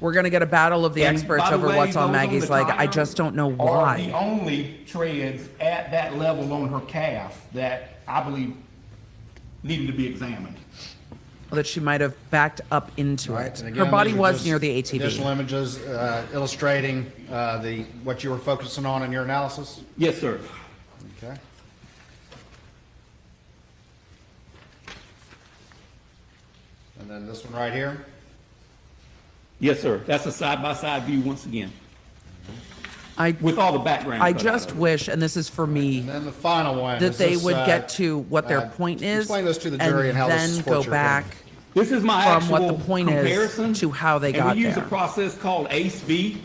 We're going to get a battle of the And experts by the over way, what's on those Maggie's the leg. tire I just don't know Are the why. only treads at that level on her calf that I believe needed to be examined. That she might have backed up into All right, it. and Her again, body these are was just near the Additional ATV. images illustrating what you were focusing on in your analysis? Yes, sir. Okay. And then this one right here? Yes, sir. That's a side-by-side view once again, I with all the background. I cut just out of it. wish, and this is for me, And then the final one. that is they this, would get to what their point is, explain this to the jury and how this then supports go your back. opinion. This is my from actual what the point is comparison, to how they got and we use there. a process called ACE-B,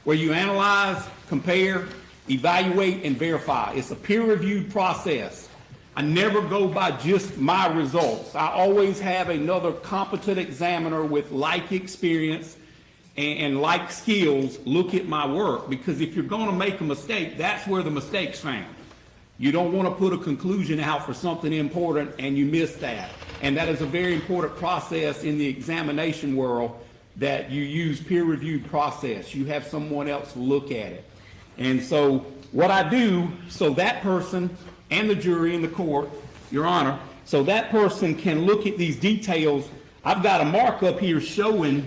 where you analyze, compare, evaluate, and verify. It's a peer-reviewed process. I never go by just my results. I always have another competent examiner with like experience and like skills look at my work, because if you're going to make a mistake, that's where the mistake's found. You don't want to put a conclusion out for something important and you miss that. And that is a very important process in the examination world, that you use peer-reviewed process. You have someone else look at it. And so what I do, so that person and the jury and the court, Your Honor, so that person can look at these details. I've got a markup here showing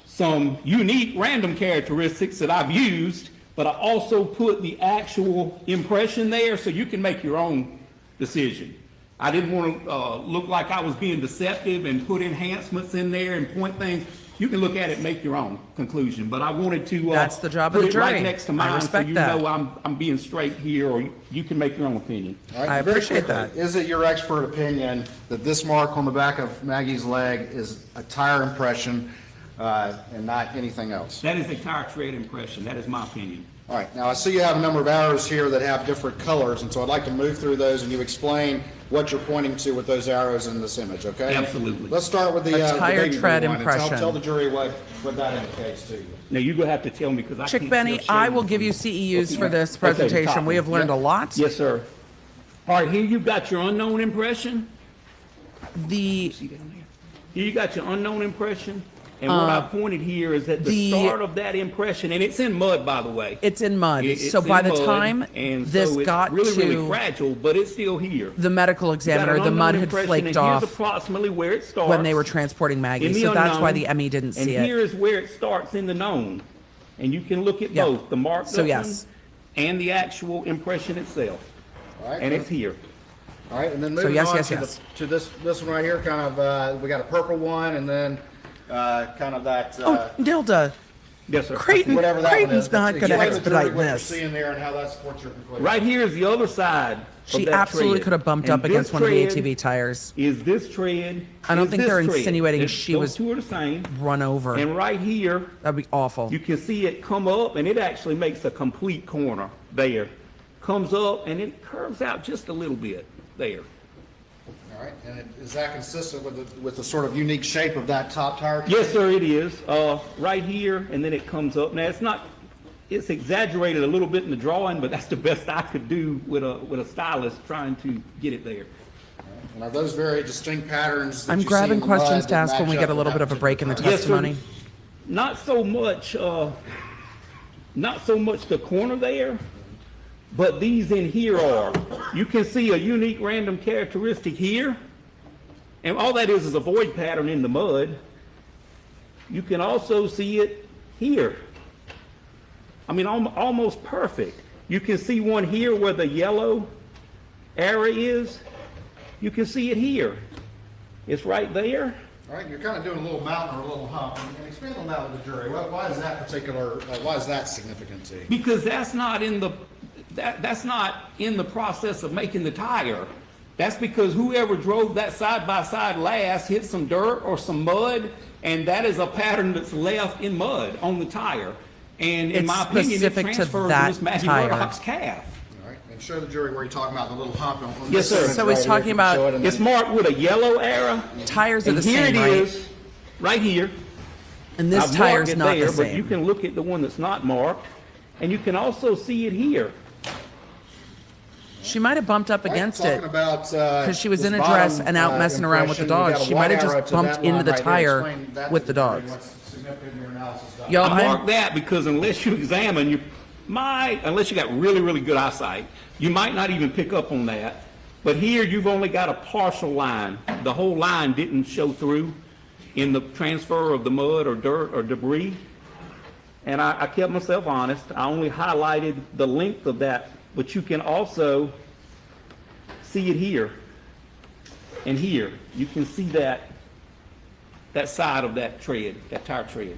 some unique random characteristics that I've used, but I also put the actual impression there so you can make your own decision. I didn't want to look like I was being deceptive and put enhancements in there and point things. You can look at it and make your own conclusion, but I wanted to That's the job put of the it right jury. next to I mine, so respect you that. know I'm being straight here, or you can make your own opinion. All right, I very appreciate quickly, that. Is it your expert opinion that this mark on the back of Maggie's leg is a tire impression and not anything else? That is a tire tread impression. That is my opinion. All right, now I see you have a number of arrows here that have different colors, and so I'd like to move through those and you explain what you're pointing to with those arrows in this image, okay? Absolutely. Let's start with the A tire baby blue tread one, and impression. tell the jury what that indicates to you. Now, you're going to have to tell me, because I Chick can't Benny, still show I you will from- give you CEUs for this Okay, the presentation. top We have one. learned a lot. Yes, sir. All right, here you've got your unknown impression. The See down there? Here you got your unknown impression, and what I pointed here is at the the- start of that impression, and it's in mud, by the way. It's in mud. It's So by in the mud, time and this so it's got really, to really fragile, but it's still here. the medical Got examiner, an the mud unknown had impression, flaked and off Here's approximately where it starts. when they were transporting Maggie. in the So that's why unknown, the ME didn't see and it. here is where it starts in the known. And you can look at Yeah. both, the marked So up yes. one and the actual impression itself. All right, And it's here. All right, and then So moving yes, on yes, to, yes. to this one right here, kind of, we got a purple one, and then kind of that. Oh, Nilda, Yes, sir. Creighton, Whatever that one Creighton's is. not going to Explain to the jury expedite what you're this. seeing there and how that supports your conclusion. Right here is the other side of She that absolutely tread. could have bumped And up against this one of the tread ATV tires. Is this tread. I don't is think this they're tread. insinuating Those she was two are the same. run over. And right here, That'd be awful. you can see it come up, and it actually makes a complete corner there. Comes up, and it curves out just a little bit there. All right, and is that consistent with the sort of unique shape of that top tire? Yes, sir, it is. Right here, and then it comes up. Now, it's exaggerated a little bit in the drawing, but that's the best I could do with a stylus trying to get it there. And are those very distinct patterns that I'm you see grabbing in the questions mud to that ask when we match get a up little with bit of a that break in the particular Yes, sir. testimony. Not so much the corner there, but these in here are. You can see a unique random characteristic here, and all that is a void pattern in the mud. You can also see it here. I mean, almost perfect. You can see one here where the yellow area is. You can see it here. It's right there. All right, you're kind of doing a little mountain or a little hump, and expand on that with the jury. Why is that particular, why is that significant to you? Because that's not in the process of making the tire. That's because whoever drove that side by side last hit some dirt or some mud, and that is a pattern that's left in mud on the tire. And in It's my opinion, it specific to transfers to that Miss Maggie tire. Murdaugh's calf. All right, and show the jury where you're talking about the little hump. On Yes, this sir. image So he's right here, talking if you about- show it, and It's then- marked with a yellow arrow. Tires are And the here same, it right? is, right here. And this I've tire's marked it not there, the but you same. can look at the one that's not marked, and you can also see it here. She might have bumped up All right, against it talking about, because she was this in a dress bottom, and out messing around with the impression, you dogs. got a She might have white arrow just to bumped that into line the right there. tire Explain that with to the jury, dogs. what's significant in your analysis, Doc? Yo, I I'm, mark that because unless you examine, unless you got really, really good eyesight, you might not even pick up on that. But here, you've only got a partial line. The whole line didn't show through in the transfer of the mud or dirt or debris. And I kept myself honest. I only highlighted the length of that, but you can also see it here and here. You can see that side of that tread, that tire tread.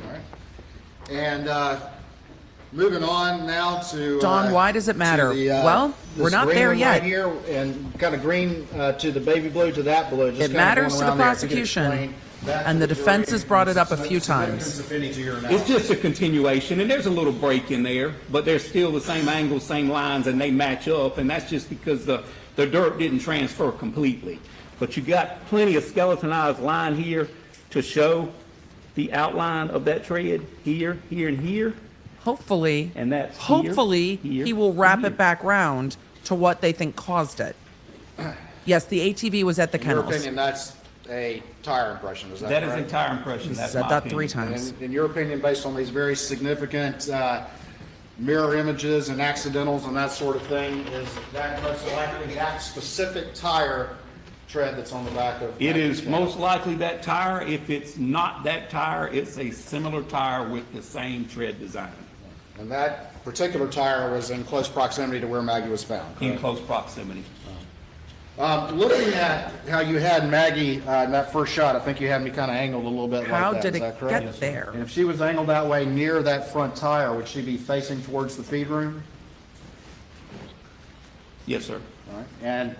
All right. And moving on now to Don, why does it matter? Well, we're this not green there one yet. right here, and kind of green to the baby blue to that blue. Just It kind of matters going to the around there. If you could prosecution, explain that and to the jury defense has brought it up a and few significance, times. if any, to your It's analysis. just a continuation, and there's a little break in there, but they're still the same angles, same lines, and they match up, and that's just because the dirt didn't transfer completely. But you got plenty of skeletonized line here to show the outline of that tread here, here, and here, Hopefully, and that's here, hopefully, here, he will wrap and it back round to what they think caused it. Yes, the ATV was at the In your kennels. opinion, that's a tire impression, is that That is correct? entire impression, He that's said my that opinion. 3 times. And in your opinion, based on these very significant mirror images and accidentals and that sort of thing, is that most likely that specific tire tread that's on the back of? It is most likely that tire. If it's not that tire, it's a similar tire with the same tread design And that particular tire was in close proximity to where Maggie was found, in correct? close proximity. Looking at how you had Maggie in that first shot, I think you had me kind of angled a little bit How like that. did Is it that correct? get there? And if she was angled that way near that front tire, would she be facing towards the feed room? Yes, sir. All right. And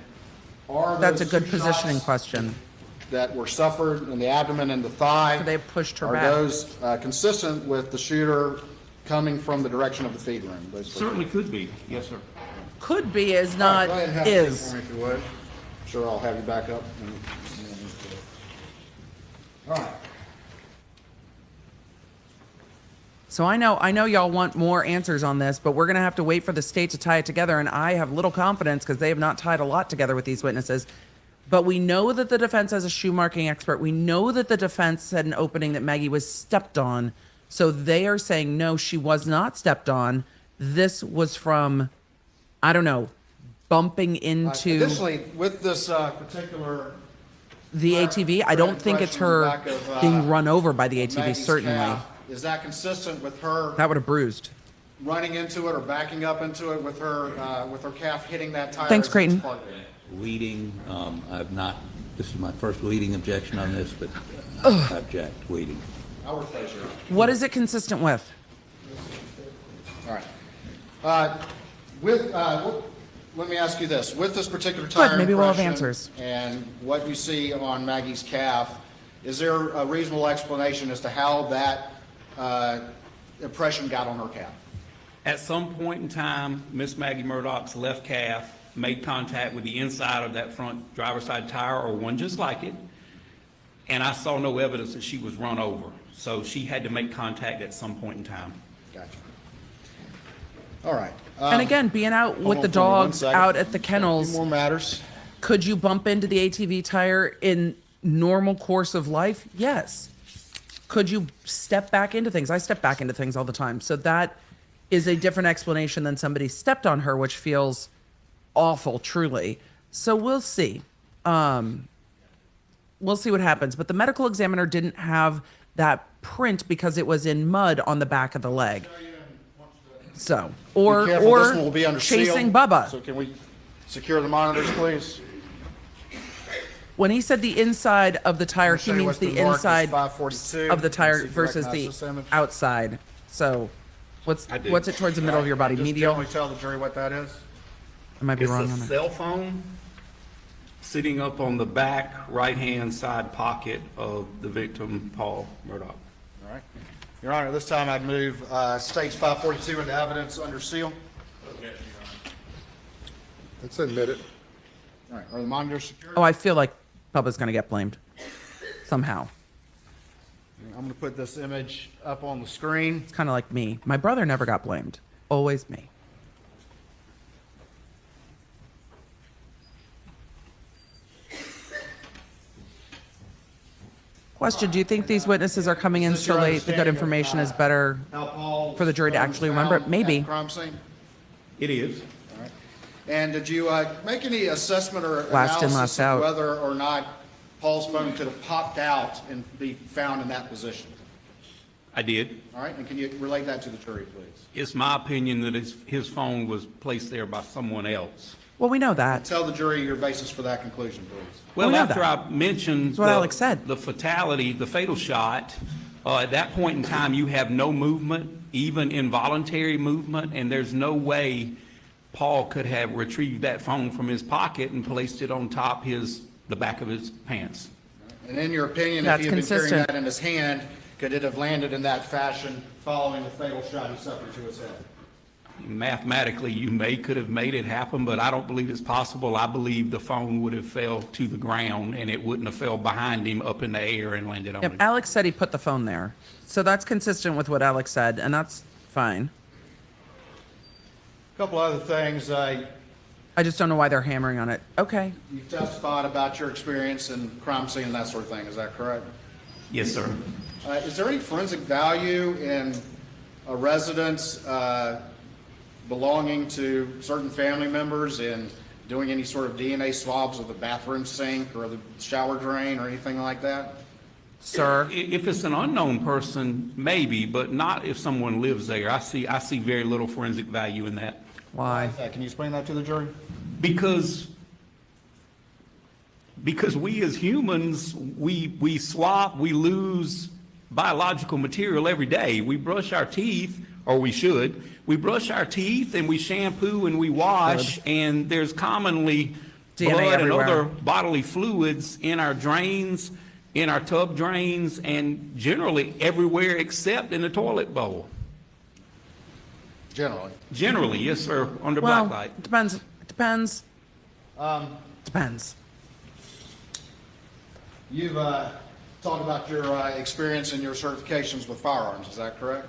are That's a those good two positioning shots question. that were suffered in the abdomen and the thigh? So they pushed her Are back. those consistent with the shooter coming from the direction of the feed room? Certainly could be. Yes, sir. Could be is not Go ahead and have a seat is. for me, if you would. Sure, I'll have you back up. All right. So I know y'all want more answers on this, but we're going to have to wait for the state to tie it together, and I have little confidence because they have not tied a lot together with these witnesses. But we know that the defense has a shoe marking expert. We know that the defense said in opening that Maggie was stepped on. So they are saying, no, she was not stepped on. This was from, I don't know, bumping into Additionally, with this particular the ATV. I don't think it's her being run over by the ATV, Maggie's certainly. calf, is that consistent with her That would have bruised. running into it or backing up into it with her calf hitting that tire? Thanks, as it was Creighton. parked there? Leading, I've not, this is my first leading objection on this, but I object, leading. I'll rephrase your. What is it consistent with? All right. Let me ask you this. With this particular Good, tire maybe we'll have impression answers. and what you see on Maggie's calf, is there a reasonable explanation as to how that impression got on her calf? At some point in time, Miss Maggie Murdaugh's left calf made contact with the inside of that front driver's side tire, or one just like it, and I saw no evidence that she was run over. So she had to make contact at some point in time. Gotcha. All right. And again, being out with the on for me 1 dogs second. out at the A kennels, few more matters. could you bump into the ATV tire in normal course of life? Yes. Could you step back into things? I step back into things all the time. So that is a different explanation than somebody stepped on her, which feels awful, truly. So we'll see. We'll see what happens. But the medical examiner didn't have that print because it was in mud on the back of the leg. So, Be careful, this or one will be under seal. chasing Bubba. So can we secure the monitors, please? When he said the inside of the tire, he Show you means what's the been marked as inside 542. of the tire See if you versus recognize the this image. outside. So, what's I do. what's it towards the middle of your body? Just Medial? generally tell the jury what that is. I might be It's wrong a on that. cell phone sitting up on the back right-hand side pocket of the victim, Paul Murdaugh. All right. Your Honor, this time I'd move States 542 into evidence under seal. It's admitted. All right. Are the monitors secured? Oh, I feel like Bubba's going to get blamed somehow. I'm going to put this image up on the screen. It's kind of like me. My brother never got blamed. Always me. Question, do you think these witnesses are coming in Is this so your late? The good understanding information of, is better. How Paul For the jury to was actually remember it? found Maybe. at the crime scene? It is. All right. And did you make any assessment or Last in, analysis last of out. whether or not Paul's phone could have popped out and be found in that position? I did. All right, and can you relate that to the jury, please? It's my opinion that his phone was placed there by someone else. Well, we know that. Tell the jury your basis for that conclusion, please. Well, we know after that. I mentioned That's what Alex said. the fatality, the fatal shot, at that point in time, you have no movement, even involuntary movement, and there's no way Paul could have retrieved that phone from his pocket and placed it on top the back of his pants. And in your opinion, if That's he had been carrying consistent. that in his hand, could it have landed in that fashion following the fatal shot he suffered to his head? Mathematically, could have made it happen, but I don't believe it's possible. I believe the phone would have fell to the ground and it wouldn't have fell behind him up in the air and landed on Yep, him. Alex said he put the phone there. So that's consistent with what Alex said, and that's fine. A couple other things. I just don't know why they're hammering on it. Okay. You testified about your experience in crime scene and that sort of thing. Is that correct? Yes, sir. Is there any forensic value in a residence belonging to certain family members and doing any sort of DNA swabs of the bathroom sink or the shower drain or anything like that? Sir. If it's an unknown person, maybe, but not if someone lives there. I see very little forensic value in that. Why? Can you explain that to the jury? Because we as humans, we swap, we lose biological material every day. We brush our teeth, or we should. We brush our teeth and we shampoo and we wash, and there's commonly DNA blood everywhere. and other bodily fluids in our drains, in our tub drains, and generally everywhere except in the toilet bowl. Generally. Generally, yes, sir, under Well, black light. it depends. It depends. Depends. You've talked about your experience and your certifications with firearms, is that correct?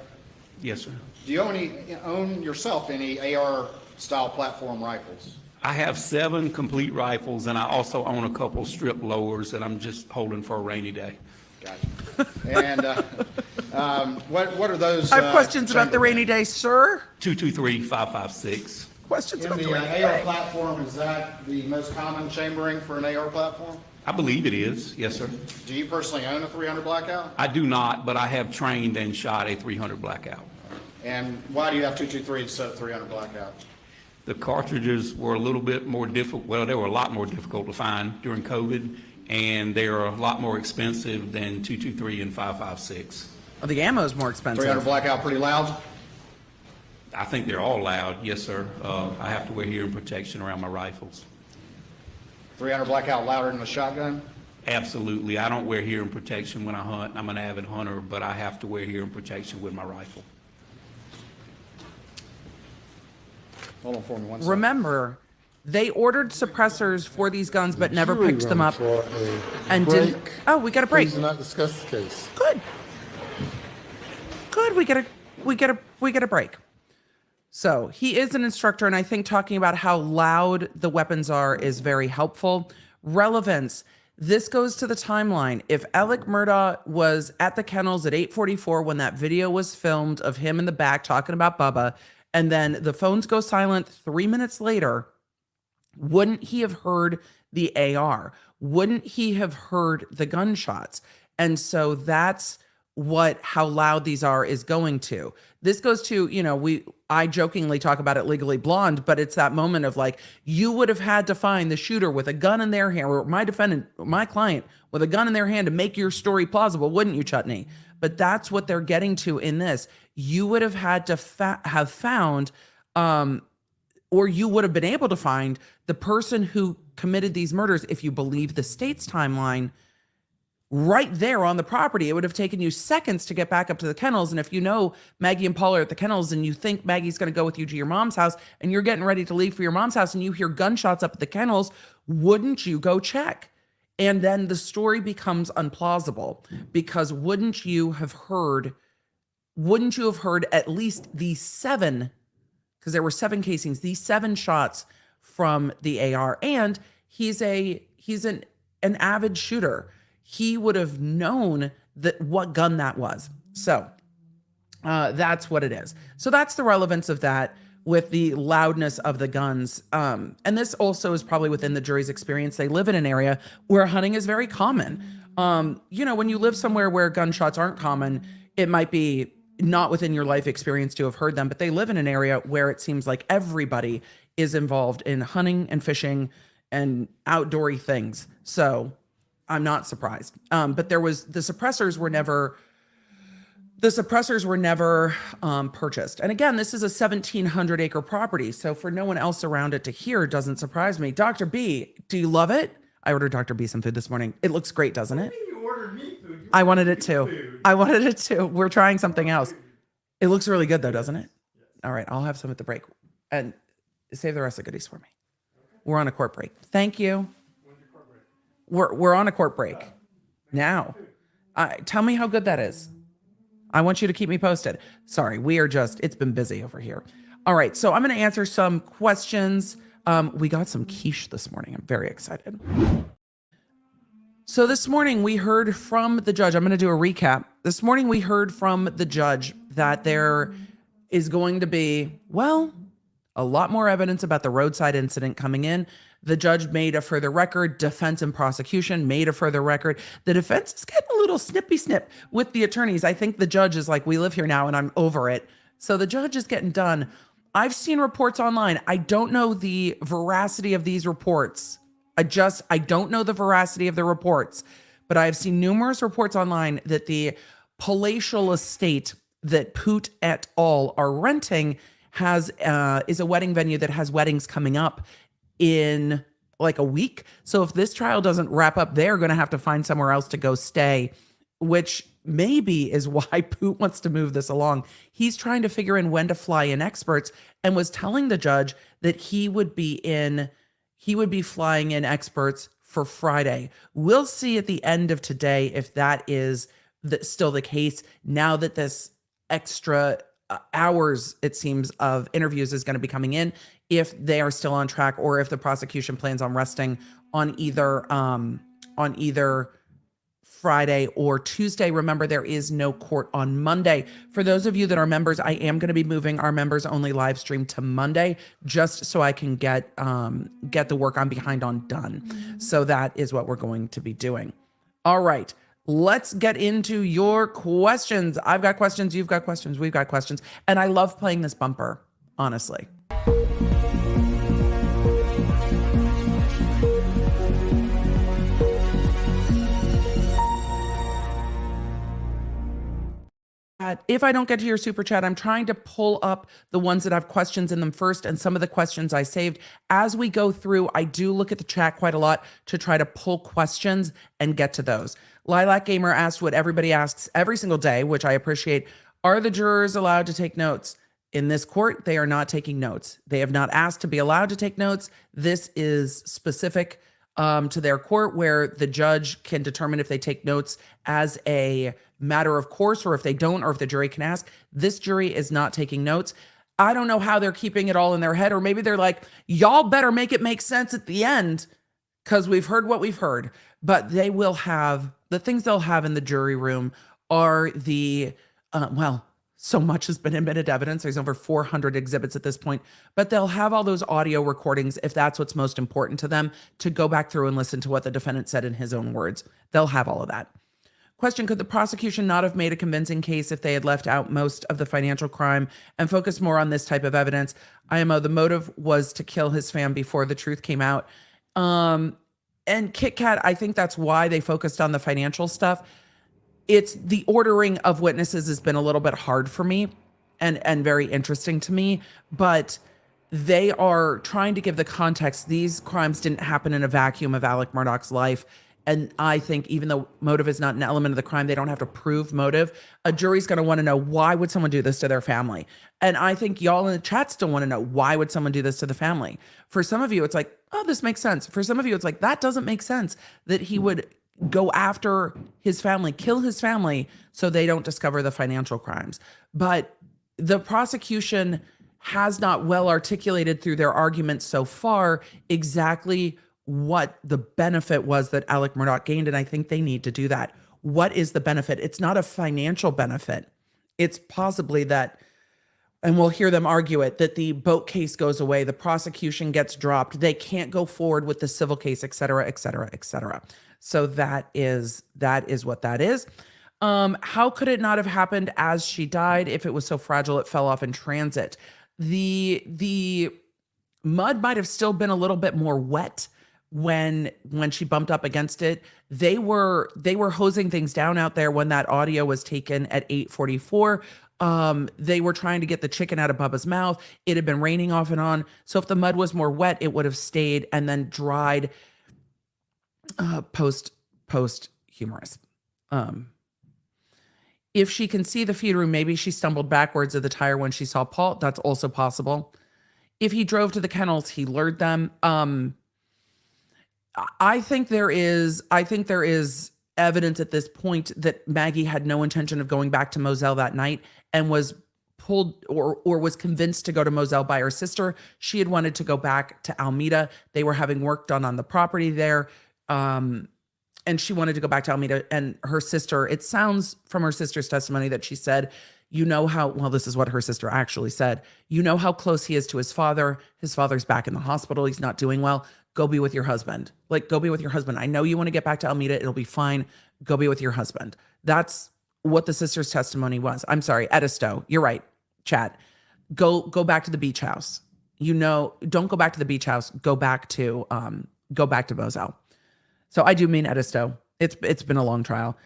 Yes, sir. Do you own yourself any AR-style platform rifles? I have 7 complete rifles, and I also own a couple strip lowers that I'm just holding for a rainy day. Gotcha. And what are those? I have questions about the chamber rainy day, sir. 223-556. Questions In about the the rainy AR day. platform, is that the most common chambering for an AR platform? I believe it is, yes, sir. Do you personally own a 300 blackout? I do not, but I have trained and shot a 300 blackout. And why do you have 223 instead of 300 blackout? The cartridges were a little bit more difficult, well, they were a lot more difficult to find during COVID, and they are a lot more expensive than 223 and 556. Oh, the ammo is more expensive. 300 blackout pretty loud? I think they're all loud, yes, sir. I have to wear hearing protection around my rifles. 300 blackout louder than a shotgun? Absolutely. I don't wear hearing protection when I hunt. I'm an avid hunter, but I have to wear hearing protection with my rifle. Hold on for me one second. Remember, they ordered suppressors for these guns, but never Jury picked them room up for a and break. didn't. Oh, we got a break. Please do not discuss the case. Good. Good. We get a break. So he is an instructor, and I think talking about how loud the weapons are is very helpful. Relevance. This goes to the timeline. If Alec Murdaugh was at the kennels at 8:44 when that video was filmed of him in the back talking about Bubba, and then the phones go silent 3 minutes later, wouldn't he have heard the AR? Wouldn't he have heard the gunshots? And so that's what how loud these are is going to. This goes to, I jokingly talk about it Legally Blonde, but it's that moment of like, you would have had to find the shooter with a gun in their hand, or my client with a gun in their hand to make your story plausible, wouldn't you, Chutney? But that's what they're getting to in this. You would have had to have found, or you would have been able to find the person who committed these murders, if you believe the state's timeline, right there on the property. It would have taken you seconds to get back up to the kennels. And if you know Maggie and Paul are at the kennels and you think Maggie's going to go with you to your mom's house and you're getting ready to leave for your mom's house and you hear gunshots up at the kennels, wouldn't you go check? And then the story becomes unplausible because wouldn't you have heard at least these 7, because there were 7 casings, these 7 shots from the AR. And he's an avid shooter. He would have known what gun that was. So that's what it is. So that's the relevance of that with the loudness of the guns. And this also is probably within the jury's experience. They live in an area where hunting is very common. When you live somewhere where gunshots aren't common, it might be not within your life experience to have heard them, but they live in an area where it seems like everybody is involved in hunting and fishing and outdoory things. So I'm not surprised. But the suppressors were never purchased. And again, this is a 1,700 acre property. So for no one else around it to hear doesn't surprise me. Dr. B, do you love it? I ordered Dr. B some food this morning. It looks great, doesn't it? You ordered me food. I wanted it too. We're trying something else. It looks really good though, doesn't it? All right, I'll have some at the break. And save the rest of the goodies for me. We're on a court break. Thank you. We're on a court break now. Tell me how good that is. I want you to keep me posted. Sorry, it's been busy over here. All right, so I'm going to answer some questions. We got some quiche this morning. I'm very excited. So this morning we heard from the judge. I'm going to do a recap. This morning we heard from the judge that there is going to be, a lot more evidence about the roadside incident coming in. The judge made a further record. Defense and prosecution made a further record. The defense is getting a little snippy snip with the attorneys. I think the judge is like, we live here now and I'm over it. So the judge is getting done. I've seen reports online. I don't know the veracity of these reports. I don't know the veracity of the reports, but I've seen numerous reports online that the palatial estate that Poot et al. Are renting is a wedding venue that has weddings coming up in like a week. So if this trial doesn't wrap up, they're going to have to find somewhere else to go stay, which maybe is why Poot wants to move this along. He's trying to figure in when to fly in experts and was telling the judge that he would be flying in experts for Friday. We'll see at the end of today if that is still the case now that this extra hours, it seems, of interviews is going to be coming in. if they are still on track or if the prosecution plans on resting on either Friday or Tuesday. Remember, there is no court on Monday. For those of you that are members, I am going to be moving our members only live stream to Monday, just so I can get the work I'm behind on done. So that is what we're going to be doing. All right, let's get into your questions. I've got questions, you've got questions, we've got questions, and I love playing this bumper, honestly. If I don't get to your super chat, I'm trying to pull up the ones that have questions in them first, and some of the questions I saved. As we go through, I do look at the chat quite a lot to try to pull questions and get to those. Lilac Gamer asked what everybody asks every single day, which I appreciate. Are the jurors allowed to take notes? In this court, they are not taking notes. They have not asked to be allowed to take notes. This is specific to their court, where the judge can determine if they take notes as a matter of course, or if they don't, or if the jury can ask. This jury is not taking notes. I don't know how they're keeping it all in their head, or maybe they're like, y'all better make it make sense at the end, because we've heard what we've heard. But they will have, the things they'll have in the jury room are the, so much has been admitted evidence. There's over 400 exhibits at this point, but they'll have all those audio recordings, if that's what's most important to them, to go back through and listen to what the defendant said in his own words. They'll have all of that. Question, could the prosecution not have made a convincing case if they had left out most of the financial crime and focused more on this type of evidence? IMO, the motive was to kill his fam before the truth came out. And Kit Kat, I think that's why they focused on the financial stuff. It's the ordering of witnesses has been a little bit hard for me and very interesting to me, but they are trying to give the context. These crimes didn't happen in a vacuum of Alec Murdaugh's life. And I think even though motive is not an element of the crime, they don't have to prove motive. A jury's going to want to know, why would someone do this to their family? And I think y'all in the chat still want to know, why would someone do this to the family? For some of you, it's like, oh, this makes sense. For some of you, it's like, that doesn't make sense, that he would go after his family, kill his family, so they don't discover the financial crimes. But the prosecution has not well articulated through their arguments so far exactly what the benefit was that Alec Murdaugh gained, and I think they need to do that. What is the benefit? It's not a financial benefit. It's possibly that, and we'll hear them argue it, that the boat case goes away, the prosecution gets dropped, they can't go forward with the civil case, et cetera, et cetera, et cetera. So that is what that is. How could it not have happened as she died if it was so fragile it fell off in transit? The mud might have still been a little bit more wet when she bumped up against it. They were hosing things down out there when that audio was taken at 8:44. They were trying to get the chicken out of Bubba's mouth. It had been raining off and on. So if the mud was more wet, it would have stayed and then dried post-humorous. If she can see the feed room, maybe she stumbled backwards of the tire when she saw Paul. That's also possible. If he drove to the kennels, he lured them. I think there is evidence at this point that Maggie had no intention of going back to Moselle that night and was pulled or was convinced to go to Moselle by her sister. She had wanted to go back to Alameda. They were having work done on the property there. And she wanted to go back to Alameda, and her sister, it sounds from her sister's testimony that she said, this is what her sister actually said. You know how close he is to his father. His father's back in the hospital. He's not doing well. Go be with your husband. Go be with your husband. I know you want to get back to Alameda. It'll be fine. Go be with your husband. That's what the sister's testimony was. I'm sorry, Edisto. You're right, chat. Go back to the beach house. Don't go back to the beach house. Go back to Moselle. So I do mean Edisto. It's been a long trial.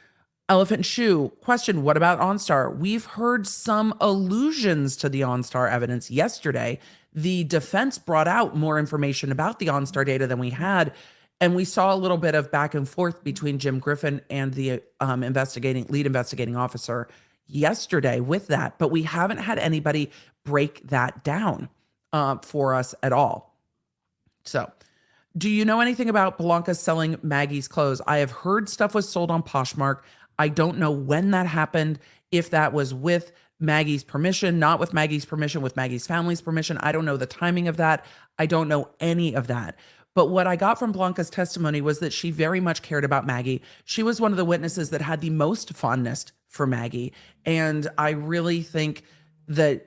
Elephant Shoe, question, what about OnStar? We've heard some allusions to the OnStar evidence yesterday. The defense brought out more information about the OnStar data than we had, and we saw a little bit of back and forth between Jim Griffin and the lead investigating officer yesterday with that, but we haven't had anybody break that down for us at all. So, do you know anything about Blanca selling Maggie's clothes? I have heard stuff was sold on Poshmark. I don't know when that happened, if that was with Maggie's permission, not with Maggie's permission, with Maggie's family's permission. I don't know the timing of that. I don't know any of that. But what I got from Blanca's testimony was that she very much cared about Maggie. She was one of the witnesses that had the most fondness for Maggie. And I really think that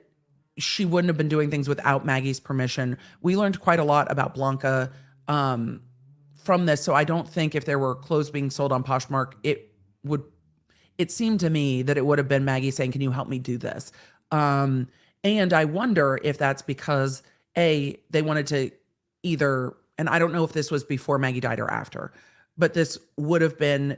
she wouldn't have been doing things without Maggie's permission. We learned quite a lot about Blanca from this. So I don't think if there were clothes being sold on Poshmark, it seemed to me that it would have been Maggie saying, can you help me do this? And I wonder if that's because they wanted to either, and I don't know if this was before Maggie died or after, but this would have been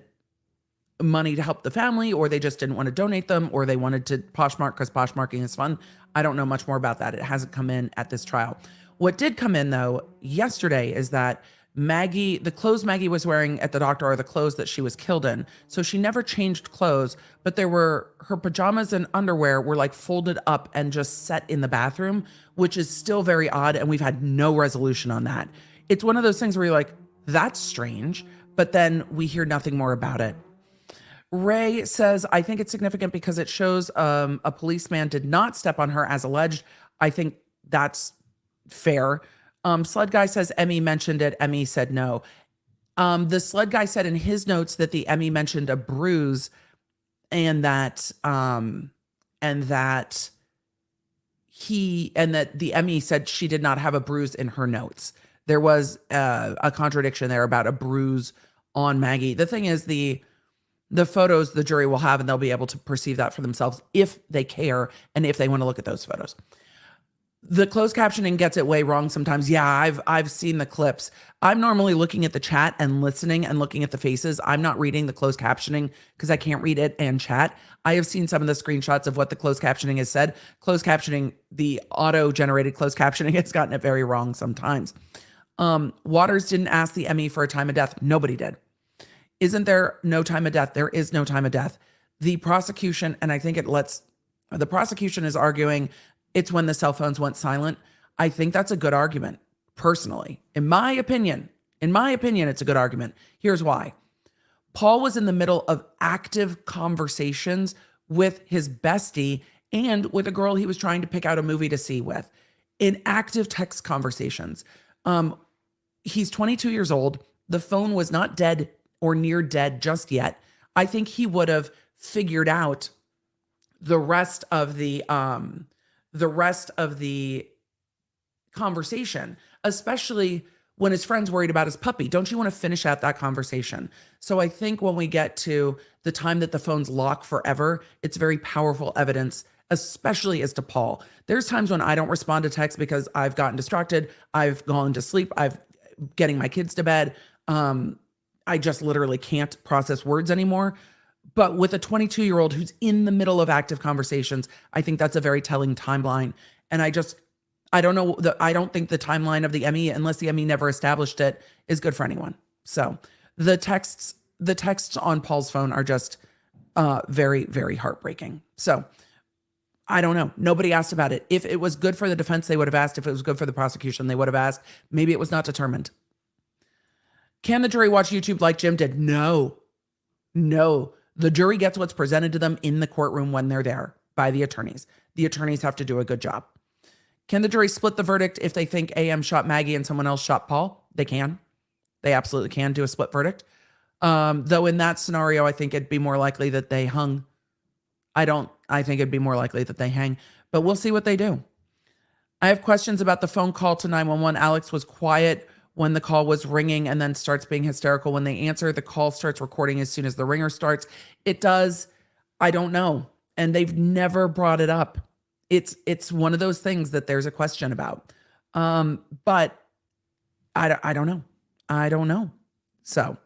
money to help the family, or they just didn't want to donate them, or they wanted to Poshmark because Poshmarking is fun. I don't know much more about that. It hasn't come in at this trial. What did come in though yesterday is that Maggie, the clothes Maggie was wearing at the doctor are the clothes that she was killed in. So she never changed clothes, but her pajamas and underwear were like folded up and just set in the bathroom, which is still very odd. And we've had no resolution on that. It's one of those things where you're like, that's strange, but then we hear nothing more about it. Ray says, I think it's significant because it shows a policeman did not step on her as alleged. I think that's fair. Sled Guy says Emmy mentioned it. Emmy said no. The Sled Guy said in his notes that the Emmy mentioned a bruise and that the Emmy said she did not have a bruise in her notes. There was a contradiction there about a bruise on Maggie. The thing is, the photos the jury will have, and they'll be able to perceive that for themselves if they care and if they want to look at those photos. The closed captioning gets it way wrong sometimes. Yeah, I've seen the clips. I'm normally looking at the chat and listening and looking at the faces. I'm not reading the closed captioning because I can't read it and chat. I have seen some of the screenshots of what the closed captioning has said. Closed captioning, the auto-generated closed captioning has gotten it very wrong sometimes. Waters didn't ask the Emmy for a time of death. Nobody did. Isn't there no time of death? There is no time of death. The prosecution, and I think the prosecution is arguing it's when the cell phones went silent. I think that's a good argument, personally. In my opinion, it's a good argument. Here's why. Paul was in the middle of active conversations with his bestie and with a girl he was trying to pick out a movie to see with, in active text conversations. He's 22 years old. The phone was not dead or near dead just yet. I think he would have figured out the rest of the conversation, especially when his friend's worried about his puppy. Don't you want to finish out that conversation? So I think when we get to the time that the phone's locked forever, it's very powerful evidence, especially as to Paul. There's times when I don't respond to text because I've gotten distracted. I've gone to sleep. I've getting my kids to bed. I just literally can't process words anymore. But with a 22-year-old who's in the middle of active conversations, I think that's a very telling timeline. And I don't know, I don't think the timeline of the Emmy, unless the Emmy never established it, is good for anyone. So the texts on Paul's phone are just very, very heartbreaking. So I don't know. Nobody asked about it. If it was good for the defense, they would have asked. If it was good for the prosecution, they would have asked. Maybe it was not determined. Can the jury watch YouTube like Jim did? No. The jury gets what's presented to them in the courtroom when they're there by the attorneys. The attorneys have to do a good job. Can the jury split the verdict if they think AM shot Maggie and someone else shot Paul? They can. They absolutely can do a split verdict. Though in that scenario, I think it'd be more likely that they hung. I think it'd be more likely that they hang, but we'll see what they do. I have questions about the phone call to 911. Alex was quiet when the call was ringing and then starts being hysterical when they answer. The call starts recording as soon as the ringer starts. It does. I don't know. And they've never brought it up. It's one of those things that there's a question about. But I don't know. I don't know. So,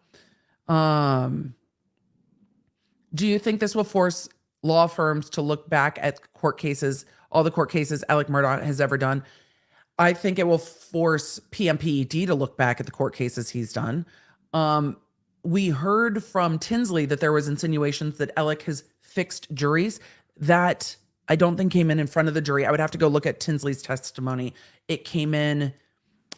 do you think this will force law firms to look back at court cases, all the court cases Alec Murdaugh has ever done? I think it will force PMPED to look back at the court cases he's done. We heard from Tinsley that there was insinuations that Alec has fixed juries. That I don't think came in front of the jury. I would have to go look at Tinsley's testimony. It came in,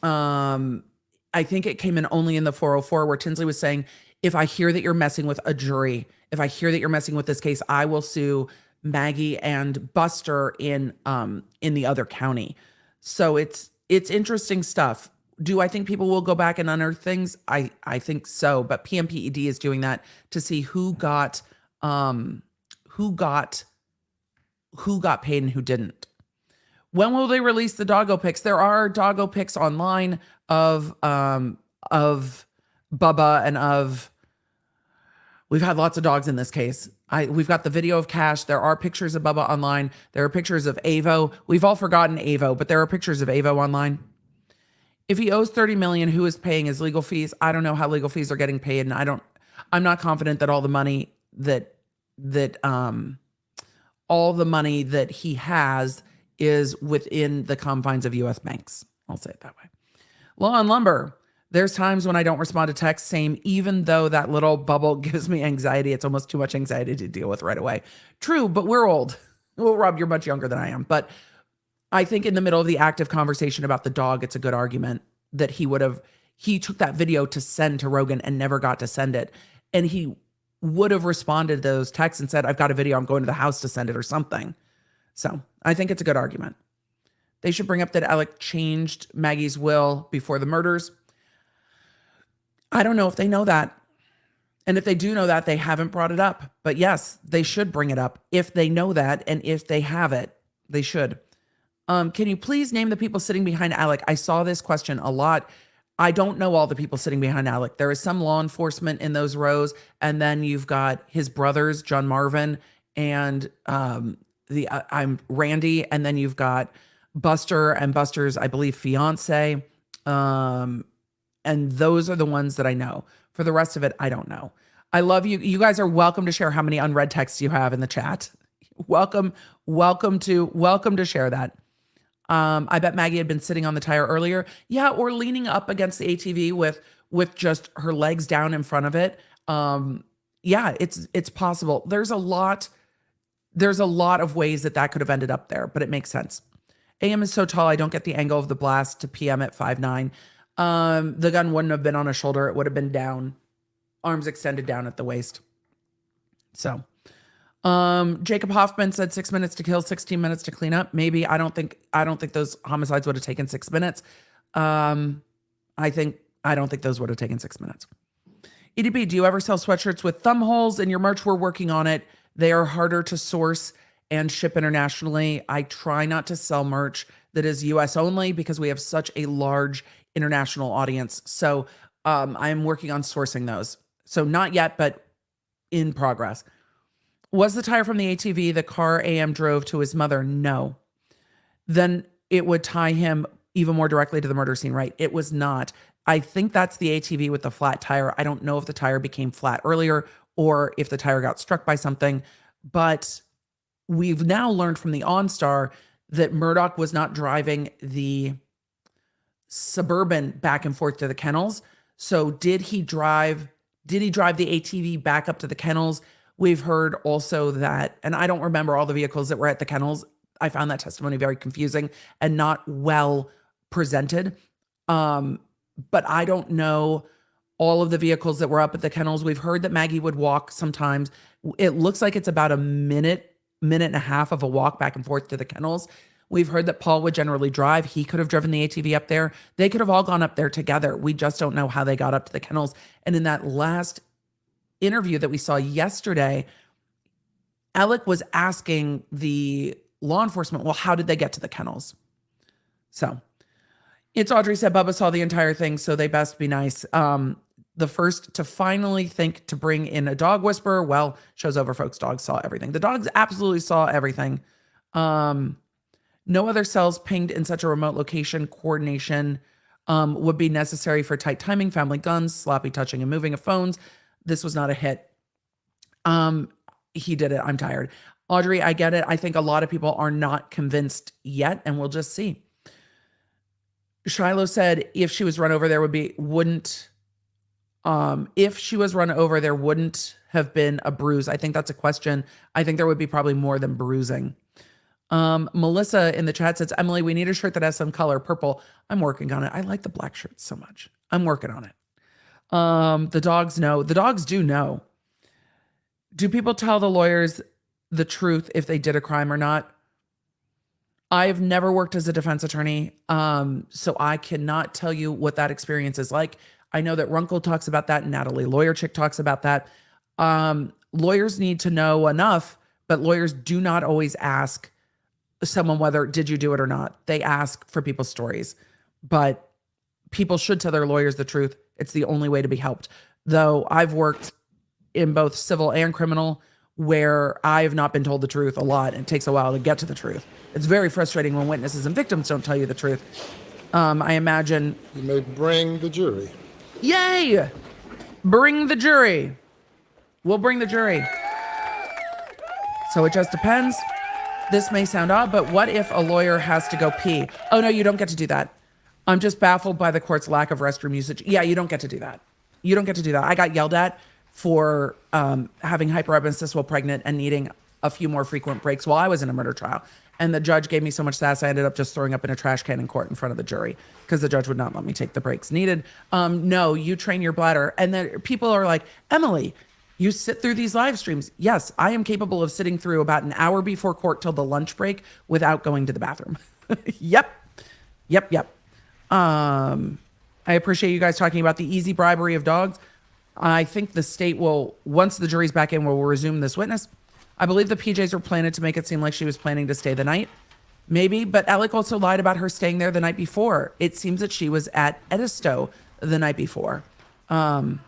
I think it came in only in the 404 where Tinsley was saying, if I hear that you're messing with a jury, if I hear that you're messing with this case, I will sue Maggie and Buster in the other county. So it's interesting stuff. Do I think people will go back and unearth things? I think so, but PMPED is doing that to see who got paid and who didn't. When will they release the doggo pics? There are doggo pics online of Bubba and of, we've had lots of dogs in this case. We've got the video of Cash. There are pictures of Bubba online. There are pictures of Avo. We've all forgotten Avo, but there are pictures of Avo online. If he owes $30 million, who is paying his legal fees? I don't know how legal fees are getting paid, and I'm not confident that all the money that he has is within the confines of U.S. banks. I'll say it that way. Law and Lumber. There's times when I don't respond to text, same, even though that little bubble gives me anxiety. It's almost too much anxiety to deal with right away. True, but we're old. Well, Rob, you're much younger than I am. But I think in the middle of the active conversation about the dog, it's a good argument that he took that video to send to Rogan and never got to send it. And he would have responded to those texts and said, I've got a video, I'm going to the house to send it or something. So I think it's a good argument. They should bring up that Alec changed Maggie's will before the murders. I don't know if they know that. And if they do know that, they haven't brought it up. But yes, they should bring it up if they know that. And if they have it, they should. Can you please name the people sitting behind Alec? I saw this question a lot. I don't know all the people sitting behind Alec. There is some law enforcement in those rows. And then you've got his brothers, John Marvin, and I'm Randy. And then you've got Buster and Buster's, I believe, fiance. And those are the ones that I know. For the rest of it, I don't know. I love you. You guys are welcome to share how many unread texts you have in the chat. Welcome to share that. I bet Maggie had been sitting on the tire earlier. Yeah, or leaning up against the ATV with just her legs down in front of it. Yeah, it's possible. There's a lot of ways that could have ended up there, but it makes sense. AM is so tall, I don't get the angle of the blast to PM at 5'9". The gun wouldn't have been on his shoulder. It would have been down, arms extended down at the waist. So, Jacob Hoffman said 6 minutes to kill, 16 minutes to clean up. Maybe. I don't think those homicides would have taken 6 minutes. I don't think those would have taken 6 minutes. EDB, do you ever sell sweatshirts with thumb holes in your merch? We're working on it. They are harder to source and ship internationally. I try not to sell merch that is US only because we have such a large international audience. So I'm working on sourcing those. So not yet, but in progress. Was the tire from the ATV the car AM drove to his mother? No. Then it would tie him even more directly to the murder scene, right? It was not. I think that's the ATV with the flat tire. I don't know if the tire became flat earlier or if the tire got struck by something, but we've now learned from the OnStar that Murdaugh was not driving the Suburban back and forth to the kennels. So did he drive the ATV back up to the kennels? We've heard also that, and I don't remember all the vehicles that were at the kennels. I found that testimony very confusing and not well presented. But I don't know all of the vehicles that were up at the kennels. We've heard that Maggie would walk sometimes. It looks like it's about a minute and a half of a walk back and forth to the kennels. We've heard that Paul would generally drive. He could have driven the ATV up there. They could have all gone up there together. We just don't know how they got up to the kennels. And in that last interview that we saw yesterday, Alec was asking the law enforcement, well, how did they get to the kennels? So it's Audrey said Bubba saw the entire thing, so they best be nice. The first to finally think to bring in a dog whisperer. Well, show's over, folks. Dogs saw everything. The dogs absolutely saw everything. No other cells pinged in such a remote location. Coordination would be necessary for tight timing, family guns, sloppy touching and moving of phones. This was not a hit. He did it. I'm tired. Audrey, I get it. I think a lot of people are not convinced yet, and we'll just see. Shiloh said if she was run over, if she was run over, there wouldn't have been a bruise. I think that's a question. I think there would be probably more than bruising. Melissa in the chat says, Emily, we need a shirt that has some color, purple. I'm working on it. I like the black shirts so much. I'm working on it. The dogs know. The dogs do know. Do people tell the lawyers the truth if they did a crime or not. I've never worked as a defense attorney, so I cannot tell you what that experience is like. I know that Runkle talks about that and Natalie Lawyer Chick talks about that. Lawyers need to know enough, but lawyers do not always ask someone whether did you do it or not. They ask for people's stories, but people should tell their lawyers the truth. It's the only way to be helped. Though I've worked in both civil and criminal where I have not been told the truth a lot. And it takes a while to get to the truth. It's very frustrating when witnesses and victims don't tell you the truth. I imagine. You may bring the jury. Yay! Bring the jury. We'll bring the jury. So it just depends. This may sound odd, but what if a lawyer has to go pee? Oh, no, you don't get to do that. I'm just baffled by the court's lack of restroom usage. Yeah, you don't get to do that. You don't get to do that. I got yelled at for having hyperemesis while pregnant and needing a few more frequent breaks while I was in a murder trial. And the judge gave me so much sass, I ended up just throwing up in a trash can in court in front of the jury because the judge would not let me take the breaks needed. No, you train your bladder. And then people are like, Emily, you sit through these live streams. Yes, I am capable of sitting through about an hour before court till the lunch break without going to the bathroom. Yep. I appreciate you guys talking about the easy bribery of dogs. I think the state will, once the jury's back in, will resume this witness. I believe the PJs were planted to make it seem like she was planning to stay the night. Maybe, but Alec also lied about her staying there the night before. It seems that she was at Edisto the night before. So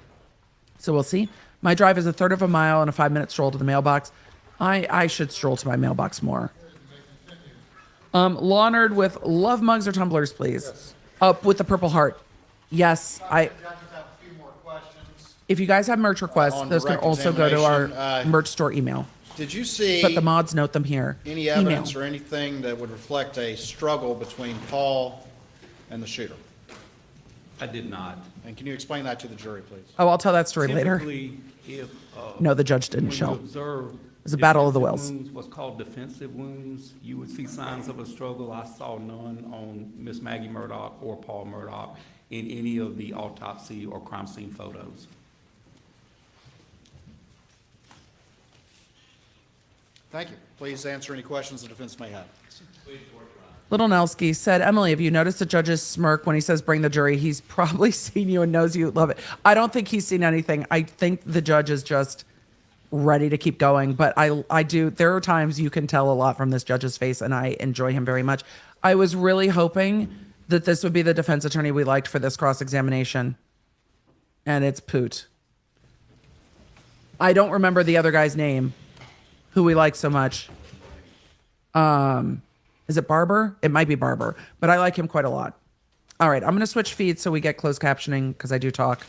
we'll see. My drive is a third of a mile and a 5-minute stroll to the mailbox. I should stroll to my mailbox more. Leonard with love mugs or tumblers, please. Yes. Up with the Purple Heart. Yes, if you guys have merch requests, On those can direct also go to our examination, merch store email. Did you see But the mods note them here. any Email. evidence or anything that would reflect a struggle between Paul and the shooter? I did not. And can you explain that to the jury, please? Oh, I'll tell that story later. Typically, if, No, the judge didn't when you show. observe was a battle of the defensive wills. wounds, what's called defensive wounds, you would see signs of a struggle. I saw none on Miss Maggie Murdaugh or Paul Murdaugh in any of the autopsy or crime scene photos. Thank you. Please answer any questions the defense may have. Little Nelsky said, Emily, have you noticed the judge's smirk when he says bring the jury? He's probably seen you and knows you love it. I don't think he's seen anything. I think the judge is just ready to keep going. But I do. There are times you can tell a lot from this judge's face, and I enjoy him very much. I was really hoping that this would be the defense attorney we liked for this cross-examination. And it's Poot. I don't remember the other guy's name, who we like so much. Is it Barber? It might be Barber, but I like him quite a lot. All right, I'm going to switch feeds so we get closed captioning because I do talk.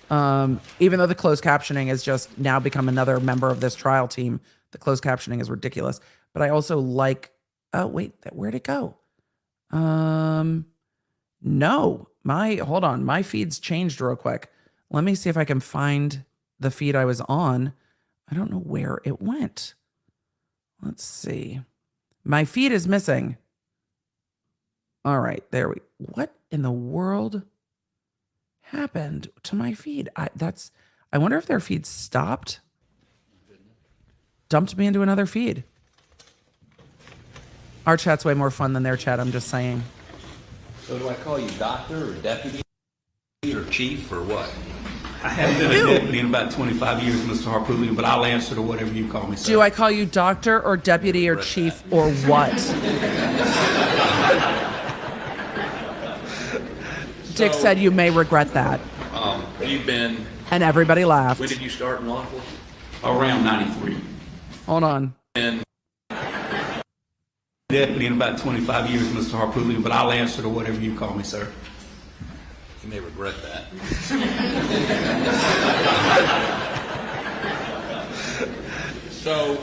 Even though the closed captioning has just now become another member of this trial team, the closed captioning is ridiculous. But I also like, oh, wait, where'd it go? No, hold on. My feed's changed real quick. Let me see if I can find the feed I was on. I don't know where it went. Let's see. My feed is missing. All right, there we. What in the world happened to my feed? I wonder if their feed stopped. Dumped me into another feed. Our chat's way more fun than their chat, I'm just saying. So do I call you doctor or deputy or chief or what? I haven't been a deputy in about 25 years, Mr. Harpootlian, but I'll answer to whatever you call me, sir. Do I call you doctor or deputy or chief or what? Dick said you may regret that. You've been, And everybody laughed. when did you start in law enforcement? Around 93. Hold on. And Deputy in about 25 years, Mr. Harpootlian, but I'll answer to whatever you call me, sir. you may regret that. So,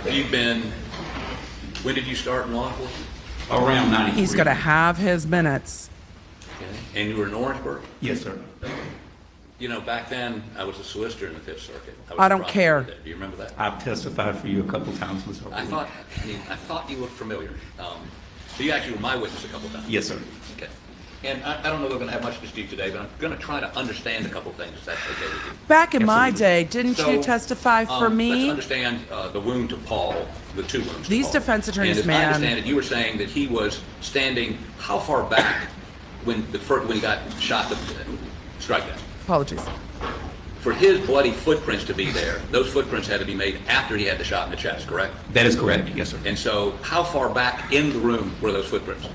you've been, when did you start in law enforcement? Around 93. He's going to have his minutes. Okay. And you were in Orangeburg? Yes, sir. You know, back then, I was a solicitor in the Fifth Circuit. was I a don't prosecutor care. there. Do you remember that? I've testified for you a couple times, Mr. Harpootlian. I thought you looked familiar. So you actually were my witness a couple times. Yes, sir. Okay. And I don't know that we're going to have much to do today, but I'm going to try to understand a couple things, if that's okay with you. Back in my Absolutely. day, didn't So, you testify for Let's me? understand the wound to Paul, the two wounds to These Paul. defense attorneys, and as I man. understand it, you were saying that he was standing how far back when he got shot, the strike down? Apologies. For his bloody footprints to be there, those footprints had to be made after he had the shot in the chest, correct? That is correct, yes, sir. And so how far back in the room were those footprints?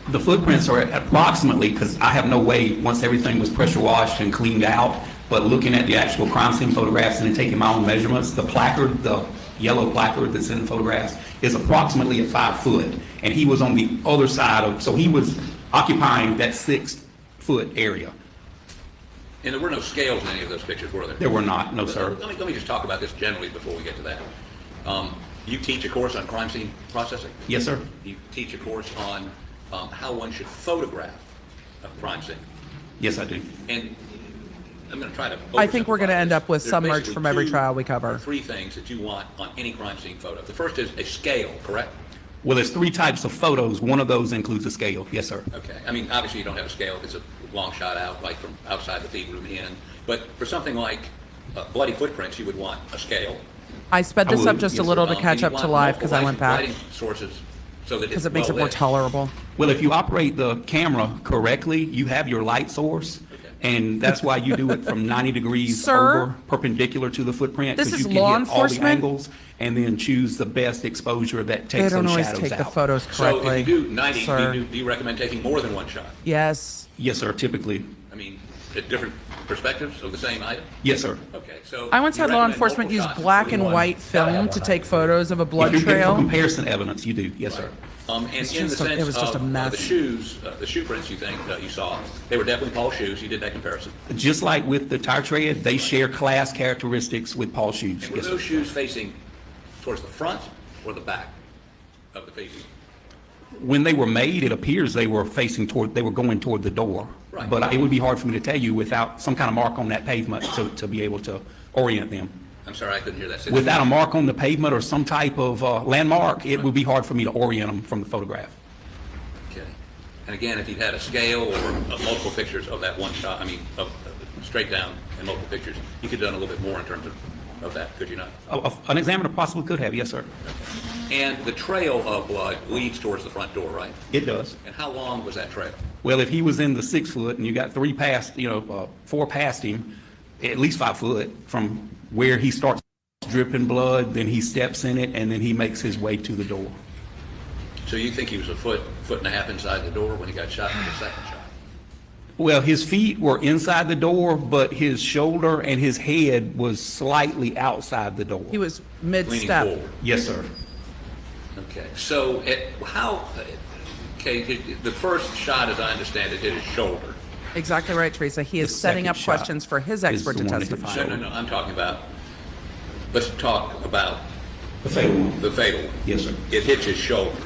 The footprints are approximately, because I have no way, once everything was pressure washed and cleaned out, but looking at the actual crime scene photographs and then taking my own measurements, the placard, the yellow placard that's in the photographs is approximately at 5 foot. And he was on the other side of, so he was occupying that 6 foot area. And there were no scales in any of those pictures, were there? There were not, no, sir. Let me just talk about this generally before we get to that. You teach a course on crime scene processing? Yes, sir. You teach a course on how one should photograph a crime scene. Yes, I do. And I'm going to try to I think we're oversimplify going to end this. up with There's some merch basically from every two trial we or cover. 3 things that you want on any crime scene photo. The first is a scale, correct? Well, there's 3 types of photos. One of those includes a scale. Yes, sir. Okay. I mean, obviously you don't have a scale. It's a long shot out, like from outside the feed room in. But for something like bloody footprints, you would want a scale. I sped this up just a Yes, little to And catch you up to want live because I multiple went back lighting sources so that because it's it makes it more well-lit. tolerable. Well, if you operate the camera correctly, you have your light source, and that's why you do it from 90 degrees Sir? over perpendicular to the footprint. This 'cause is you can law hit all the enforcement? angles and then choose the best exposure that They takes don't those always shadows take the out. photos So correctly. if you do 90, sir. do you recommend taking more than one shot? Yes. Yes, sir, typically. I mean, at different perspectives of the same item? Yes, sir. Okay, so. I once you had law recommend enforcement use multiple shots, black and including one. white film to take photos of a If blood you're looking for trail. comparison evidence, you do. Yes, sir. And It's in the just a- it sense was just a of mess. the shoes, the shoe prints you think you saw, they were definitely Paul's shoes. You did that comparison. Just like with the tire tread, they share class characteristics with Paul's shoes. Were Yes, sir. those shoes facing towards the front or the back of the feet? When they were made, it appears they were going toward the door. Right. But it would be hard for me to tell you without some kind of mark on that pavement to be able to orient them. I'm sorry, I couldn't hear that. Say that Without a again. mark on the pavement or some type of landmark, it would be hard for me to orient them from the photograph. Okay. And again, if you'd had a scale or multiple pictures of that one shot, I mean, straight down and multiple pictures, you could have done a little bit more in terms of that, could you not? An examiner possibly could have, yes, sir. And the trail of blood leads towards the front door, right? It does. And how long was that trail? Well, if he was in the 6 foot and you got 4 past him, at least 5 foot from where he starts dripping blood, then he steps in it, and then he makes his way to the door. So you think he was a foot and a half inside the door when he got shot in the second shot? Well, his feet were inside the door, but his shoulder and his head was slightly outside the door. He was Leaning mid-step. forward. Yes, sir. Okay, so the first shot, as I understand it, hit his shoulder. Exactly right, Teresa. He is The setting up second shot questions for his is expert the to one that hit the testify. No, I'm talking about, let's talk about The fatal one. the fatal one. Yes, sir. It hits his shoulder.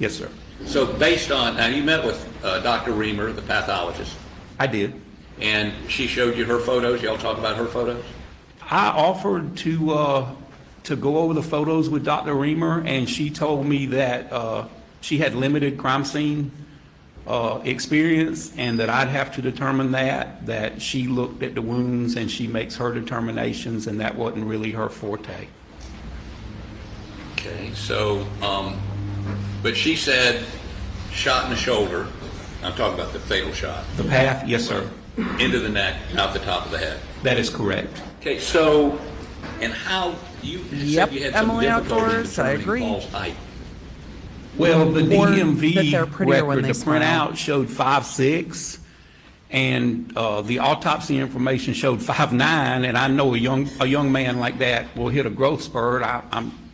Yes, sir. So based on, now you met with Dr. Reamer, the pathologist, I did. and she showed you her photos. Y'all talk about her photos? I offered to go over the photos with Dr. Reamer, and she told me that she had limited crime scene experience, and that I'd have to determine that she looked at the wounds and she makes her determinations, and that wasn't really her forte. Okay, so, but she said shot in the shoulder. I'm talking about the fatal shot. The path, yes, sir. Into the neck, out the top of the head. That is correct. Okay, so, and how, you Yep, said you had some Emily difficulty Outdoors, I determining agree. Paul's height. Well, the Or that DMV they're prettier when record, they the smile. printout showed 5'6", and the autopsy information showed 5'9", and I know a young man like that will hit a growth spurt.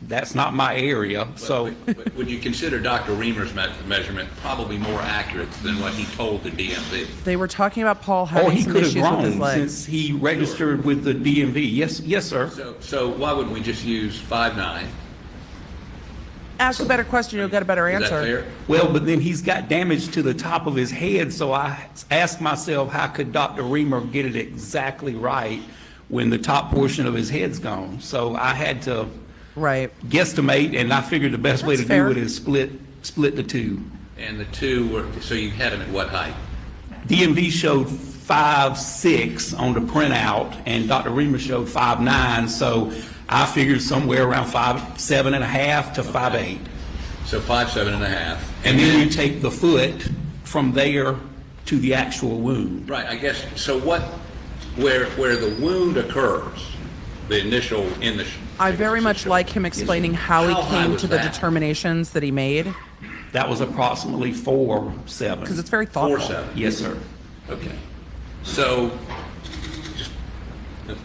That's not my area, so. But would you consider Dr. Reamer's measurement probably more accurate than what he told the DMV? They were talking about Paul Or having he some could have issues with his grown legs. since he registered with the DMV. Yes, sir. So why wouldn't we just use 5'9"? Ask a better question, you'll get a better Is answer. that fair? Well, but then he's got damage to the top of his head, so I asked myself, how could Dr. Reamer get it exactly right when the top portion of his head's gone? So I had to Right. guesstimate, and I figured the best way That's to fair. do it is split the two. And the two were, so you had them at what height? DMV showed 5'6" on the printout, and Dr. Reamer showed 5'9", so I figured somewhere around 5'7.5" to 5'8". So 5'7.5". And then you take the foot from there to the actual wound. Right, I guess, so where the wound occurs, the initial, in the. I very much like him explaining how he How high came was to the that? determinations that he made, That was approximately 4'7". because it's very thoughtful. 4'7". Yes, sir. Okay. So, just,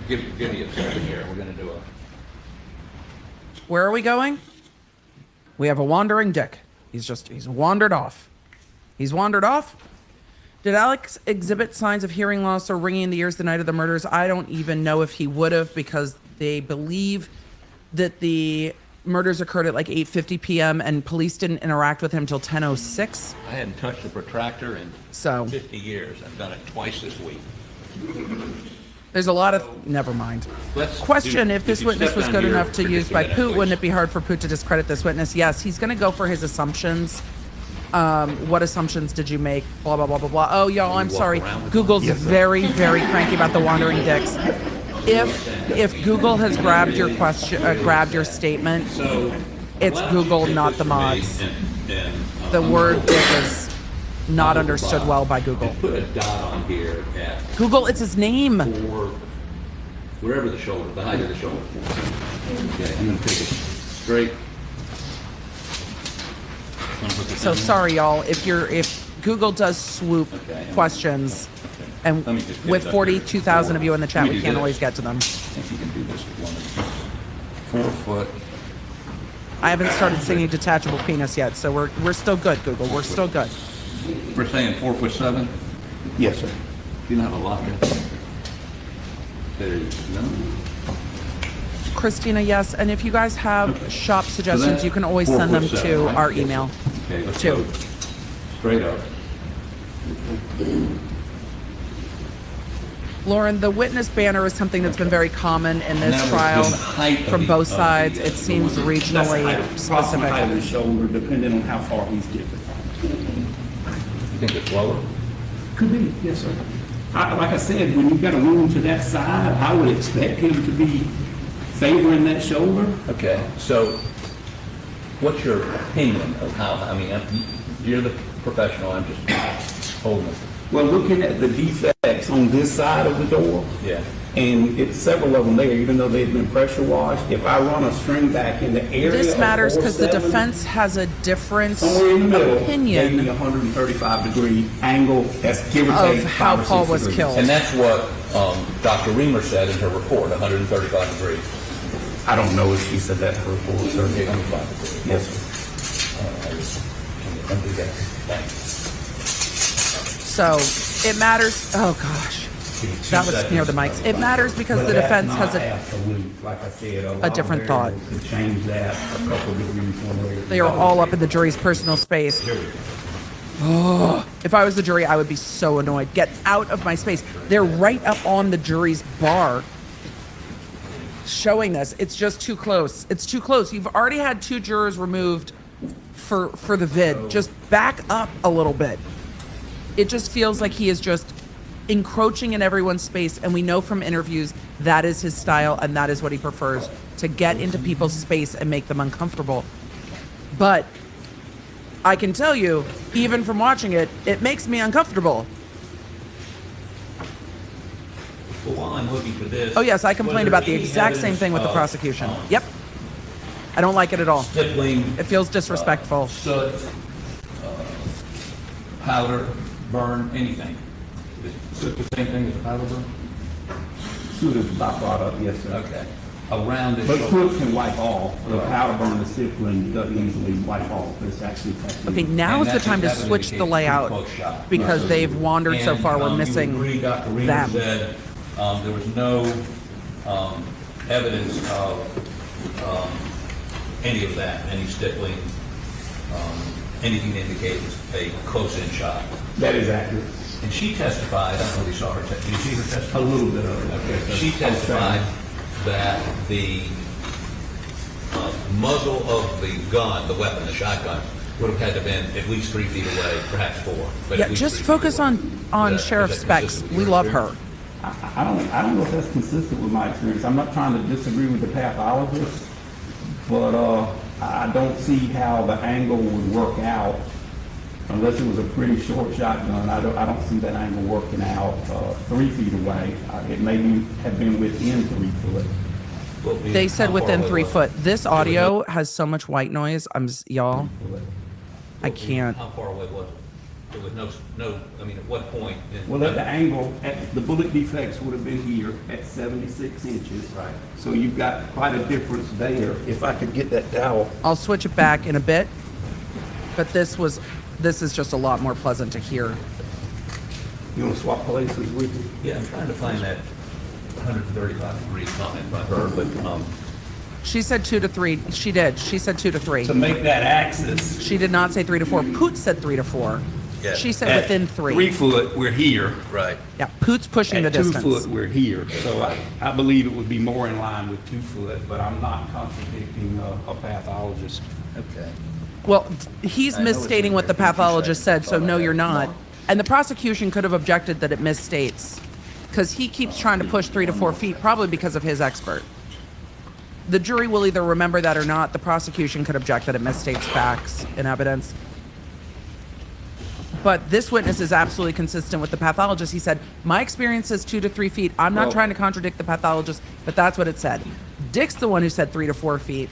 give me a second here, we're gonna do a. Where are we going? We have a wandering dick. He's wandered off. He's wandered off? Did Alex exhibit signs of hearing loss or ringing in the ears the night of the murders? I don't even know if he would have, because they believe that the murders occurred at like 8:50 p.m. and police didn't interact with him till 10:06. I hadn't touched a protractor in So 50 years, I've done it twice this week. there's a lot of, never mind. Let's Question, do- if this you witness step was down good here enough to for use just a by minute, Poot, wouldn't please. it be hard for Poot to discredit this witness? Yes, he's going to go for his assumptions. What assumptions did you make? Blah, blah, blah, blah, blah. Oh, y'all, I'm walk sorry. around with Google's very, very cranky about the wandering dicks. If Google has grabbed your question, grabbed your statement, it's Google, not the mods. The word dick is not understood well by Google. Put a dot on here at Google, it's his name. or wherever the shoulder, the height of the shoulder. Okay, I'm gonna take it straight. So sorry, y'all. If Google does swoop questions, and Let me just get with it up 42,000 of you in the chat, Let me we do can't this. always get to them. I think you can do this with one of these. 4 foot. I haven't started singing Detachable Penis yet, so we're still good, Google. We're still good. We're saying 4'7". Yes, sir. You don't have a locker. No. Christina, yes. And if you guys have shop suggestions, that's you can always send them 4'7", to right? our Yes. email. Okay, let's Two. go straight up. Lauren, the witness banner is something that's been very common in this That was trial the height of from the- both of the, sides. uh, It seems That's the regionally approximate height of the specific. shoulder, depending on how far he's dipping. You think it's lower? Could be, yes, sir. Like I said, when you've got a wound to that side, I would expect him to be favoring that shoulder. Okay, so what's your opinion of how, I mean, you're the professional, I'm just holding it. Well, looking at the defects on this side of the door, Yeah. and it's several of them there, even though they've been pressure washed, if I run a string back in the area This of matters because the 4'7", defense has a different somewhere in the middle, maybe opinion 135-degree angle, that's give or take of how 5 or 6 Paul was degrees. killed. And that's what Dr. Reamer said in her report, 135 degrees. I don't know if she said that to her full sir. Okay, 105 degrees. Yes, sir. Undo that. Thanks. So it matters. Oh gosh, that was near the mics. It matters because the defense has a. Absolute, like I said, a lot different of thought. variables to change that a couple degrees one way or the They are other. all up in the jury's personal space. Oh, if I was the jury, I would be so annoyed. Get out of my space. They're right up on the jury's bar showing this. It's just too close. It's too close. You've already had 2 jurors removed for the vid. Just back up a little bit. It just feels like he is just encroaching in everyone's space, and we know from interviews that is his style and that is what he prefers, to get into people's space and make them uncomfortable. But I can tell you, even from watching it, it makes me uncomfortable. Well, while I'm looking for this. Oh yes, I complained about the was there exact any same thing with the evidence prosecution. of, Yep. I don't like it at all. Stippling, It feels disrespectful. soot, powder, burn, anything. Is soot the same thing as a powder burn? Soot is a byproduct, yes, sir. Okay. Around it. But soot can wipe off. The powder burn, the stippling doesn't easily wipe off. It's actually technical. Okay, now And is the that- time to that would switch the indicate layout pretty close shot. because they've wandered so And, far. We're you missing agree, Dr. Reamer them. said there was no evidence of any of that, any stippling, anything to indicate it was a close-in shot. That is accurate. And she testified, I don't know if you saw her, did you see her testify? A little bit of it. Okay, so she testified that the muzzle of the gun, the weapon, the shotgun, would have had to been at least 3 feet away, perhaps 4. But Yeah, at least just 3 feet focus away. on Is Sheriff that Specs. consistent with We your love experience? her. I don't know if that's consistent with my experience. I'm not trying to disagree with the pathologist, but I don't see how the angle would work out unless it was a pretty short shotgun. I don't see that angle working out 3 feet away. It maybe have been within 3 foot. Well, They said how far within away 3 was it? foot. This audio has so much white noise. Y'all, I can't. How far away was it? There was no, I mean, at what point? Well, at the angle, the bullet defects would have been here at 76 inches. Right. So you've got quite a difference there. If I could get that dowel. I'll switch it back in a bit, but this is just a lot more pleasant to hear. You want to swap places with me? Yeah, I'm trying to find that 135-degree comment by her, but, She said 2 to 3. She did. She said 2 to 3. To make that axis. She did not say 3 to 4. Poots said 3 to 4. Yeah. She said At within 3 3. foot, we're here. right. Yeah, Poots pushing the At 2 distance. foot, we're here. So I believe it would be more in line with 2 foot, but I'm not contradicting a pathologist. Okay. Well, he's I know it's misstating in what the there. pathologist said, so Thought I no, had you're it not. marked. And the prosecution could have objected that it misstates, because he keeps trying to push 3 to 4 feet, probably because of his expert. The jury will either remember that or not. The prosecution could object that it misstates facts and evidence. But this witness is absolutely consistent with the pathologist. He said, my experience is 2 to 3 feet. I'm not Well- trying to contradict the pathologist, but that's what it said. Dick's the one who said 3 to 4 feet.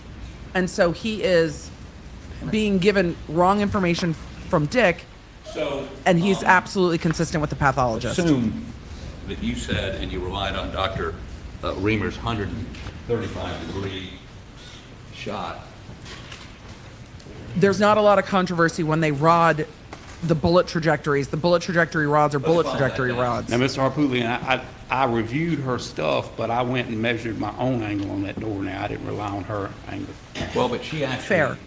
And so he is being given wrong information from Dick, So. and he's absolutely consistent with the pathologist. Assume that you said, and you relied on Dr. Reamer's 135-degree shot. There's not a lot of controversy when they rod the bullet trajectories. The bullet trajectory rods are bullet follow that trajectory down. rods. Now, Mr. Harpootlian, I reviewed her stuff, but I went and measured my own angle on that door now. I didn't rely on her angle. Well, but she actually. Fair.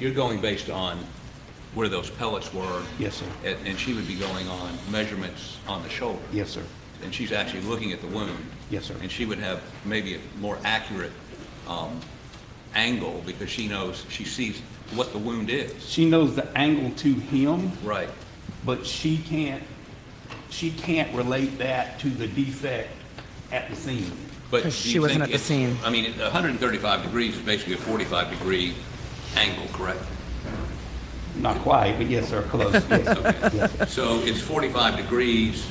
You're going based on where those pellets were. Yes, sir. And she would be going on measurements on the shoulder. Yes, sir. And she's actually looking at the wound. Yes, sir. And she would have maybe a more accurate angle because she knows, she sees what the wound is. She knows the angle to him, Right. but she can't relate that to the defect at the scene. But 'Cause do she you wasn't think at the scene. I mean, 135 degrees is basically a 45-degree angle, correct? Not quite, but yes, sir, close. Yes. Okay. So it's 45 degrees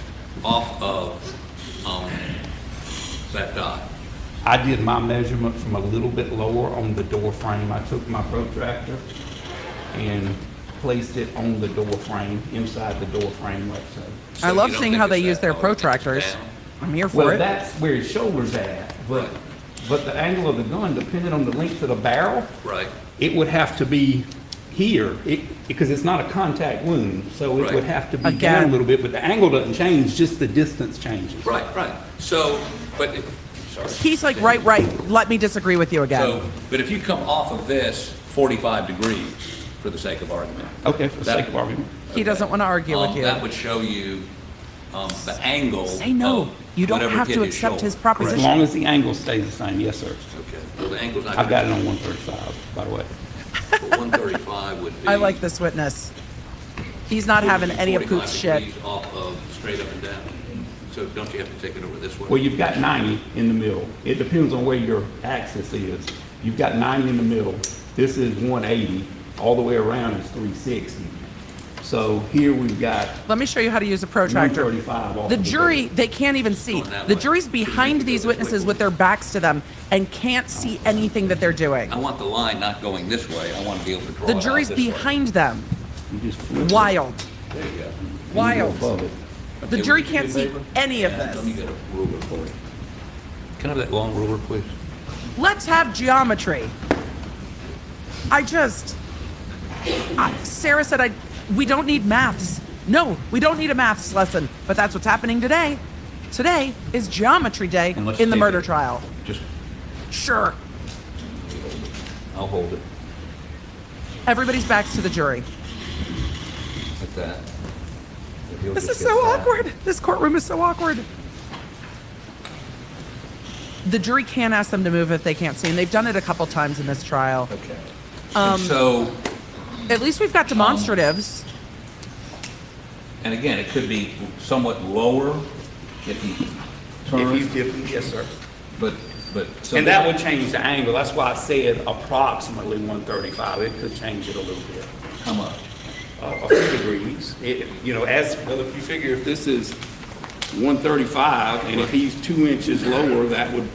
off of that dot. I did my measurement from a little bit lower on the door frame. I took my protractor and placed it on the door frame, inside the door frame, let's say. So I love you don't seeing think how they it's use that their low, you think it's protractors. down? I'm here for Well, it. that's where his shoulder's at, but the angle of the gun, depending on the length of the barrel, Right. it would have to be here, because it's not a contact wound, so it Right. would have to be Again. down a little bit, but the angle doesn't change, just the distance changes. Right, right. So, but, sorry. He's like, right. Let me disagree with you again. So, but if you come off of this 45 degrees, for the sake of argument. Okay, for the that- sake of argument. He doesn't want to argue with you. That would show you the angle. Say no. of You don't whatever have hit to his accept shoulder. his As proposition. long as the angle stays the same, yes, sir. Okay, well, the angle's not. I've got it gonna- on 135, by the way. But 135 would be. I like this witness. He's not having any of 45 Poot's shit. degrees off of straight up and down. So don't you have to take it over this way? Well, you've got 90 in the middle. It depends on where your axis is. You've got 90 in the middle. This is 180. All the way around is 360. So here we've got Let me show you how to use a protractor. 135 off The of the jury, door. they can't even see. Going that The way. jury's behind these witnesses with their backs to them and can't see anything that they're doing. I want the line not going this way. I want to be able to draw it The out jury's this way. behind them. You just flip it, Wild. There you go. and you go Wild. above it. The Hey, jury would you can't do me a see favor? any of Yeah, Let me this. get a ruler for you. Can I have that long ruler, please? Let's have geometry. Sarah said we don't need maths. No, we don't need a maths lesson, but that's what's happening today. Today is geometry day And let's in the take murder it. trial. Just, Sure. I'll hold it Everybody's backs to the jury. like that. If you'll This just is get so that. awkward. This courtroom is so awkward. The jury can't ask them to move if they can't see, and they've done it a couple times in this trial. Okay. And so, At least we've got demonstratives. and again, it could be somewhat lower if he If turns, he's dipping, yes, sir. but, so. And that would change the angle. That's why I said approximately 135. It could change it a little bit. How much? A few degrees. Well, if you figure if this is 135 and if he's 2 inches lower, that would,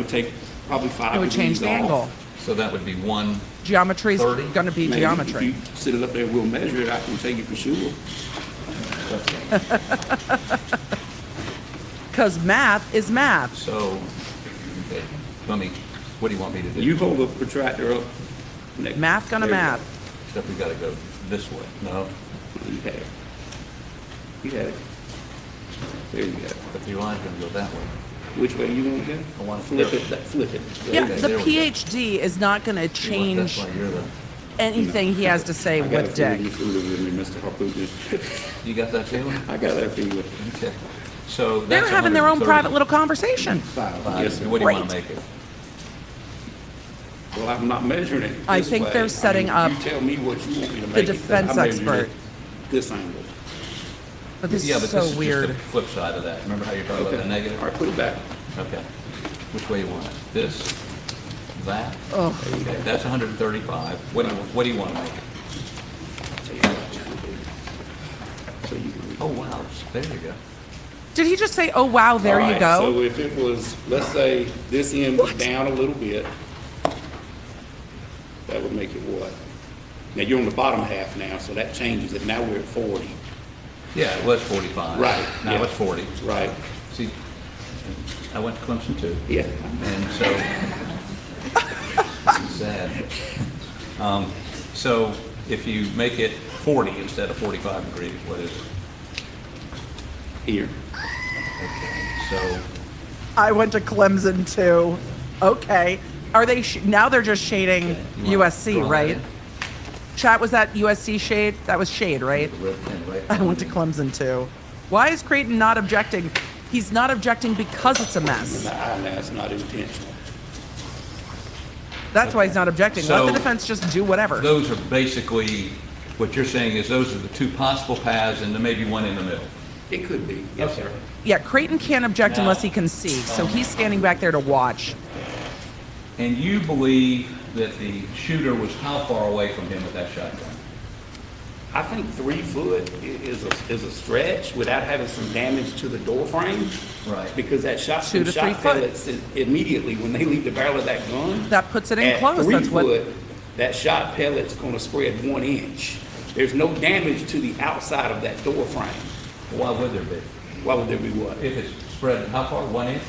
take probably 5 It would change degrees the off. angle. So that would be one, Geometry's 30? going to be Maybe. geometry. If you sit it up there, we'll measure it. I can tell you for sure. Because math is math. so, okay, what do you want me to do? You hold the protractor up. Next. Math gonna There you math. Except we gotta go this way, no? go. You had it. You had it. There you go. But the line's gonna go that way. Which way you want to go? I want to Flip flip it. Flip it. Yeah, Okay, the there we go. PhD is not going to That's change why you're the, anything he has to say I got a with feeling Dick. you fooling with me, Mr. Harpoon. you got that feeling? I got that feeling. Okay. So They're that's having their own 130. private little conversation. Five. Fine. Yes, sir. What do you want Great. to make it? Well, I'm not measuring it. I this think way. they're setting up You tell me what you want me to make it, 'cause defense I measured expert. it This angle. But this Yeah, is but so this is weird. just the flip side of that. Remember how you're talking about the negative? All right, put it back. Okay. Which way you want it? This? That? Oh. Okay, that's 135. What do you want to make it? So you can. Oh, wow, there you go. Did he just say, oh, wow, there All you right, go? So if it was, let's say this end was down a little bit, that would make it what? Now you're on the bottom half now, so that changes it. Now we're at 40. Yeah, it was 45. Right, Now yeah. it's 40. Right. See, I went to Clemson too. Yeah. And so, this is sad. So if you make it 40 instead of 45 degrees, what is it? Here. Okay, so, I went to Clemson too. Okay. Are they, now they're just shading You wanna USC, draw that right? in? Chat, was that USC shade? That was shade, right? the red pen right I went to Clemson too. Why is Creighton not objecting? He's not objecting because it's a mess. That's not intentional. That's why he's not objecting. Let the So- defense just do whatever. Those are basically, what you're saying is those are the two possible paths and there may be one in the middle. It could be. Yes, sir. Yeah, Creighton can't object Now- unless he can see. So he's standing back there to watch. And you believe that the shooter was how far away from him with that shotgun? I think 3 foot is a stretch without having some damage to the door frame. Right. Because that shot, 2 to 3 shot foot. pellets immediately when they leave the barrel of that gun. That puts it in at close. 3 That's what. foot, that shot pellet's going to spread 1 inch. There's no damage to the outside of that door frame. Why would there be? Why would there be what? If it's spread, how far, 1 inch?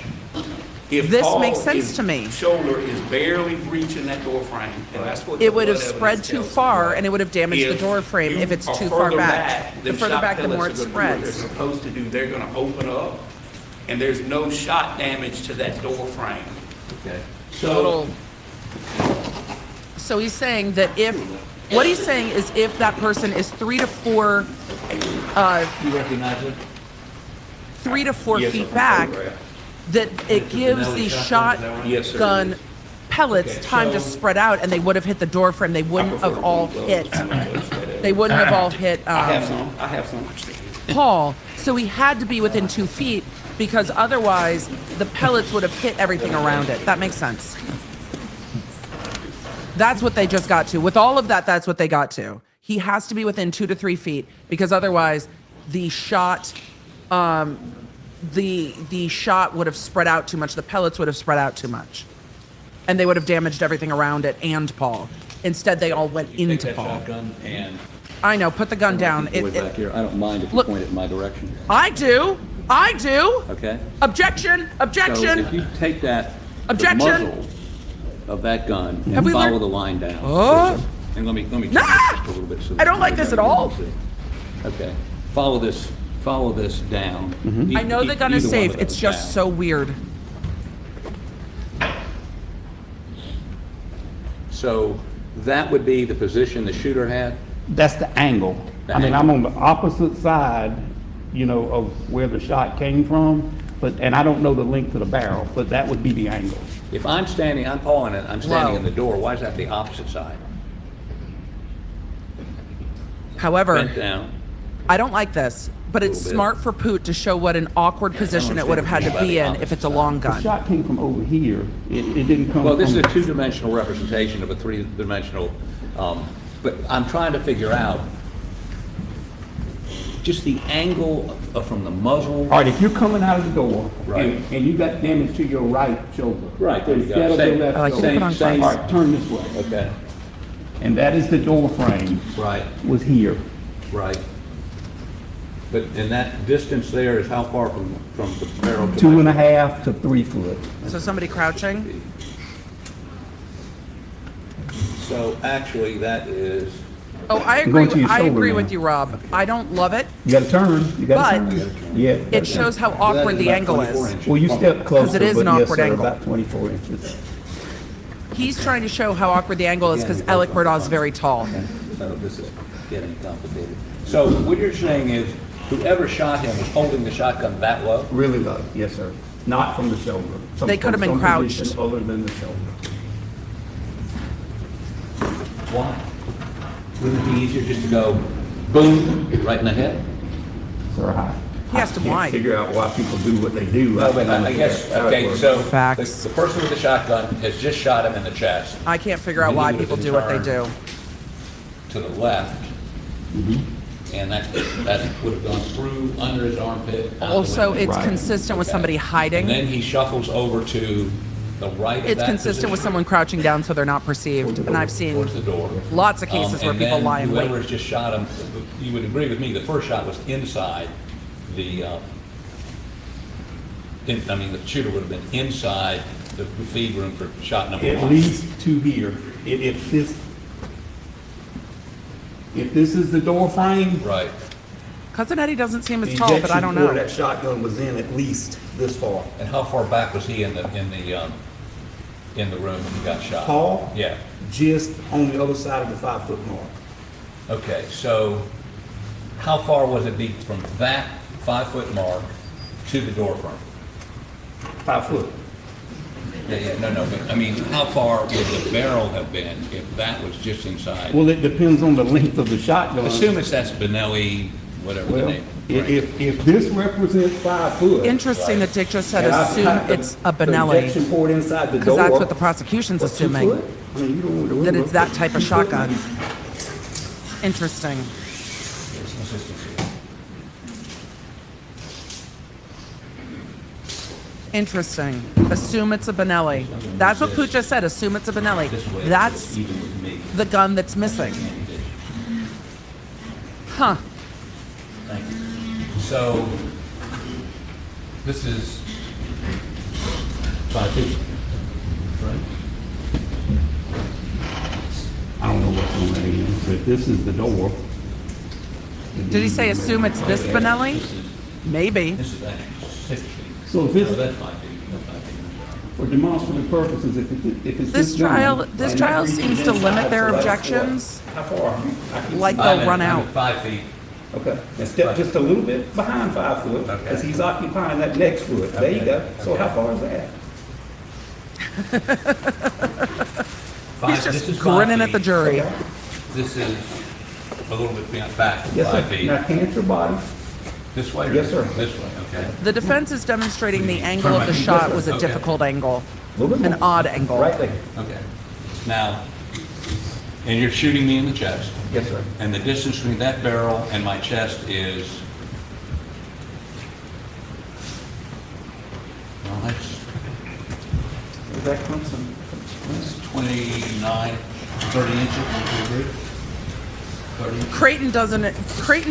If This Paul makes sense is- to me. Shoulder is barely breaching that door frame, and that's what. It would the have blood spread evidence too tells me. far, and it would have damaged the If door frame you if it's are too far further back. The them further shot back, the more it pellets are gonna do what spreads. they're supposed to do. They're gonna open up, and there's no shot damage to that door frame. Okay. Little- So he's saying that what he's saying is if that person is 3 to 4, You recognize it? 3 to 4 Yes, sir, feet from back, photograph. that it gives the Yes, sir. shotgun pellets Okay, time to so- spread out, and they would have hit the door frame. They wouldn't have all hit. They wouldn't have all hit I have some. Paul. So he had to be within 2 feet because otherwise the pellets would have hit everything around it. That makes sense. That's what they just got to. With all of that, that's what they got to. He has to be within 2 to 3 feet because otherwise the shot, the shot would have spread out too much. The pellets would have spread out too much, and they would have damaged everything around it and Paul. Instead, they all went Take into that Paul. shotgun and I know. Put the gun down. back here. I don't mind if you Look- point it in my direction. I do. I do. Okay? Objection. So Objection. if you take that, the Objection. muzzle of that gun Have and we follow learned- the line down. Oh. And let me Nah! turn this just a little bit so I don't like this at all. see. Okay. Follow this down. I know the gun is Either one safe. of It's those just down. so weird. So that would be the position the shooter had? That's the angle. The I mean, angle. I'm on the opposite side, of where the shot came from, and I don't know the length of the barrel, but that would be the angle. If I'm Paul and I'm standing Wow. in the door, why is that the opposite side? However, bent down. I don't like this, but it's Little bit. smart for Poot to show what an awkward position it would have had to be in if it's a long The gun. shot came from over here. It didn't come Well, this is from. a two-dimensional representation of a three-dimensional, but I'm trying to figure out just the angle from the muzzle. All right, if you're coming out of the door. Right. And you got damage to your right shoulder. Right, there you go. Instead of Same- the left I like to shoulder. keep it on same- All right, turn this way. Okay, And that is the door frame, right, was here. right. But, and that distance there is how far from the barrel to? 2.5 to 3 foot. So somebody crouching? So actually, that is, Oh, I I'm going to agree. your I shoulder agree now. with you, Rob. I don't love it, You gotta turn, you gotta but turn. Yeah. you it gotta shows turn. how awkward the about angle 24 is. inches. Well, you step closer, it is an but yes, awkward sir, angle. about 24 inches. He's trying to show how awkward the angle is because Alec Murdaugh's very tall. so this is getting complicated. So what you're saying is whoever shot him was holding the shotgun that low? Really low, yes, sir. Not from the shoulder. They could have been Some crouched. position other than the shoulder. Why? Wouldn't it be easier just to go boom, right in the head? Sir, He asked him I why. can't figure out why people do what they do. No, but I guess, How it okay, works. so Facts. the person with the shotgun has just shot him in the chest I can't figure out Maybe why he people was do what they in do. to the left. And that would have gone through, under his armpit. out the Also, window. it's Right. consistent with Okay. somebody And hiding. then he shuffles over to the right of that It's consistent with position, someone crouching down so they're not perceived. And I've seen towards the door. lots of cases where And people then lie in whoever wait. has just shot him, you would agree with me, the first shot was inside the, the shooter would have been inside the feed room for shot number At one. least to here. If this is the door frame, Right. Cousin Eddie doesn't seem the as tall, but I don't ejection port know. of that shotgun was in at least this far. And how far back was he in the room when he got shot? Tall? Yeah. Just on the other side of the 5-foot mark. Okay, so how far was it be from that 5-foot mark to the door frame? 5 foot. Yeah, no, but I mean, how far would the barrel have been if that was just inside? Well, it depends on the length of the shotgun. Assume that's Benelli, whatever the Well, name. if this represents 5 foot. Interesting that Dick just said and I've assume got the- it's a the Benelli, ejection port inside the door. because that's what the prosecution's what's 2 assuming, foot? I mean, you don't want to that it's that type of 2 foot. shotgun. Interesting. There's consistency. Interesting. Assume it's a Benelli. That's what Pooch just said. Assume it's a Benelli. That's the gun that's missing. Huh. Thank you. So, this is 5 feet, right? I don't know what's on that end, but this is the door. Did he say assume it's this Benelli? Maybe. This is actually 6 feet. So if Oh, it's, that's 5 feet, that's 5 feet. for demonstrative purposes, if it's This gun, trial and this that trial reaches seems to limit inside, their so that's what? objections How far? I can like see. they'll run I'm out. at 5 feet. Okay, and step just a little bit behind 5 foot, because he's occupying that next foot. There you go. So how far is that? He's This is just 5 grinning at the feet. jury. This is a little bit back, Yes, 5 sir. feet. Now can't your body, This way or Yes, sir. This way, okay. The defense is demonstrating the angle of the shot was a Okay. difficult angle, a little bit an more. odd angle. Right there. Okay. Now, and you're shooting me in the chest, Yes, sir. and the distance between that barrel and my chest is, well, that's Is that Clemson? 29, 30 inches, would you agree? 30 inches? Creighton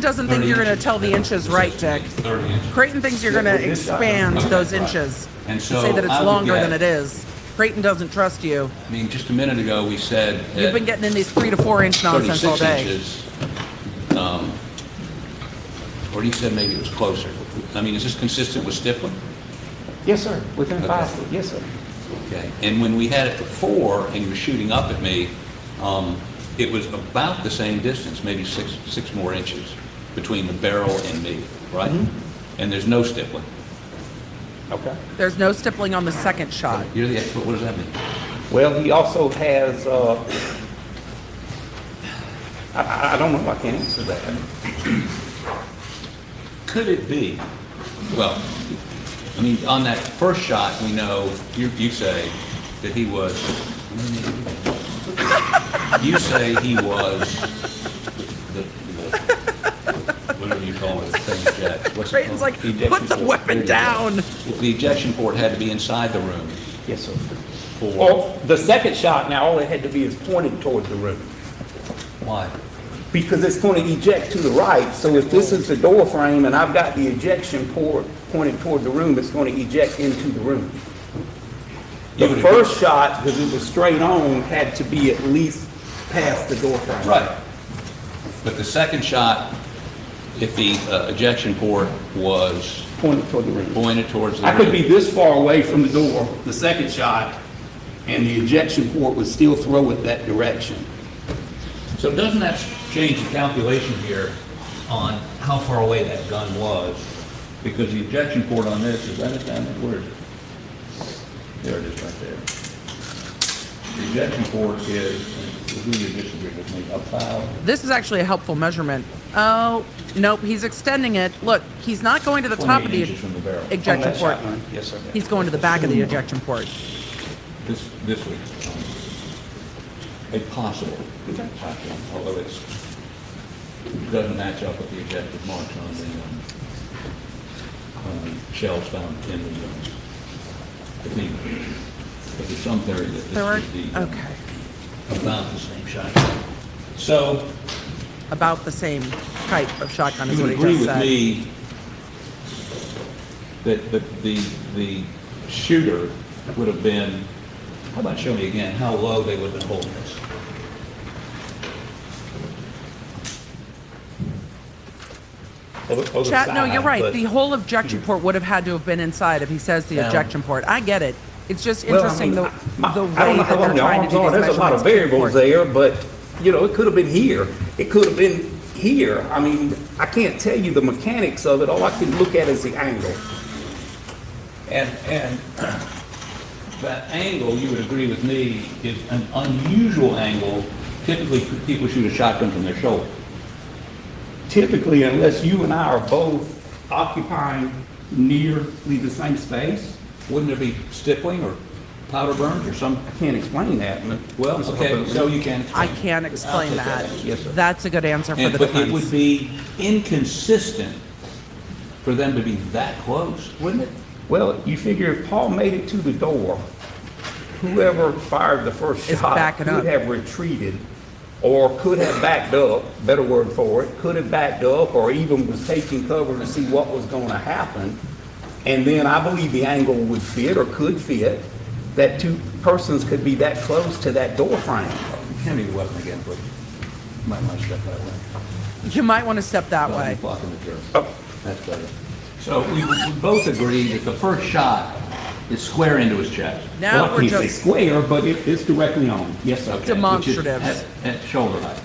doesn't think you're going to tell the inches right, Dick. 30 inches. Creighton thinks you're going to expand those inches And and so say that it's I would longer get- than it is. Creighton doesn't trust you. I mean, just a minute ago, we said that You've been getting in these 3 to 4 inch nonsense all 36 day. inches, or you said maybe it was closer. I mean, is this consistent with Stiflin? Yes, sir. Within 5 Okay. foot. Yes, sir. Okay, and when we had it before, and you were shooting up at me, it was about the same distance, maybe six more inches between the barrel and me, right? And there's no stippling. Okay. There's no stippling on the second shot. You're the expert, what does that mean? Well, he also has, I don't know, I can't answer that. Could it be, well, I mean, on that first shot, we know, you say that he was, you say he was the whatever you call it, thing eject. What's it Creighton's called? like, The ejection put the port. weapon There you go. down. The ejection port had to be inside the room. Yes, sir. For, Well, the second shot, now all it had to be is pointed toward the room. why? Because it's going to eject to the right, so if this is the door frame and I've got the ejection port pointed toward the room, it's going to eject into the room. The You would first shot, because it was straight on, had to be at least past the door frame. Right. But the second shot, if the ejection port was Pointed toward the room. pointed towards the I room. could be this far away from the door, the second shot, and the ejection port would still throw it that direction. So doesn't that change the calculation here on how far away that gun was? Because the ejection port on this, is that it down there? Where is it? There it is right there. The ejection port is, who you disagree with me, about, This is actually a helpful measurement. Oh, nope, he's extending it. Look, he's not going to the top of 28 the inches from the barrel. ejection On that port. shotgun. Yes, sir. He's going to the back of the ejection port. This week. A possible shotgun, although it doesn't match up with the ejected marks on the shells found in the thing. But there's some theory that There are, this is the, okay, about the same shotgun. So, about the same type of shotgun is you what would he agree just with said. me that the shooter would have been, how about show me again how low they would have been holding this? Chat, no, you're right. The whole ejection port would have had to have been inside if he says the Yeah. ejection port. I get it. It's just Well, I interesting mean, the I way don't know that how they're long the trying to arms do are. these There's a lot of measurements. variables there, but, you know, it could have been here. It could have been here. I mean, I can't tell you the mechanics of it. All I can look at is the angle. And that angle, you would agree with me, is an unusual angle. Typically, people shoot a shotgun from their shoulder. Typically, unless you and I are both occupying nearly the same space, Wouldn't there be stippling or powder burns or some? I can't explain that. Well, okay, so you can. I can't explain I'll take that. Yes, sir. That's a good answer for And, the but it would defense. be inconsistent for them to be that close, wouldn't it? Well, you figure if Paul made it to the door, whoever fired the first Is shot backing could up. have retreated or could have backed up, better word for it, could have backed up or even was taking cover to see what was going to happen. And then I believe the angle would fit or could fit, that two persons could be that close to that door frame. Hand me the weapon again, please. Might want to step that way. You might want to step that way. Blocking the jerk. Oh. That's better. So we both agree that the first shot is square into his chest. Now Well, we're you say just square, but it's directly on. Yes, sir. Okay, demonstratives. which is at shoulder height.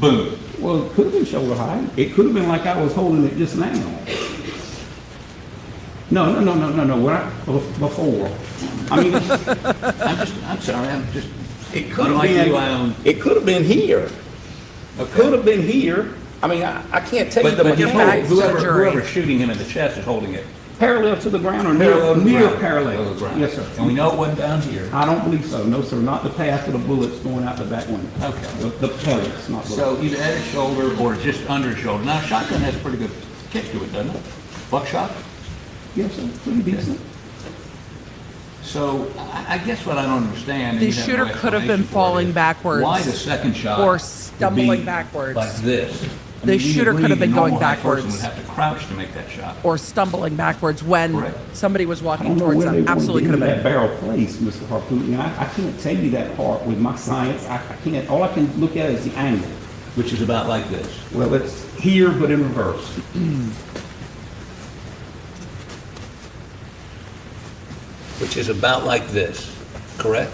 Boom. Well, it could have been shoulder height. It could have been like I was holding it just now. No, before. I mean, I'm sorry, it could have Unlike you, I been, own- it could have been here. It could have been here. I mean, I can't tell you the But Get back mechanics. to the whoever, jury. whoever's shooting him in the chest is holding it Parallel to the ground or parallel to the near ground. parallel. To the ground. Yes, sir. And we know it wasn't down here. I don't believe so. No, sir, not the path of the bullets going out the back window. Okay. The pellets, not bullets. So either at his shoulder or just under his shoulder. Now, a shotgun has a pretty good kick to it, doesn't it? Buckshot? Yes, sir, pretty decent. So I guess what I don't understand. and The you have shooter no could have been explanation for it, falling is backwards Why the second shot or would stumbling be backwards. like this? I The mean, we shooter agree could have the been going normal height person backwards. would have to crouch to make that shot. or stumbling backwards when Correct. somebody was I walking don't know towards where they them. want to Absolutely get could have into that been. barrel place, Mr. Harpootlian. I can't tell you that part with my science. I can't, all I can look at is the angle. Which is about like this. Well, it's here, but in reverse. Which is about like this, correct?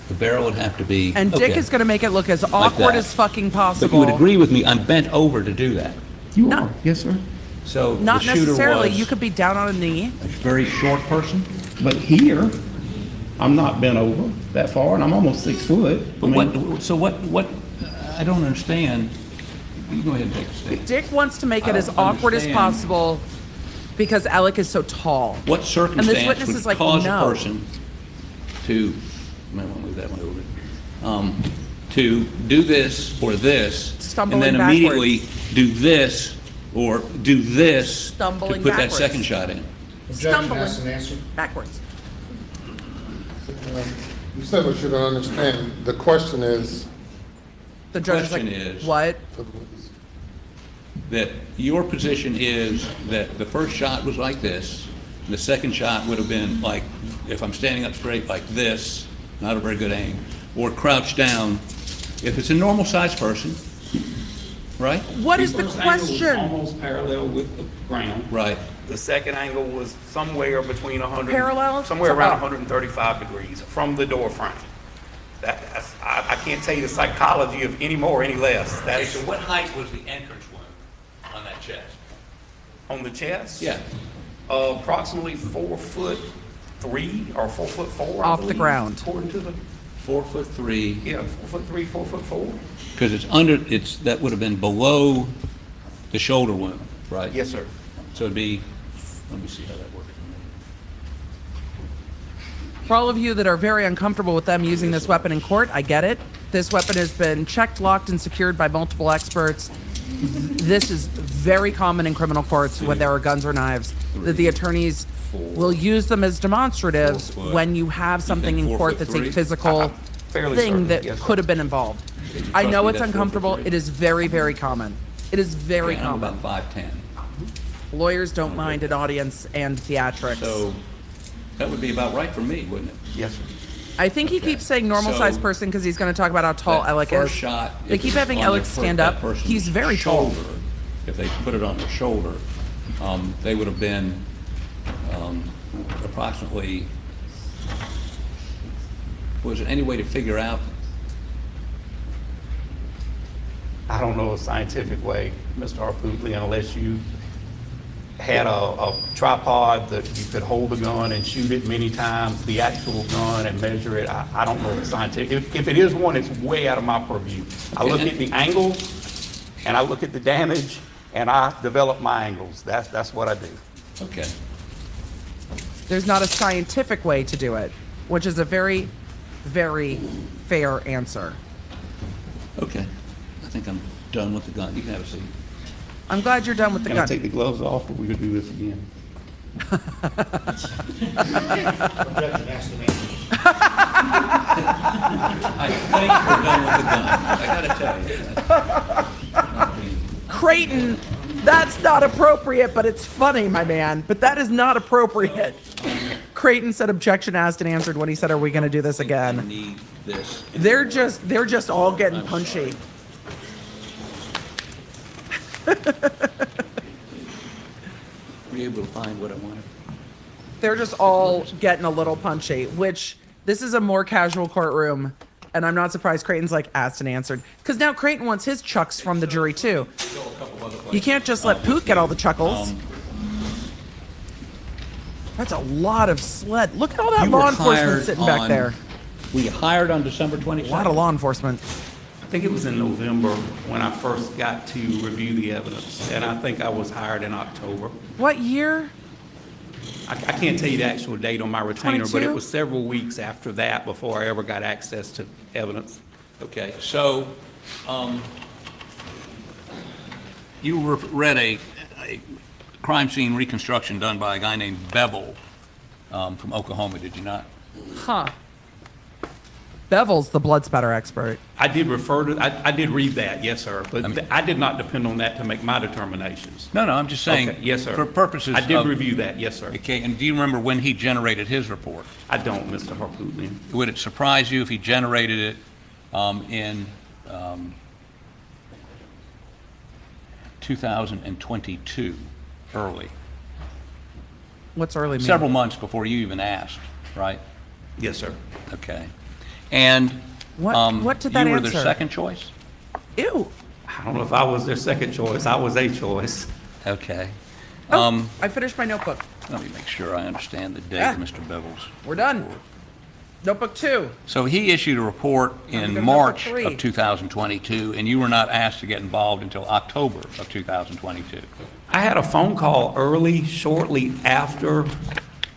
The barrel would have to be. And Dick okay. is going to make it look as awkward that. as fucking But possible. you would agree with me, I'm bent over to do that. You No. are, yes, sir. So the Not shooter necessarily. was You could be down on a knee. a very short person? But here, I'm not bent over that far, and I'm almost 6 foot. But what, I don't understand. You go ahead and take a stand. Dick wants to make it I as don't awkward as understand. possible because Alec is so tall. What And circumstance this witness is would like, cause no. a person to, might want to move that one over, to do this or this, Stumbling and then immediately do this or do this to Stumbling put that backwards. second shot in? Objection, asked and answered. Backwards. You said what you don't understand. The question is, The judge is like, Question is- what? That your position is that the first shot was like this, and the second shot would have been like, if I'm standing up straight like this, not a very good aim, or crouched down, if it's a normal sized person, right? What is the first angle was question? almost parallel with the ground. Right. The second angle was somewhere between 100. Parallel? Somewhere So around up. 135 degrees from the door frame. I can't tell you the psychology of any more, any less. Okay, That's so what height was the entrance wound on that chest? on the chest. Yeah. Approximately 4'3" or 4'4". I Off the believe, ground. According to the, 4'3", yeah, 4'3", 4'4". because it's under, that would have been below the shoulder wound, right? Yes, sir. So it'd be, let me see how that works. For all of you that are very uncomfortable with them using this weapon in court, I get it. This weapon has been checked, locked, and secured by multiple experts. This is very common in criminal courts when there are guns or knives, that the attorneys will use them as demonstratives 4 foot. when you have something in court that's a 4'3"? physical Fairly thing certain, that yes, sir. could have been involved. I trust know me, it's that's uncomfortable. 4'3"? It is very, very common. It is very Yeah, I'm common. about 5'10". Lawyers don't mind an audience and theatrics. So that would be about right for me, wouldn't it? Yes, sir. I think he keeps saying normal sized So, person because he's going to talk about how tall That Alec first is. shot, They if keep it's having on Alec the stand that up. person's He's very tall. shoulder, if they put it on their shoulder, they would have been approximately, was there any way to figure out? I don't know a scientific way, Mr. Harpootlian, unless you had a tripod that you could hold the gun and shoot it many times, the actual gun, and measure it. I don't know the scientific. If it is one, it's way out of my purview. I look at the angles, and I look at the damage, and I develop my angles. That's what I do. Okay. There's not a scientific way to do it, which is a very, very fair answer. Okay. I think I'm done with the gun. You can have a seat. I'm glad you're done with the Can I gun. take the gloves off, or we could do this again? Objection, asked and answered. I think we're done with the gun. I gotta tell you. Creighton, that's not appropriate, but it's funny, my man. But that is not appropriate. Creighton said objection asked and answered when he said, "Are we going to do this I again?" need this. They're just all getting punchy. Were you able to find what I wanted? They're just all getting a little punchy, which this is a more casual courtroom. And I'm not surprised Creighton's like asked and answered. Because now Creighton wants his chucks from the jury too. You can't just let Poot get all the chuckles. That's a lot of sled. Look at all that You law were enforcement hired sitting back on- there. Were you hired on December A 22nd? lot of law enforcement. I think it was in November when I first got to review the evidence, and I think I was hired in October. What year? I can't tell you the actual date on my retainer, but 22? it was several weeks after that before I ever got access to evidence. Okay, so, you read a crime scene reconstruction done by a guy named Bevel, from Oklahoma, did you not? Huh. Bevel's the blood spatter expert. I did refer to, I did read that, yes, sir, but I did not depend on that to make my determinations. No, I'm just saying. Okay, yes, sir. For purposes I did of- review that, yes, sir. Okay, and do you remember when he generated his report? I don't, Mr. Harpootlian. Would it surprise you if he generated it in 2022, early? What's early mean? Several months before you even asked, right? Yes, sir. Okay. And What did that you were answer? their second choice? Ew. I don't know if I was their second choice. I was a choice. Okay. I finished my notebook. Let me make sure I understand the date Yeah. of Mr. Bevel's. We're done. Notebook 2. So he issued a report Time to in go to March notebook 3. of 2022, and you were not asked to get involved until October of 2022. I had a phone call early, shortly after,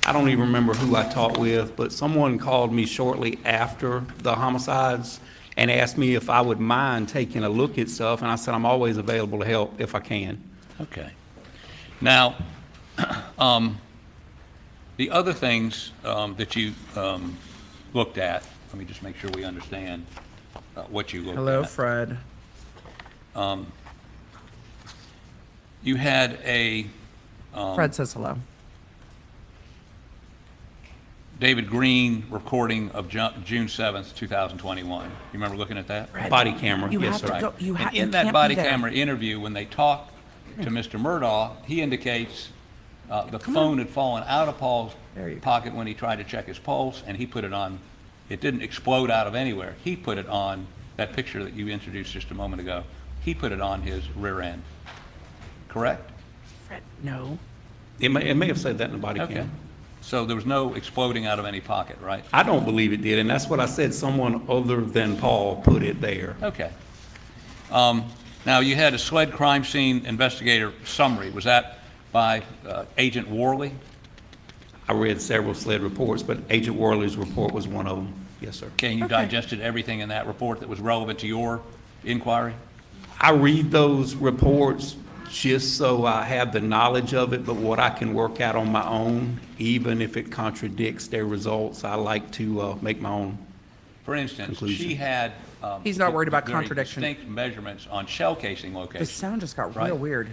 I don't even remember who I talked with, but someone called me shortly after the homicides and asked me if I would mind taking a look at stuff, and I said I'm always available to help if I can. Okay. Now, the other things that you looked at, let me just make sure we understand what you looked Hello, at. Fred. You had a Fred says hello. David Green recording of June 7th, 2021. You remember looking at that? Body camera, You yes, have sir. to go. You And you in that can't body be there. camera interview, when they talk to Mr. Murdaugh, he indicates the phone had fallen out of Paul's There you go. pocket when he tried to check his pulse, and he put it on. It didn't explode out of anywhere. He put it on that picture that you introduced just a moment ago. He put it on his rear end. Correct? Fred, no. It may have said that in the body Okay. cam. So there was no exploding out of any pocket, right? I don't believe it did, and that's what I said, someone other than Paul put it there. Okay. Now, you had a SLED crime scene investigator summary. Was that by Agent Worley? I read several SLED reports, but Agent Worley's report was one of them. Yes, sir. Okay, and you digested everything in that report that was relevant to your inquiry? I read those reports just so I have the knowledge of it, but what I can work out on my own, even if it contradicts their results, I like to make my own. For instance, Conclusion. she had He's not worried about very contradiction. distinct measurements on shell casing The locations. sound just got Right. real weird.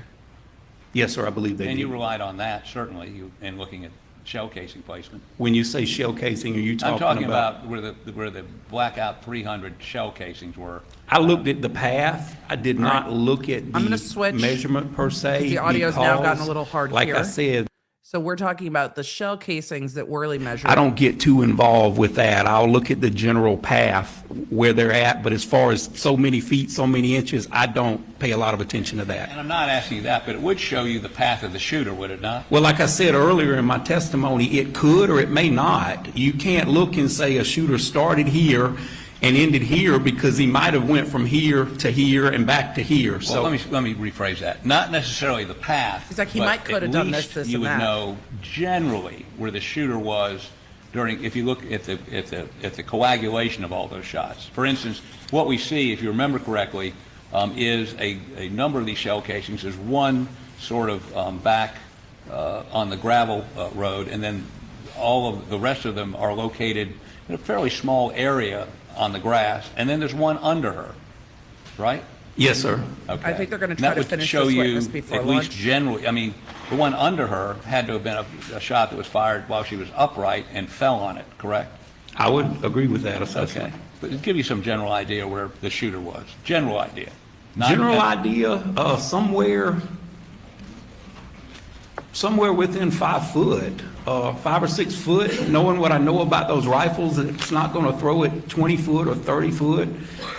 Yes, sir, I believe they And you did. relied on that, certainly, in looking at shell casing placement. When you say shell casing, are you I'm talking about? about where the Blackout 300 shell casings were. I looked at the path. I did not look at I'm gonna the switch, measurement per se. the audio's now gotten a because, little hard like I here. said, So we're talking about the shell casings that Worley measured. I don't get too involved with that. I'll look at the general path where they're at, but as far as so many feet, so many inches, I don't pay a lot of attention to that. And I'm not asking you that, but it would show you the path of the shooter, would it not? Well, like I said earlier in my testimony, it could or it may not. You can't look and say a shooter started here and ended here because he might have went from here to here and back to here. Well, So let me rephrase that. Not necessarily the path. He's like, he but might could have done this, at this, least and you that. would know generally where the shooter was during, if you look at the coagulation of all those shots. For instance, what we see, if you remember correctly, is a number of these shell casings. There's one sort of back on the gravel road, and then all of the rest of them are located in a fairly small area on the grass, and then there's one under her, right? yes, sir. Okay. I think they're gonna And try that to would finish show this you, witness before at least lunch. generally, I mean, the one under her had to have been a shot that was fired while she was upright and fell on it, correct? I would agree with that assessment. Okay. But it'd give you some general idea where the shooter was. General idea. Not- General idea, somewhere within 5 foot, 5 or 6 foot, knowing what I know about those rifles, it's not going to throw it 20 foot or 30 foot.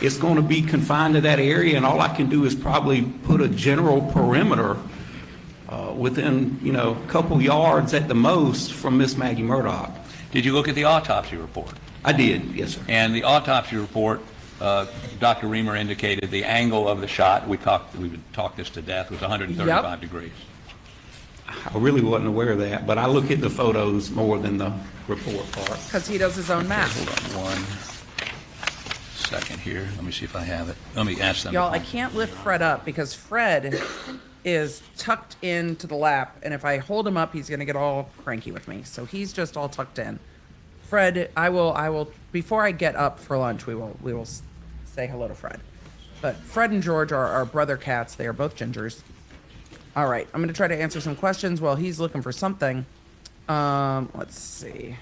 It's going to be confined to that area, and all I can do is probably put a general perimeter within, a couple yards at the most from Miss Maggie Murdaugh. Did you look at the autopsy report? I did, yes, sir. And the autopsy report, Dr. Reamer indicated the angle of the shot, we would talk this to death, was 135 degrees. I really wasn't aware of that, but I look at the photos more than the report part. Because he does his own math. Hold on 1 second here. Let me see if I have it. Let me ask them. Y'all, I can't lift Fred up because Fred is tucked into the lap, and if I hold him up, he's gonna get all cranky with me. So he's just all tucked in. Fred, I will. Before I get up for lunch, we will say hello to Fred. But Fred and George are our brother cats. They are both gingers. All right, I'm gonna try to answer some questions while he's looking for something. Let's see.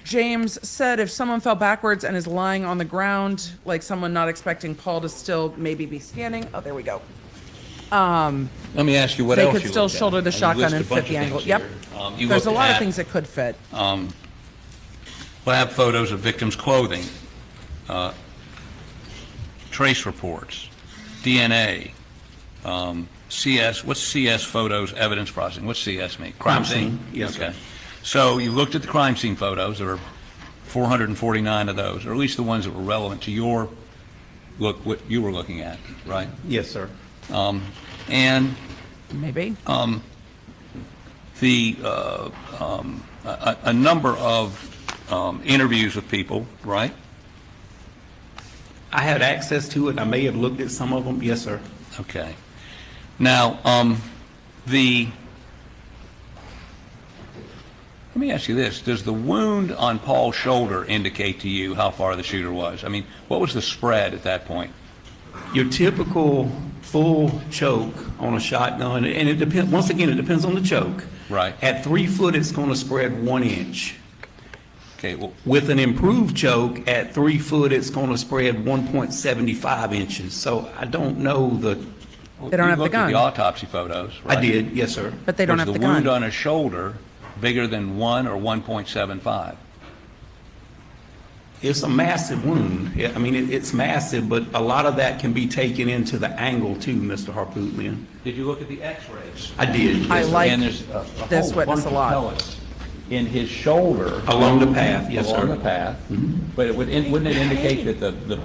James said if someone fell backwards and is lying on the ground, like someone not expecting Paul to still maybe be standing. Oh, there we go. Let me ask you what They else could you still looked at. shoulder the You shotgun list a and bunch fit the of angle. things Yep. here. You There's a looked lot of at, things that could fit. Lab photos of victims' clothing, trace reports, DNA, CS. What's CS photos? Evidence processing. What's CS mean? Crime scene, yes, sir. Okay. So you looked at the crime scene photos. There were 449 of those, or at least the ones that were relevant to your what you were looking at, right? Yes, sir. And Maybe. a number of interviews with people, right? I had access to it. I may have looked at some of them. Yes, sir. Okay. Now, let me ask you this. Does the wound on Paul's shoulder indicate to you how far the shooter was? I mean, what was the spread at that point? Your typical full choke on a shotgun, and it depends, once again, it depends on the choke. Right. At 3 foot, it's going to spread 1 inch. Okay, well, With an improved choke, at 3 foot, it's going to spread 1.75 inches. So I don't know the, They don't you have the looked at gun. the autopsy photos, right? I did, yes, sir. But they don't Was have the the wound gun. on his shoulder bigger than 1 or 1.75? It's a massive wound. I mean, it's massive, but a lot of that can be taken into the angle too, Mr. Harpootlian. Did you look at the x-rays? I did. I yes, sir. like And there's this whole witness bunch a of lot. pellets in his shoulder. Along the path, yes, sir. Along the path. But it wouldn't it indicate that the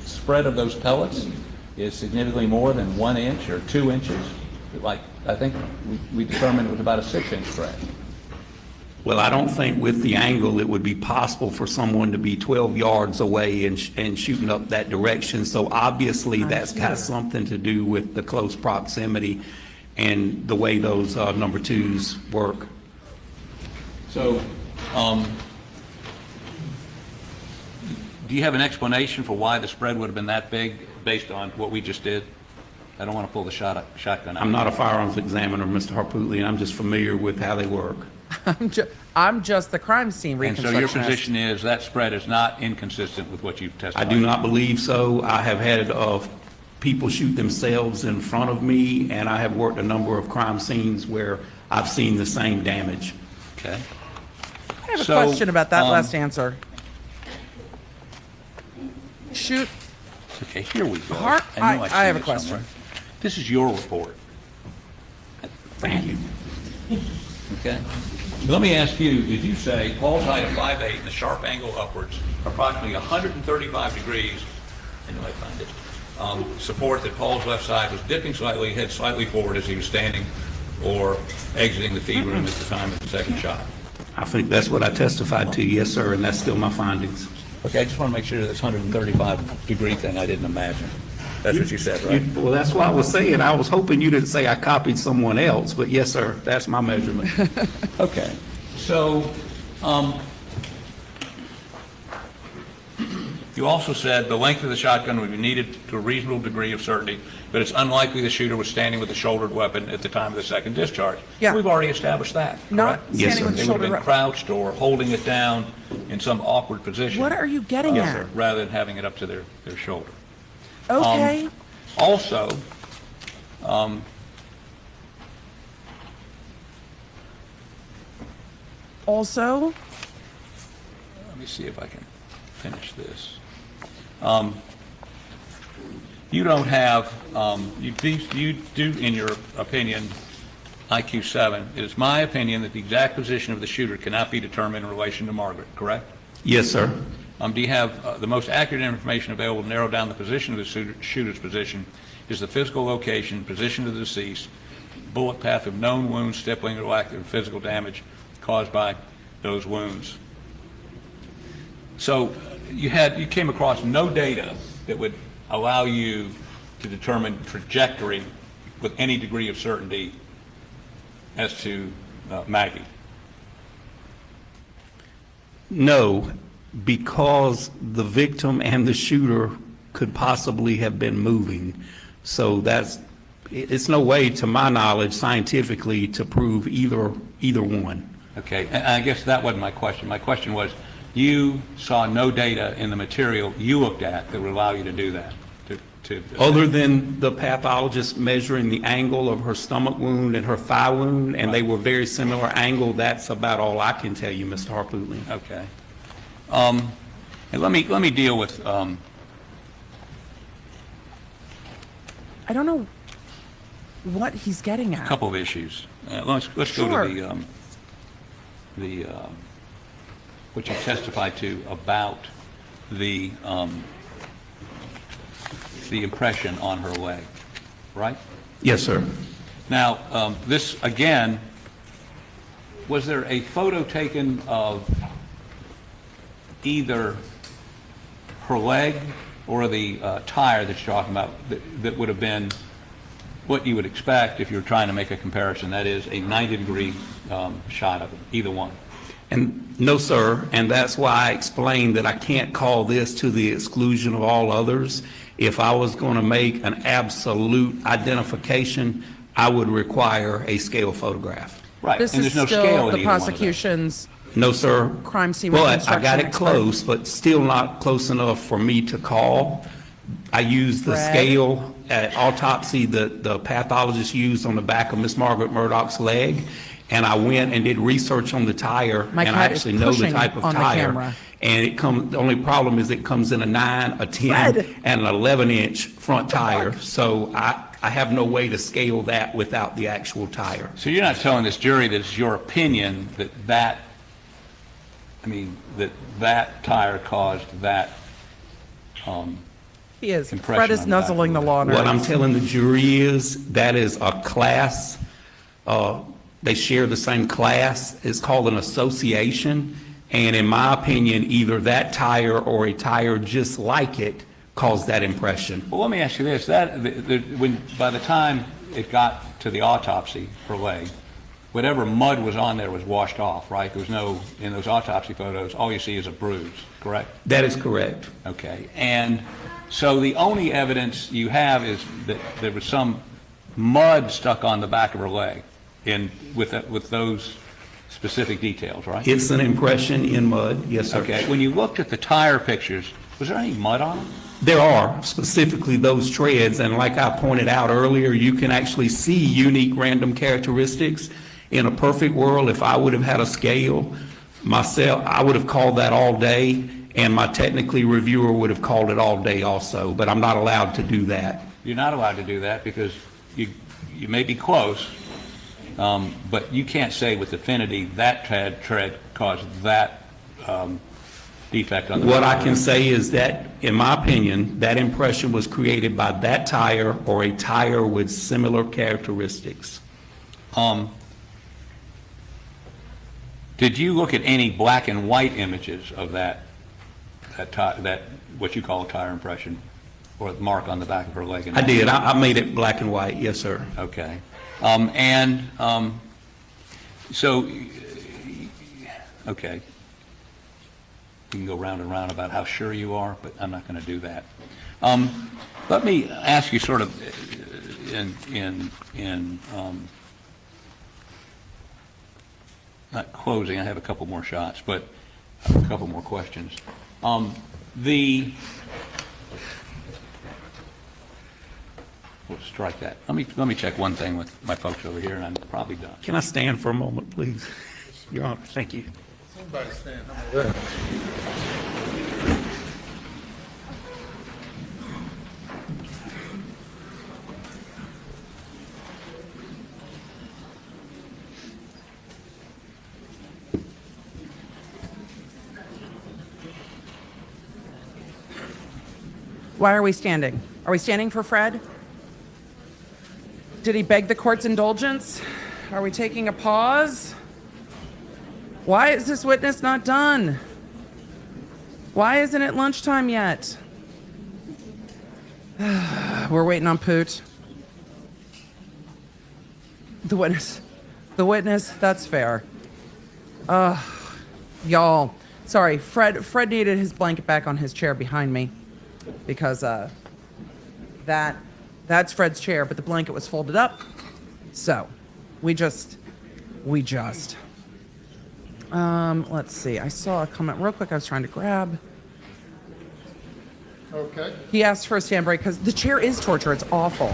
spread of those pellets is significantly more than 1 inch or 2 inches? Like, I think we determined it was about a 6-inch spread. Well, I don't think with the angle, it would be possible for someone to be 12 yards away and shooting up that direction. So obviously, that's got something to do with the close proximity and the way those number twos work. So, do you have an explanation for why the spread would have been that big based on what we just did? I don't want to pull the shotgun out. I'm not a firearms examiner, Mr. Harpootlian. I'm just familiar with how they work. I'm just the crime scene And so your reconstructionist. position is that spread is not inconsistent with what you've I testified? do not believe so. I have had people shoot themselves in front of me, and I have worked a number of crime scenes where I've seen the same damage. Okay. I have a So, question about that last answer. Shoot. Okay, here we go. Har- knew I'd I have seen a it question. somewhere. This is your report. Thank you. Okay. Let me ask you, did you say Paul's height of 5'8" and the sharp angle upwards, approximately 135 degrees, I know I find it, support that Paul's left side was dipping slightly, head slightly forward as he was standing or exiting the feed room at the time of the second shot? I think that's what I testified to, yes, sir, and that's still my findings. Okay, I just want to make sure this 135 degree thing I didn't imagine. That's what you said, right? Well, that's what I was saying. I was hoping you didn't say I copied someone else, but yes, sir, that's my measurement. Okay, so, you also said the length of the shotgun would be needed to a reasonable degree of certainty, but it's unlikely the shooter was standing with a shouldered weapon at the time of the second discharge. Yeah. We've already established that, Not correct? Yes, standing sir. with the They would shoulder. have been crouched or holding it down in some awkward position. What are you getting Yes, at? sir, rather than having it up to their shoulder. Okay. Also, Also, let me see if I can finish this. You don't have, you do, in your opinion, IQ 7. It is my opinion that the exact position of the shooter cannot be determined in relation to Margaret, correct? Yes, sir. Do you have the most accurate information available to narrow down the position of the shooter's position is the physical location, position of the deceased, bullet path of known wounds, stippling, or lack of physical damage caused by those wounds? So you came across no data that would allow you to determine trajectory with any degree of certainty as to Maggie? No, because the victim and the shooter could possibly have been moving. So it's no way, to my knowledge, scientifically, to prove either one. Okay, and I guess that wasn't my question. My question was, you saw no data in the material you looked at that would allow you to do that? Other than the pathologist measuring the angle of her stomach wound and her thigh wound, and they were very similar angle, that's about all I can tell you, Mr. Harpootlian. Okay. And let me deal with, I don't know what he's getting at. a couple of issues. Let's go Sure. to the what you testified to about the impression on her leg, right? Yes, sir. Now, this, again, was there a photo taken of either her leg or the tire that you're talking about that would have been what you would expect if you were trying to make a comparison, that is a 90-degree shot of it, either one? And no, sir, and that's why I explained that I can't call this to the exclusion of all others. If I was going to make an absolute identification, I would require a scale photograph. Right, This and is there's no still scale in the either one of those. prosecution's No, sir. crime scene But I reconstruction got it expert. close, but still not close enough for me to call. I used the Fred? scale at autopsy that the pathologist used on the back of Miss Margaret Murdaugh's leg, and I went and did research on the tire, My and I cat is actually know the pushing type of on the tire. camera. And the only problem is it comes in a 9, a 10, Fred! and an 11-inch front tire. So I have no way to scale that without the actual tire. So you're not telling this jury that it's your opinion that that tire caused that He is. impression Fred is on the back of nuzzling the the law What I'm nerds. telling the jury is, that is a class, they share the same class, it's called an association, and in my opinion, either that tire or a tire just like it caused that impression. Well, let me ask you this, by the time it got to the autopsy for leg, whatever mud was on there was washed off, right? There was no, in those autopsy photos, all you see is a bruise, correct? That is correct. Okay, and so the only evidence you have is that there was some mud stuck on the back of her leg with those specific details, right? It's an impression in mud, yes, sir. Okay, when you looked at the tire pictures, was there any mud on them? There are, specifically those treads, and like I pointed out earlier, you can actually see unique random characteristics. In a perfect world, if I would have had a scale myself, I would have called that all day, and my technically reviewer would have called it all day also, but I'm not allowed to do that. You're not allowed to do that because you may be close, but you can't say with definity that tread caused that defect on the What back. I can say is that, in my opinion, that impression was created by that tire or a tire with similar characteristics. Did you look at any black and white images of that what you call a tire impression or mark on the back of her leg? I did. I made it black and white, yes, sir. Okay. So, okay. You can go round and round about how sure you are, but I'm not going to do that. Let me ask you sort of not closing, I have a couple more shots, but a couple more questions. We'll strike that. Let me check one thing with my folks over here, and I'm probably done. Can I stand for a moment, please? Your Honor, thank you. Somebody stand over there. Why are we standing? Are we standing for Fred? Did he beg the court's indulgence? Are we taking a pause? Why is this witness not done? Why isn't it lunchtime yet? We're waiting on Poot. The witness, that's fair. Y'all, sorry, Fred needed his blanket back on his chair behind me because that's Fred's chair, but the blanket was folded up. So, let's see. I saw a comment real quick I was trying to grab. Okay. He asked for a stand break because the chair is torture. It's awful.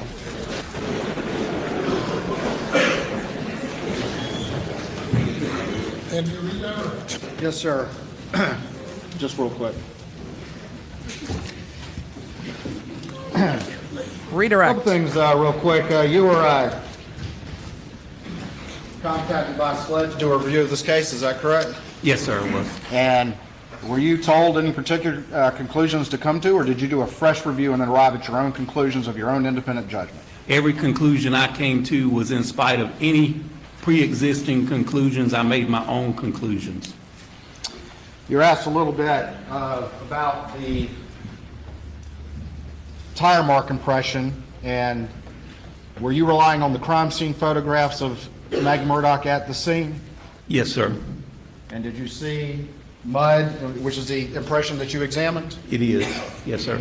Yes, sir. Just real quick. Redirect. Couple things real quick. You were contacted by SLED to do a review of this case, is that correct? Yes, sir, it was. And were you told any particular conclusions to come to, or did you do a fresh review and then arrive at your own conclusions of your own independent judgment? Every conclusion I came to was in spite of any pre-existing conclusions. I made my own conclusions. You're asked a little bit about the tire mark impression, and were you relying on the crime scene photographs of Maggie Murdaugh at the scene? Yes, sir. And did you see mud, which is the impression that you examined? It is. Yes, sir.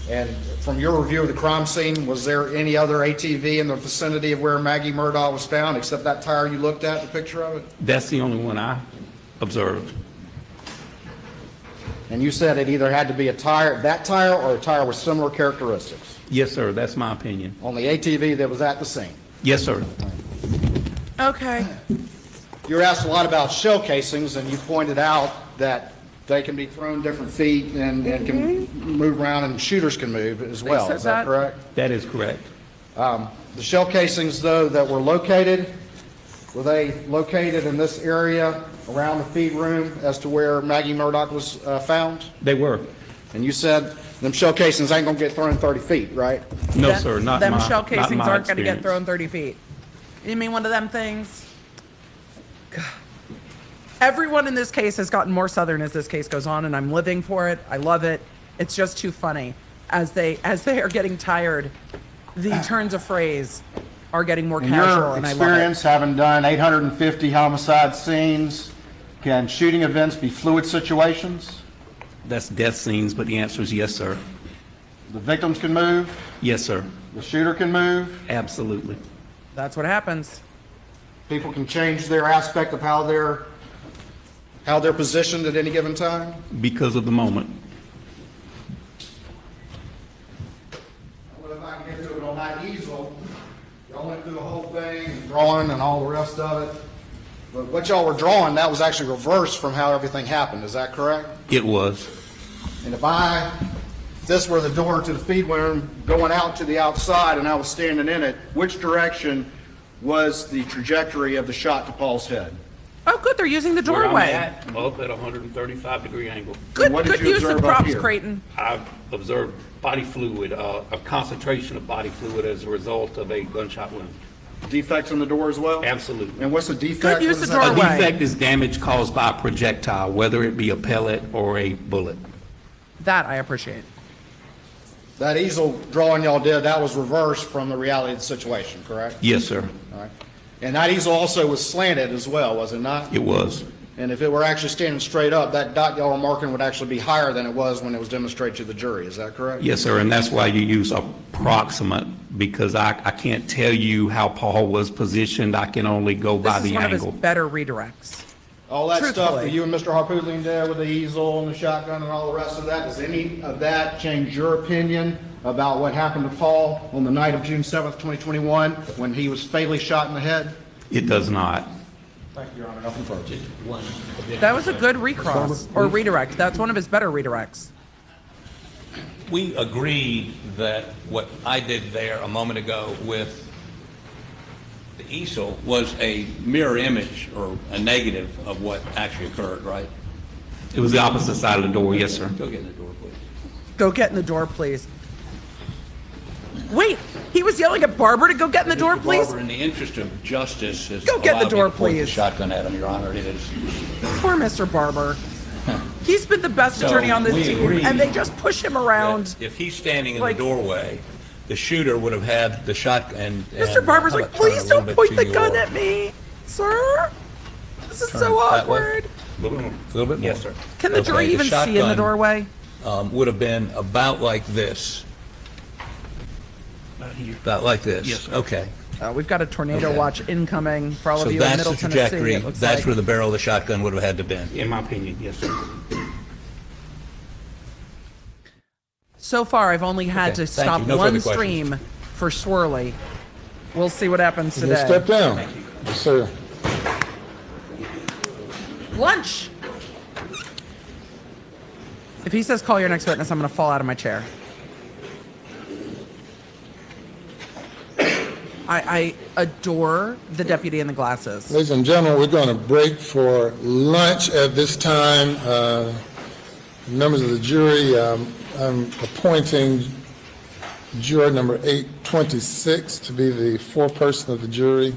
And from your review of the crime scene, was there any other ATV in the vicinity of where Maggie Murdaugh was found, except that tire you looked at, the picture of it? That's the only one I observed. And you said it either had to be a tire, that tire, or a tire with similar characteristics Yes, sir. That's my opinion. on the ATV that was at the scene. Yes, sir. Okay. You were asked a lot about shell casings, and you pointed out that they can be thrown different feet and can move around, and shooters can move as well. said Is that that. correct? That is correct. The shell casings, though, that were were they located in this area around the feed room as to where Maggie Murdaugh was found? They were. And you said them shell casings ain't gonna get thrown 30 feet, right? No, Them- sir. Not them my, shell not casings my aren't going to get experience. thrown 30 feet. You mean one of them things? God. Everyone in this case has gotten more southern as this case goes on, and I'm living for it. I love it. It's just too funny. As they are getting tired, the turns of phrase are getting more In casual, your and I love it. experience, having done 850 homicide scenes, can shooting events be fluid situations? That's death scenes, but the answer is yes, sir. The victims can move, Yes, sir. the shooter can move, Absolutely. That's what happens. people can change their aspect of how they're positioned at any given time? Because of the moment. Well, if I can get to it on that easel, y'all went through the whole thing, drawing and all the rest of it. But what y'all were drawing, that was actually reversed from how everything happened, is that correct? It was. And if this were the door to the feed room going out to the outside and I was standing in it, which direction was the trajectory of the shot to Paul's head? Oh, good. They're using the Where I'm doorway. at, up at a 135-degree angle. Good, What did good you use of observe up props, here? Creighton. I've observed body fluid, a concentration of body fluid as a result of a gunshot wound. Defects in the door as well? Absolutely. And what's the defect? Good use What does of that A mean? doorway. defect is damage caused by a projectile, whether it be a pellet or a bullet. That I appreciate. That easel drawing y'all did, that was reversed from the reality of the situation, correct? Yes, sir. All right. And that easel also was slanted as well, was it not? It was. And if it were actually standing straight up, that dot y'all were marking would actually be higher than it was when it was demonstrated to the jury, is that correct? Yes, sir, and that's why you use approximate, because I can't tell you how Paul was positioned. I can only go This by is the one of angle. his better redirects. All that stuff Truthfully. that you and Mr. Harpootlian did with the easel and the shotgun and all the rest of that, does any of that change your opinion about what happened to Paul on the night of June 7th, 2021, when he was fatally shot in the head? It does not. Thank you, Your Honor. Nothing further. That was a good recross or redirect. That's one of his better redirects. We agreed that what I did there a moment ago with the easel was a mirror image or a negative of what actually occurred, right? It was the opposite side of the door, yes, sir. Go get in the door, please. Go get in the door, please. Wait, he was yelling at Barbara to go get in the door, Mr. please? Barber, in the interest of justice, has Go get in the allowed me door, to point the please. shotgun at him, Your Honor. It is. Poor Mr. Barber. He's been the best So, attorney on this we team, agree and they just push him around. If he's standing in Like- the doorway, the shooter would have had the shot and. Mr. Barber's how like, about turn please a little don't bit point to the gun your- at me, sir. This is Turn so that way. awkward. A little bit more. Yes, sir. Can the jury Okay, even see in the shotgun, doorway? Would have been about like this. About here. About like this. Yes, sir. Okay. We've got a tornado Okay. watch incoming for all So of you in that's Middle the Tennessee. trajectory. It looks That's like. where the barrel of the shotgun would have had to been. In my opinion, yes, sir. So far, I've only had Okay, to thank stop you. No one further questions. stream for Swirly. We'll see what happens Just today. step down. Yes, sir. Lunch. If he says call your next witness, I'm going to fall out of my chair. I adore the deputy in the glasses. Ladies and gentlemen, we're going to break for lunch at this time. Members of the jury, I'm appointing juror number 826 to be the foreperson of the jury.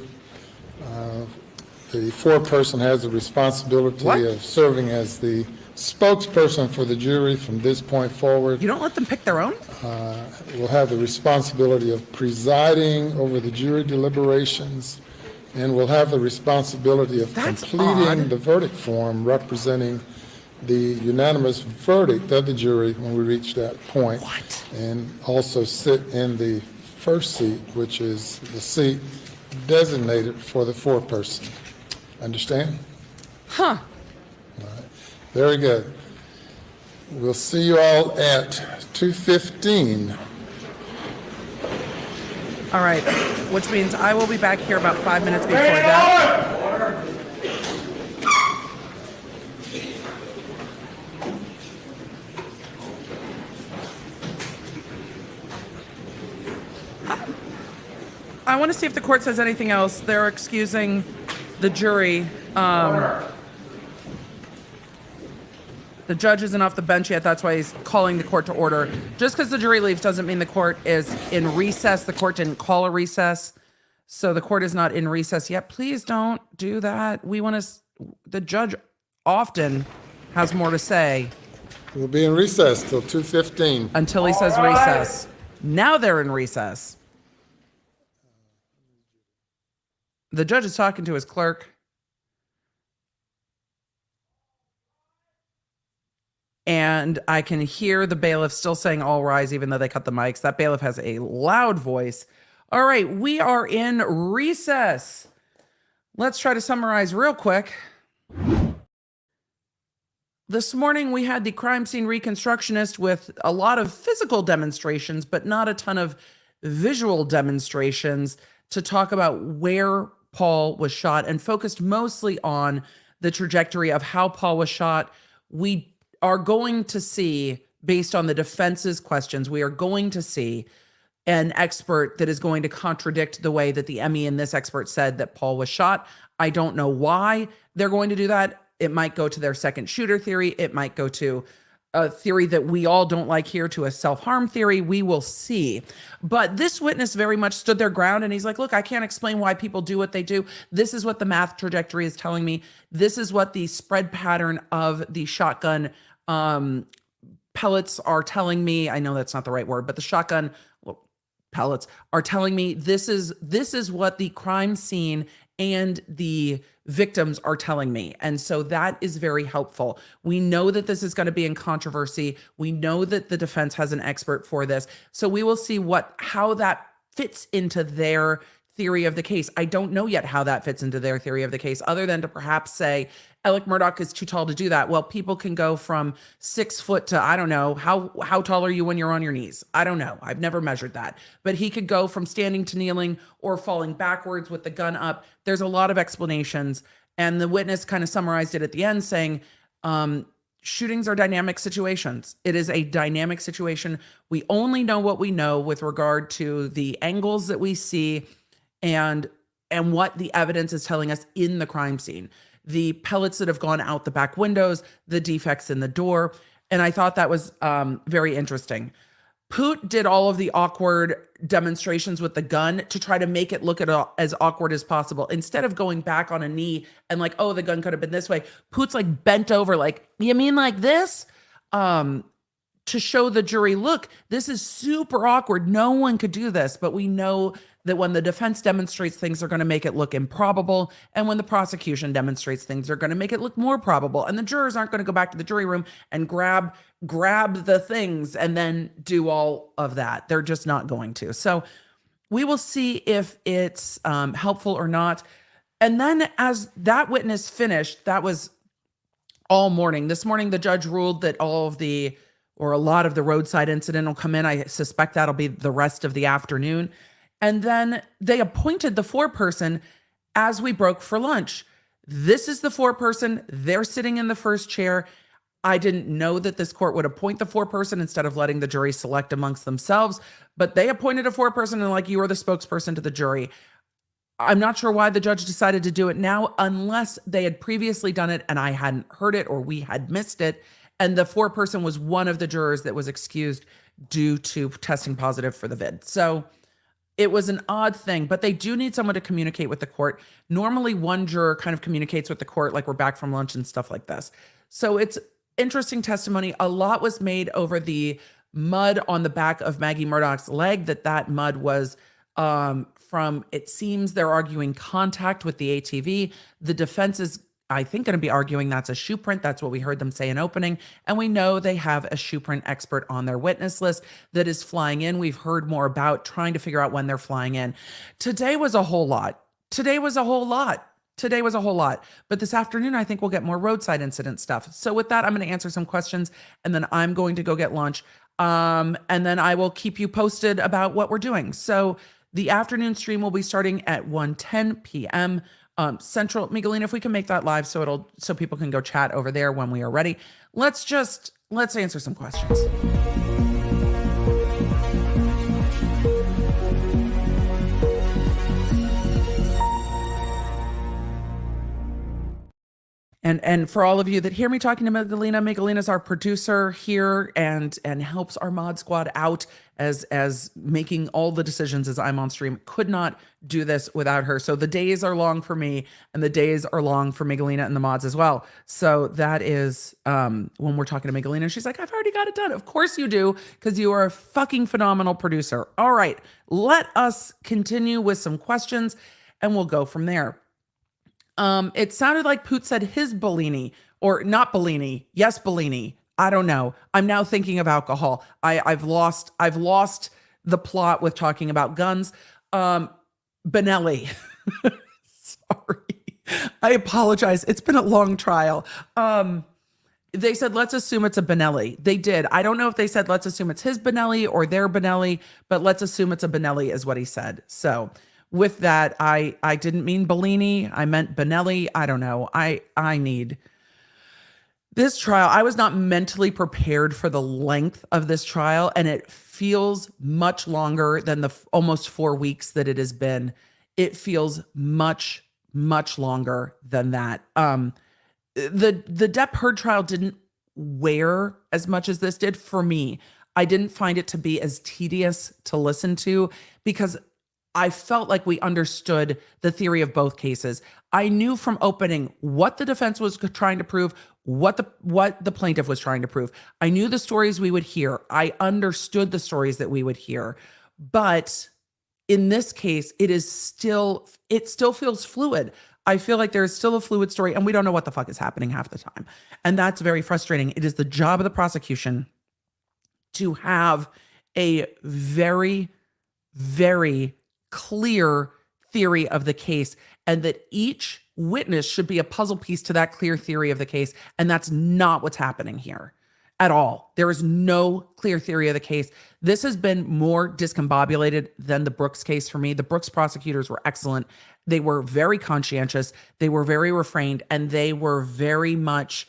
The foreperson has the responsibility of serving as the spokesperson for the jury from this point forward. You don't let them pick their own? Will have the responsibility of presiding over the jury deliberations and will have the responsibility of completing the verdict form representing the unanimous verdict of the jury when we reach that point. What? And also sit in the first seat, which is the seat designated for the foreperson. Understand? Huh. Very good. We'll see you all at 2:15. All right, which means I will be back here about 5 minutes before that. I want to see if the court says anything else. They're excusing the jury. The judge isn't off the bench yet. That's why he's calling the court to order. Just because the jury leaves doesn't mean the court is in recess. The court didn't call a recess. So the court is not in recess yet. Please don't do that. We want to, the judge often has more to say. We'll be in recess till 2:15. Until he says recess. Now they're in recess. The judge is talking to his clerk. And I can hear the bailiff still saying all rise, even though they cut the mics. That bailiff has a loud voice. All right, we are in recess. Let's try to summarize real quick. This morning, we had the crime scene reconstructionist with a lot of physical demonstrations, but not a ton of visual demonstrations to talk about where Paul was shot and focused mostly on the trajectory of how Paul was shot. We are going to see, based on the defense's questions, we are going to see an expert that is going to contradict the way that the ME and this expert said that Paul was shot. I don't know why they're going to do that. It might go to their second shooter theory. It might go to a theory that we all don't like here, to a self-harm theory. We will see. But this witness very much stood their ground, and he's like, look, I can't explain why people do what they do. This is what the math trajectory is telling me. This is what the spread pattern of the shotgun pellets are telling me. I know that's not the right word, but the shotgun pellets are telling me this is what the crime scene and the victims are telling me. And so that is very helpful. We know that this is going to be in controversy. We know that the defense has an expert for this. So we will see how that fits into their theory of the case. I don't know yet how that fits into their theory of the case, other than to perhaps say Alec Murdaugh is too tall to do that. Well, people can go from 6 foot to, I don't know, how tall are you when you're on your knees? I don't know. I've never measured that. But he could go from standing to kneeling or falling backwards with the gun up. There's a lot of explanations. And the witness kind of summarized it at the end saying, shootings are dynamic situations. It is a dynamic situation. We only know what we know with regard to the angles that we see and what the evidence is telling us in the crime scene. The pellets that have gone out the back windows, the defects in the door. And I thought that was very interesting. Poot did all of the awkward demonstrations with the gun to try to make it look as awkward as possible. Instead of going back on a knee and like, oh, the gun could have been this way. Poot's like bent over like, you mean like this? To show the jury, look, this is super awkward. No one could do this. But we know that when the defense demonstrates things, they're going to make it look improbable. And when the prosecution demonstrates things, they're going to make it look more probable. And the jurors aren't going to go back to the jury room and grab the things and then do all of that. They're just not going to. So we will see if it's helpful or not. And then as that witness finished, that was all morning. This morning, the judge ruled that a lot of the roadside incident will come in. I suspect that'll be the rest of the afternoon. And then they appointed the foreperson as we broke for lunch. This is the foreperson. They're sitting in the first chair. I didn't know that this court would appoint the foreperson instead of letting the jury select amongst themselves, but they appointed a foreperson and like, you are the spokesperson to the jury. I'm not sure why the judge decided to do it now, unless they had previously done it and I hadn't heard it or we had missed it. And the foreperson was one of the jurors that was excused due to testing positive for the vid. So it was an odd thing, but they do need someone to communicate with the court. Normally one juror kind of communicates with the court, like we're back from lunch and stuff like this. So it's interesting testimony. A lot was made over the mud on the back of Maggie Murdaugh's leg, that mud was from, it seems they're arguing contact with the ATV. The defense is, I think, going to be arguing that's a shoe print. That's what we heard them say in opening. And we know they have a shoe print expert on their witness list that is flying in. We've heard more about trying to figure out when they're flying in. Today was a whole lot. But this afternoon, I think we'll get more roadside incident stuff. So with that, I'm going to answer some questions and then I'm going to go get lunch. And then I will keep you posted about what we're doing. So the afternoon stream will be starting at 1:10 p.m. Central. Miguelina, if we can make that live so people can go chat over there when we are ready. Let's answer some questions. And for all of you that hear me talking to Miguelina's our producer here and helps our mod squad out as making all the decisions as I'm on stream. Could not do this without her. So the days are long for me and the days are long for Miguelina and the mods as well. So that is when we're talking to Miguelina, she's like, I've already got it done. Of course you do, because you are a fucking phenomenal producer. All right, let us continue with some questions and we'll go from there. It sounded like Poot said his Bellini, or not Bellini. Yes, Bellini. I don't know. I'm now thinking of alcohol. I've lost the plot with talking about guns. Benelli. Sorry. I apologize. It's been a long trial. They said, let's assume it's a Benelli. They did. I don't know if they said, let's assume it's his Benelli or their Benelli, but let's assume it's a Benelli is what he said. So with that, I didn't mean Bellini. I meant Benelli. I don't know. I need this trial. I was not mentally prepared for the length of this trial, and it feels much longer than the almost 4 weeks that it has been. It feels much, much longer than that. The Depp Heard trial didn't wear as much as this did for me. I didn't find it to be as tedious to listen to because I felt like we understood the theory of both cases. I knew from opening what the defense was trying to prove, what the plaintiff was trying to prove. I knew the stories we would hear. I understood the stories that we would hear. But in this case, it still feels fluid. I feel like there is still a fluid story and we don't know what the fuck is happening half the time. And that's very frustrating. It is the job of the prosecution to have a very, very clear theory of the case, and that each witness should be a puzzle piece to that clear theory of the case. And that's not what's happening here at all. There is no clear theory of the case. This has been more discombobulated than the Brooks case for me. The Brooks prosecutors were excellent. They were very conscientious. They were very refrained, and they were very much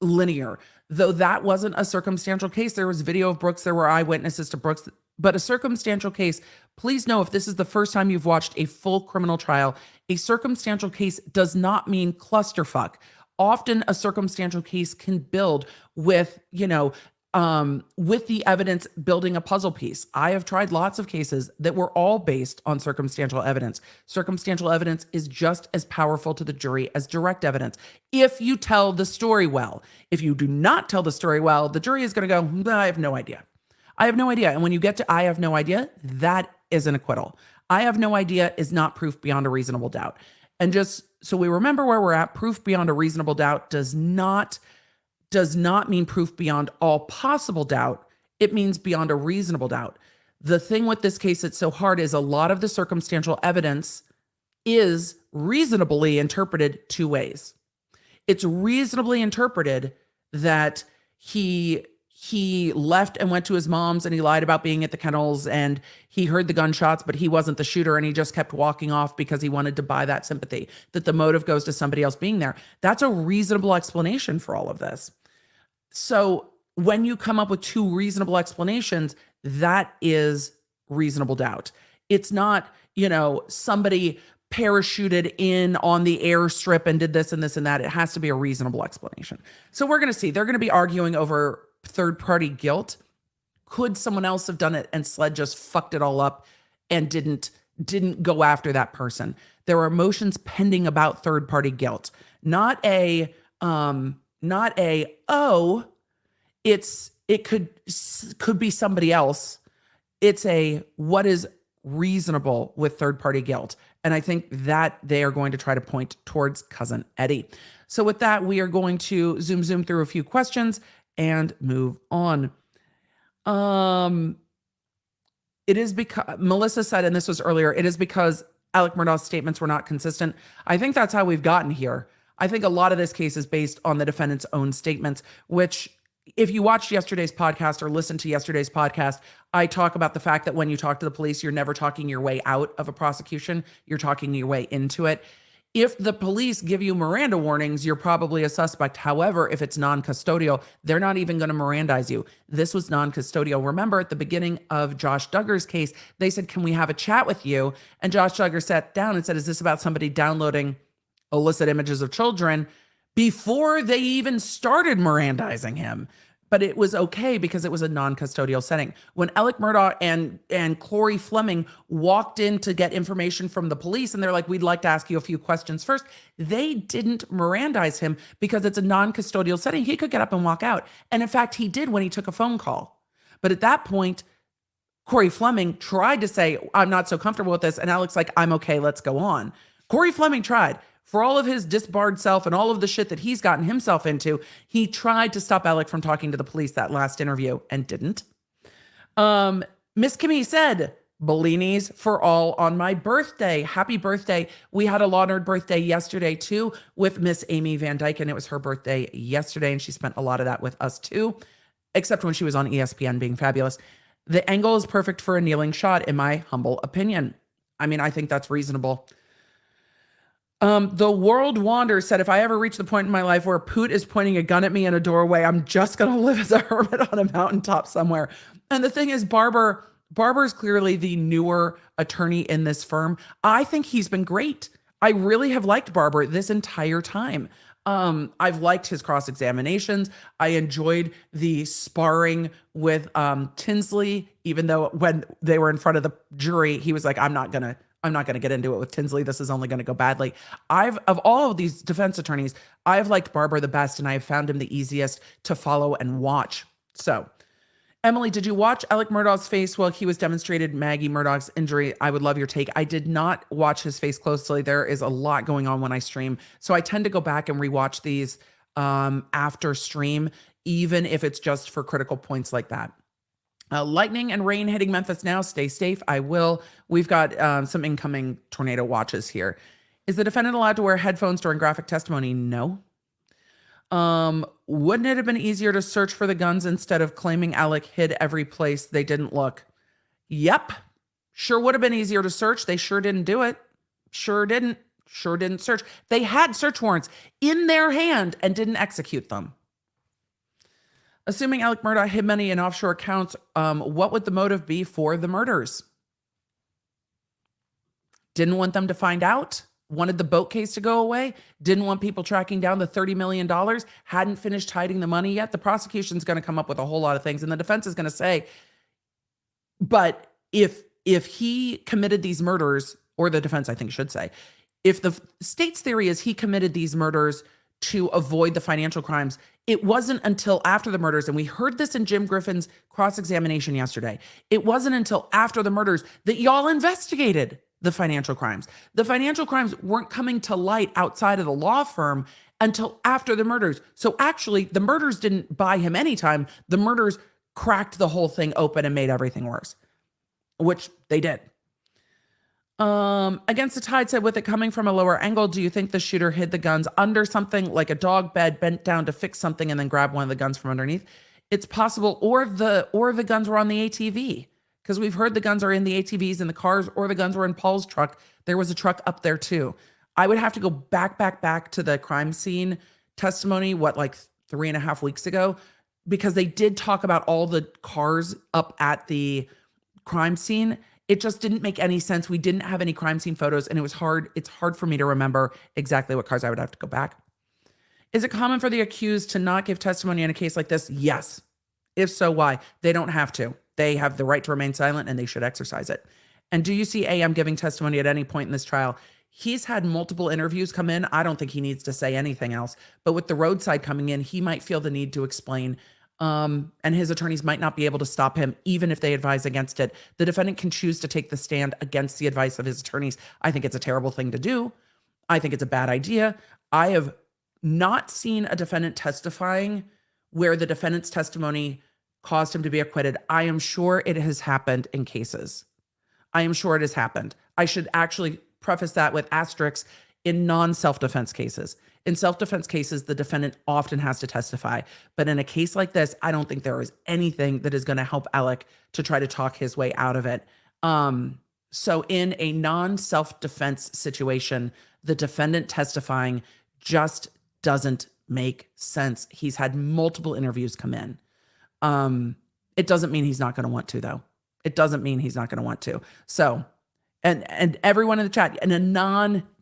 linear. Though that wasn't a circumstantial case. There was video of Brooks. There were eyewitnesses to Brooks. But a circumstantial case, please know if this is the first time you've watched a full criminal trial, a circumstantial case does not mean clusterfuck. Often a circumstantial case can build with, with the evidence building a puzzle piece. I have tried lots of cases that were all based on circumstantial evidence. Circumstantial evidence is just as powerful to the jury as direct evidence. If you tell the story well, if you do not tell the story well, the jury is going to go, I have no idea. I have no idea. And when you get to I have no idea, that is an acquittal. I have no idea is not proof beyond a reasonable doubt. And just so we remember where we're at, proof beyond a reasonable doubt does not mean proof beyond all possible doubt. It means beyond a reasonable doubt. The thing with this case that's so hard is a lot of the circumstantial evidence is reasonably interpreted two ways. It's reasonably interpreted that he he left and went to his mom's and he lied about being at the kennels and he heard the gunshots, but he wasn't the shooter and he just kept walking off because he wanted to buy that sympathy, that the motive goes to somebody else being there. That's a reasonable explanation for all of this. So when you come up with two reasonable explanations, that is reasonable doubt. It's not, somebody parachuted in on the airstrip and did this and this and that. It has to be a reasonable explanation. So we're going to see. They're going to be arguing over third-party guilt. Could someone else have done it and SLED just fucked it all up and didn't go after that person? There are motions pending about third-party guilt. Not a it could be somebody else. It's a what is reasonable with third-party guilt. And I think that they are going to try to point towards Cousin Eddie. So with that, we are going to zoom through a few questions and move on. It is because Melissa said, and this was earlier, it is because Alec Murdaugh's statements were not consistent. I think that's how we've gotten here. I think a lot of this case is based on the defendant's own statements, which if you watched yesterday's podcast or listened to yesterday's podcast, I talk about the fact that when you talk to the police, you're never talking your way out of a prosecution. You're talking your way into it. If the police give you Miranda warnings, you're probably a suspect. However, if it's non-custodial, they're not even going to Mirandize you. This was non-custodial. Remember at the beginning of Josh Duggar's case, they said, "Can we have a chat with you?" And Josh Duggar sat down and said, "Is this about somebody downloading illicit images of children?" Before they even started Mirandizing him. But it was okay because it was a non-custodial setting. When Alec Murdaugh and Corey Fleming walked in to get information from the police and they're like, "We'd like to ask you a few questions first," they didn't Mirandize him because it's a non-custodial setting. He could get up and walk out. And in fact, he did when he took a phone call. But at that point, Corey Fleming tried to say, "I'm not so comfortable with this." And Alec's like, "I'm okay, let's go on." Corey Fleming tried. For all of his disbarred self and all of the shit that he's gotten himself into, he tried to stop Alec from talking to the police that last interview and didn't. Miss Kimmy said, "Bellinis for all on my birthday. Happy birthday." We had a Law Nerd birthday yesterday too with Miss Amy Van Dyke, and it was her birthday yesterday, and she spent a lot of that with us too, except when she was on ESPN being fabulous. The angle is perfect for a kneeling shot, in my humble opinion. I mean, I think that's reasonable. The World Wander said, "If I ever reach the point in my life where Poot is pointing a gun at me in a doorway, I'm just going to live as a hermit on a mountaintop somewhere." And the thing is, Barber's clearly the newer attorney in this firm. I think he's been great. I really have liked Barber this entire time. I've liked his cross-examinations. I enjoyed the sparring with Tinsley, even though when they were in front of the jury, he was like, I'm not gonna get into it with Tinsley. This is only going to go badly. Of all of these defense attorneys, I've liked Barber the best, and I've found him the easiest to follow and watch. So, Emily, did you watch Alec Murdaugh's face while he was demonstrated Maggie Murdaugh's injury? I would love your take. I did not watch his face closely. There is a lot going on when I stream. So I tend to go back and rewatch these after stream, even if it's just for critical points like that. Lightning and rain hitting Memphis now. Stay safe. I will. We've got some incoming tornado watches here. Is the defendant allowed to wear headphones during graphic testimony? No. Wouldn't it have been easier to search for the guns instead of claiming Alec hid every place they didn't look? Yep. Sure would have been easier to search. They sure didn't do it. Sure didn't search. They had search warrants in their hand and didn't execute them. Assuming Alec Murdaugh hid money in offshore accounts, what would the motive be for the murders? Didn't want them to find out? Wanted the boat case to go away? Didn't want people tracking down the $30 million? Hadn't finished hiding the money yet? The prosecution's going to come up with a whole lot of things, and the defense is going to say, but if he committed these murders, or the defense I think should say, if the state's theory is he committed these murders to avoid the financial crimes, it wasn't until after the murders, and we heard this in Jim Griffin's cross-examination yesterday, it wasn't until after the murders that y'all investigated the financial crimes. The financial crimes weren't coming to light outside of the law firm until after the murders. So actually, the murders didn't buy him any time. The murders cracked the whole thing open and made everything worse, which they did. Against the Tide said, with it coming from a lower angle, do you think the shooter hid the guns under something like a dog bed, bent down to fix something, and then grabbed one of the guns from underneath? It's possible, or the guns were on the ATV, because we've heard the guns are in the ATVs in the cars, or the guns were in Paul's truck. There was a truck up there too. I would have to go back to the crime scene testimony, like 3.5 weeks ago, because they did talk about all the cars up at the crime scene. It just didn't make any sense. We didn't have any crime scene photos, and it's hard for me to remember exactly what cars. I would have to go back. Is it common for the accused to not give testimony in a case like this? Yes. If so, why? They don't have to. They have the right to remain silent, and they should exercise it. And do you see AM giving testimony at any point in this trial? He's had multiple interviews come in. I don't think he needs to say anything else. But with the roadside coming in, he might feel the need to explain, and his attorneys might not be able to stop him, even if they advise against it. The defendant can choose to take the stand against the advice of his attorneys. I think it's a terrible thing to do. I think it's a bad idea. I have not seen a defendant testifying where the defendant's testimony caused him to be acquitted. I am sure it has happened in cases. I am sure it has happened. I should actually preface that with asterisks in non-self-defense cases. In self-defense cases, the defendant often has to testify. But in a case like this, I don't think there is anything that is going to help Alec to try to talk his way out of it. So in a non-self-defense situation, the defendant testifying just doesn't make sense. He's had multiple interviews come in. It doesn't mean he's not going to want to, though. It doesn't mean he's not going to want to. So, and everyone in the chat, in a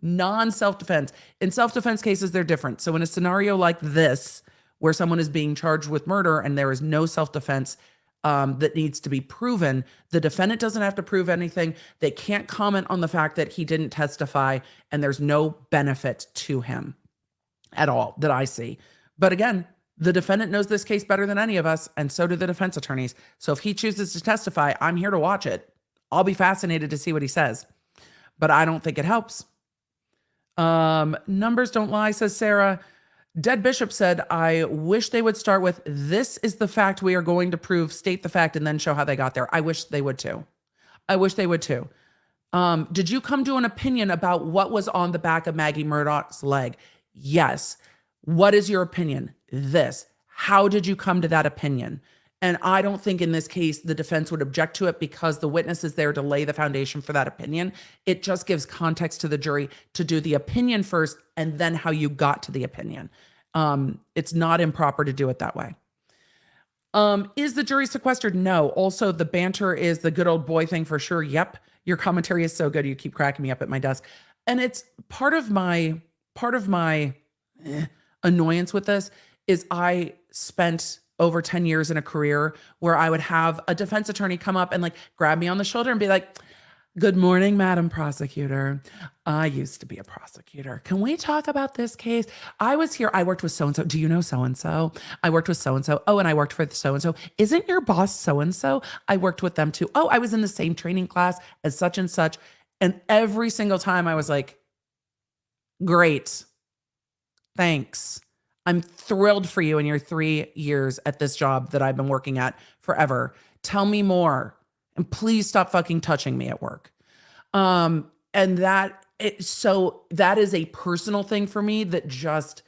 non-self-defense, in self-defense cases, they're different. So in a scenario like this, where someone is being charged with murder and there is no self-defense that needs to be proven, the defendant doesn't have to prove anything. They can't comment on the fact that he didn't testify, and there's no benefit to him at all that I see. But again, the defendant knows this case better than any of us, and so do the defense attorneys. So if he chooses to testify, I'm here to watch it. I'll be fascinated to see what he says. But I don't think it helps. Numbers don't lie, says Sarah. Dead Bishop said, I wish they would start with, this is the fact we are going to prove, state the fact, and then show how they got there. I wish they would too. I wish they would too. Did you come to an opinion about what was on the back of Maggie Murdaugh's leg? Yes. What is your opinion? This. How did you come to that opinion? And I don't think in this case the defense would object to it because the witness is there to lay the foundation for that opinion. It just gives context to the jury to do the opinion first and then how you got to the opinion. It's not improper to do it that way. Is the jury sequestered? No. Also, the banter is the good old boy thing for sure. Yep. Your commentary is so good. You keep cracking me up at my desk. And it's part of my annoyance with this is I spent over 10 years in a career where I would have a defense attorney come up and grab me on the shoulder and be like, good morning, Madam Prosecutor. I used to be a prosecutor. Can we talk about this case? I was here. I worked with so-and-so. Do you know so-and-so? I worked with so-and-so. Oh, and I worked for so-and-so. Isn't your boss so-and-so? I worked with them too. Oh, I was in the same training class as such and such. And every single time I was like, great. Thanks. I'm thrilled for you in your 3 years at this job that I've been working at forever. Tell me more. And please stop fucking touching me at work. And that is a personal thing for me that just,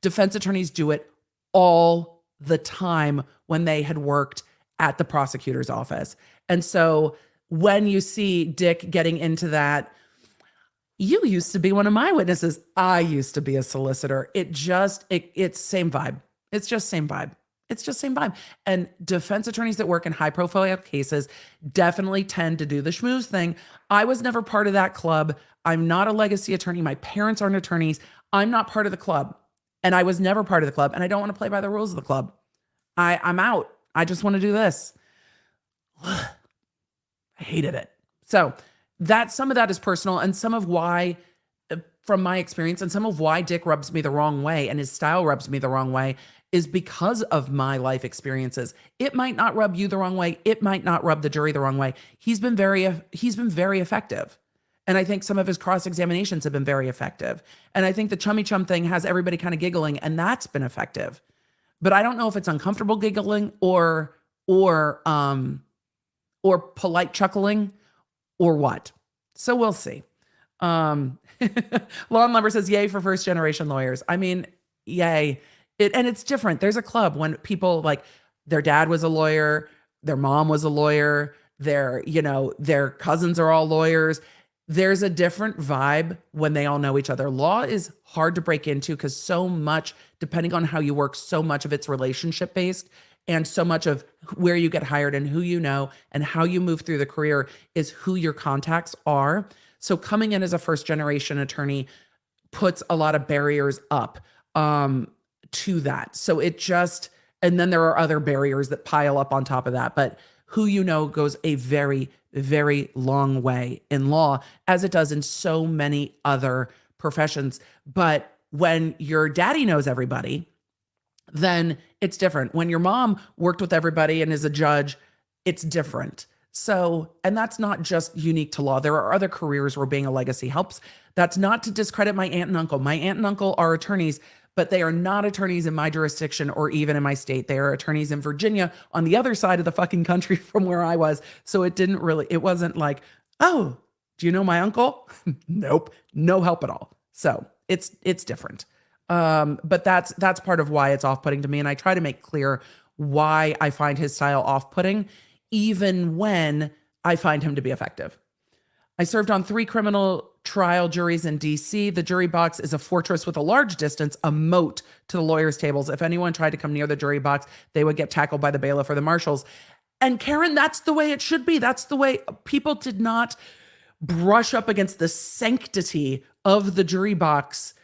defense attorneys do it all the time when they had worked at the prosecutor's office. And so when you see Dick getting into that, you used to be one of my witnesses. I used to be a solicitor. It's same vibe. It's just same vibe. It's just same vibe. And defense attorneys that work in high profile cases definitely tend to do the schmooze thing. I was never part of that club. I'm not a legacy attorney. My parents aren't attorneys. I'm not part of the club. And I was never part of the club. And I don't want to play by the rules of the club. I'm out. I just want to do this. I hated it. So some of that is personal, and some of why, from my experience, and some of why Dick rubs me the wrong way and his style rubs me the wrong way is because of my life experiences. It might not rub you the wrong way. It might not rub the jury the wrong way. He's been very effective. And I think some of his cross-examinations have been very effective. And I think the chummy chum thing has everybody kind of giggling, and that's been effective. But I don't know if it's uncomfortable giggling or polite chuckling or what. So we'll see. Lawn Lumber says, yay for first generation lawyers. I mean, yay. And it's different. There's a club when people their dad was a lawyer, their mom was a lawyer, their cousins are all lawyers. There's a different vibe when they all know each other. Law is hard to break into because so much, depending on how you work, so much of it's relationship based, and so much of where you get hired and who you know and how you move through the career is who your contacts are. So coming in as a first generation attorney puts a lot of barriers up to that. So and then there are other barriers that pile up on top of that. But who you know goes a very, very long way in law, as it does in so many other professions. But when your daddy knows everybody, then it's different. When your mom worked with everybody and is a judge, it's different. So, and that's not just unique to law. There are other careers where being a legacy helps. That's not to discredit my aunt and uncle. My aunt and uncle are attorneys, but they are not attorneys in my jurisdiction or even in my state. They are attorneys in Virginia on the other side of the fucking country from where I was. So it wasn't like, oh, do you know my uncle? Nope. No help at all. So it's different. But that's part of why it's off-putting to me. And I try to make clear why I find his style off-putting, even when I find him to be effective. I served on 3 criminal trial juries in DC. The jury box is a fortress with a large distance, a moat to the lawyers' tables. If anyone tried to come near the jury box, they would get tackled by the bailiff or the marshals. And Karen, that's the way it should be. That's the way people did not brush up against the sanctity of the jury box.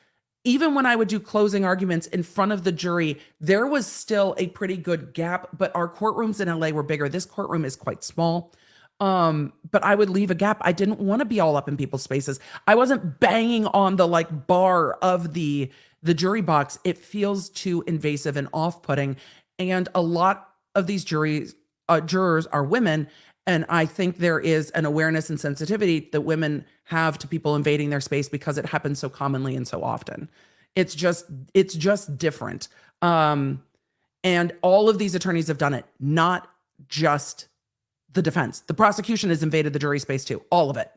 Even when I would do closing arguments in front of the jury, there was still a pretty good gap, but our courtrooms in LA were bigger. This courtroom is quite small. But I would leave a gap. I didn't want to be all up in people's spaces. I wasn't banging on the bar of the jury box. It feels too invasive and off-putting. And a lot of these jurors are women. And I think there is an awareness and sensitivity that women have to people invading their space because it happens so commonly and so often. It's just different. And all of these attorneys have done it, not just the defense. The prosecution has invaded the jury space too, all of it.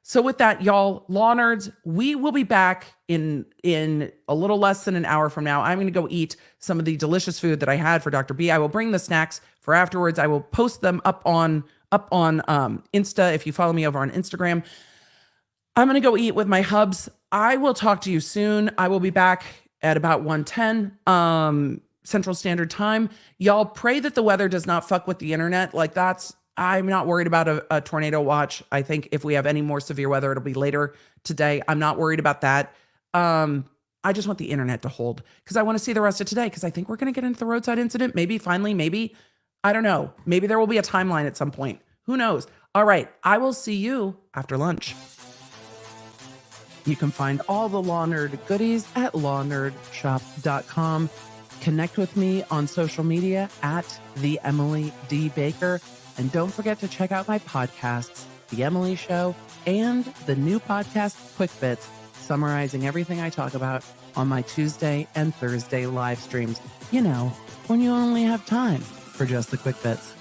So with that, y'all, law nerds, we will be back in a little less than an hour from now. I'm going to go eat some of the delicious food that I had for Dr. B. I will bring the snacks for afterwards. I will post them up on Insta if you follow me over on Instagram. I'm going to go eat with my hubs. I will talk to you soon. I will be back at about 1:10 Central Standard Time. Y'all pray that the weather does not fuck with the internet. I'm not worried about a tornado watch. I think if we have any more severe weather, it'll be later today. I'm not worried about that. I just want the internet to hold because I want to see the rest of today because I think we're going to get into the roadside incident. Maybe, I don't know. Maybe there will be a timeline at some point. Who knows? All right. I will see you after lunch. You can find all the Law Nerd goodies at lawnerdshop.com. Connect with me on social media at The Emily D. Baker. And don't forget to check out my podcasts, The Emily Show, and the new podcast, Quick Bits, summarizing everything I talk about on my Tuesday and Thursday live streams. You know, when you only have time for just the quick bits.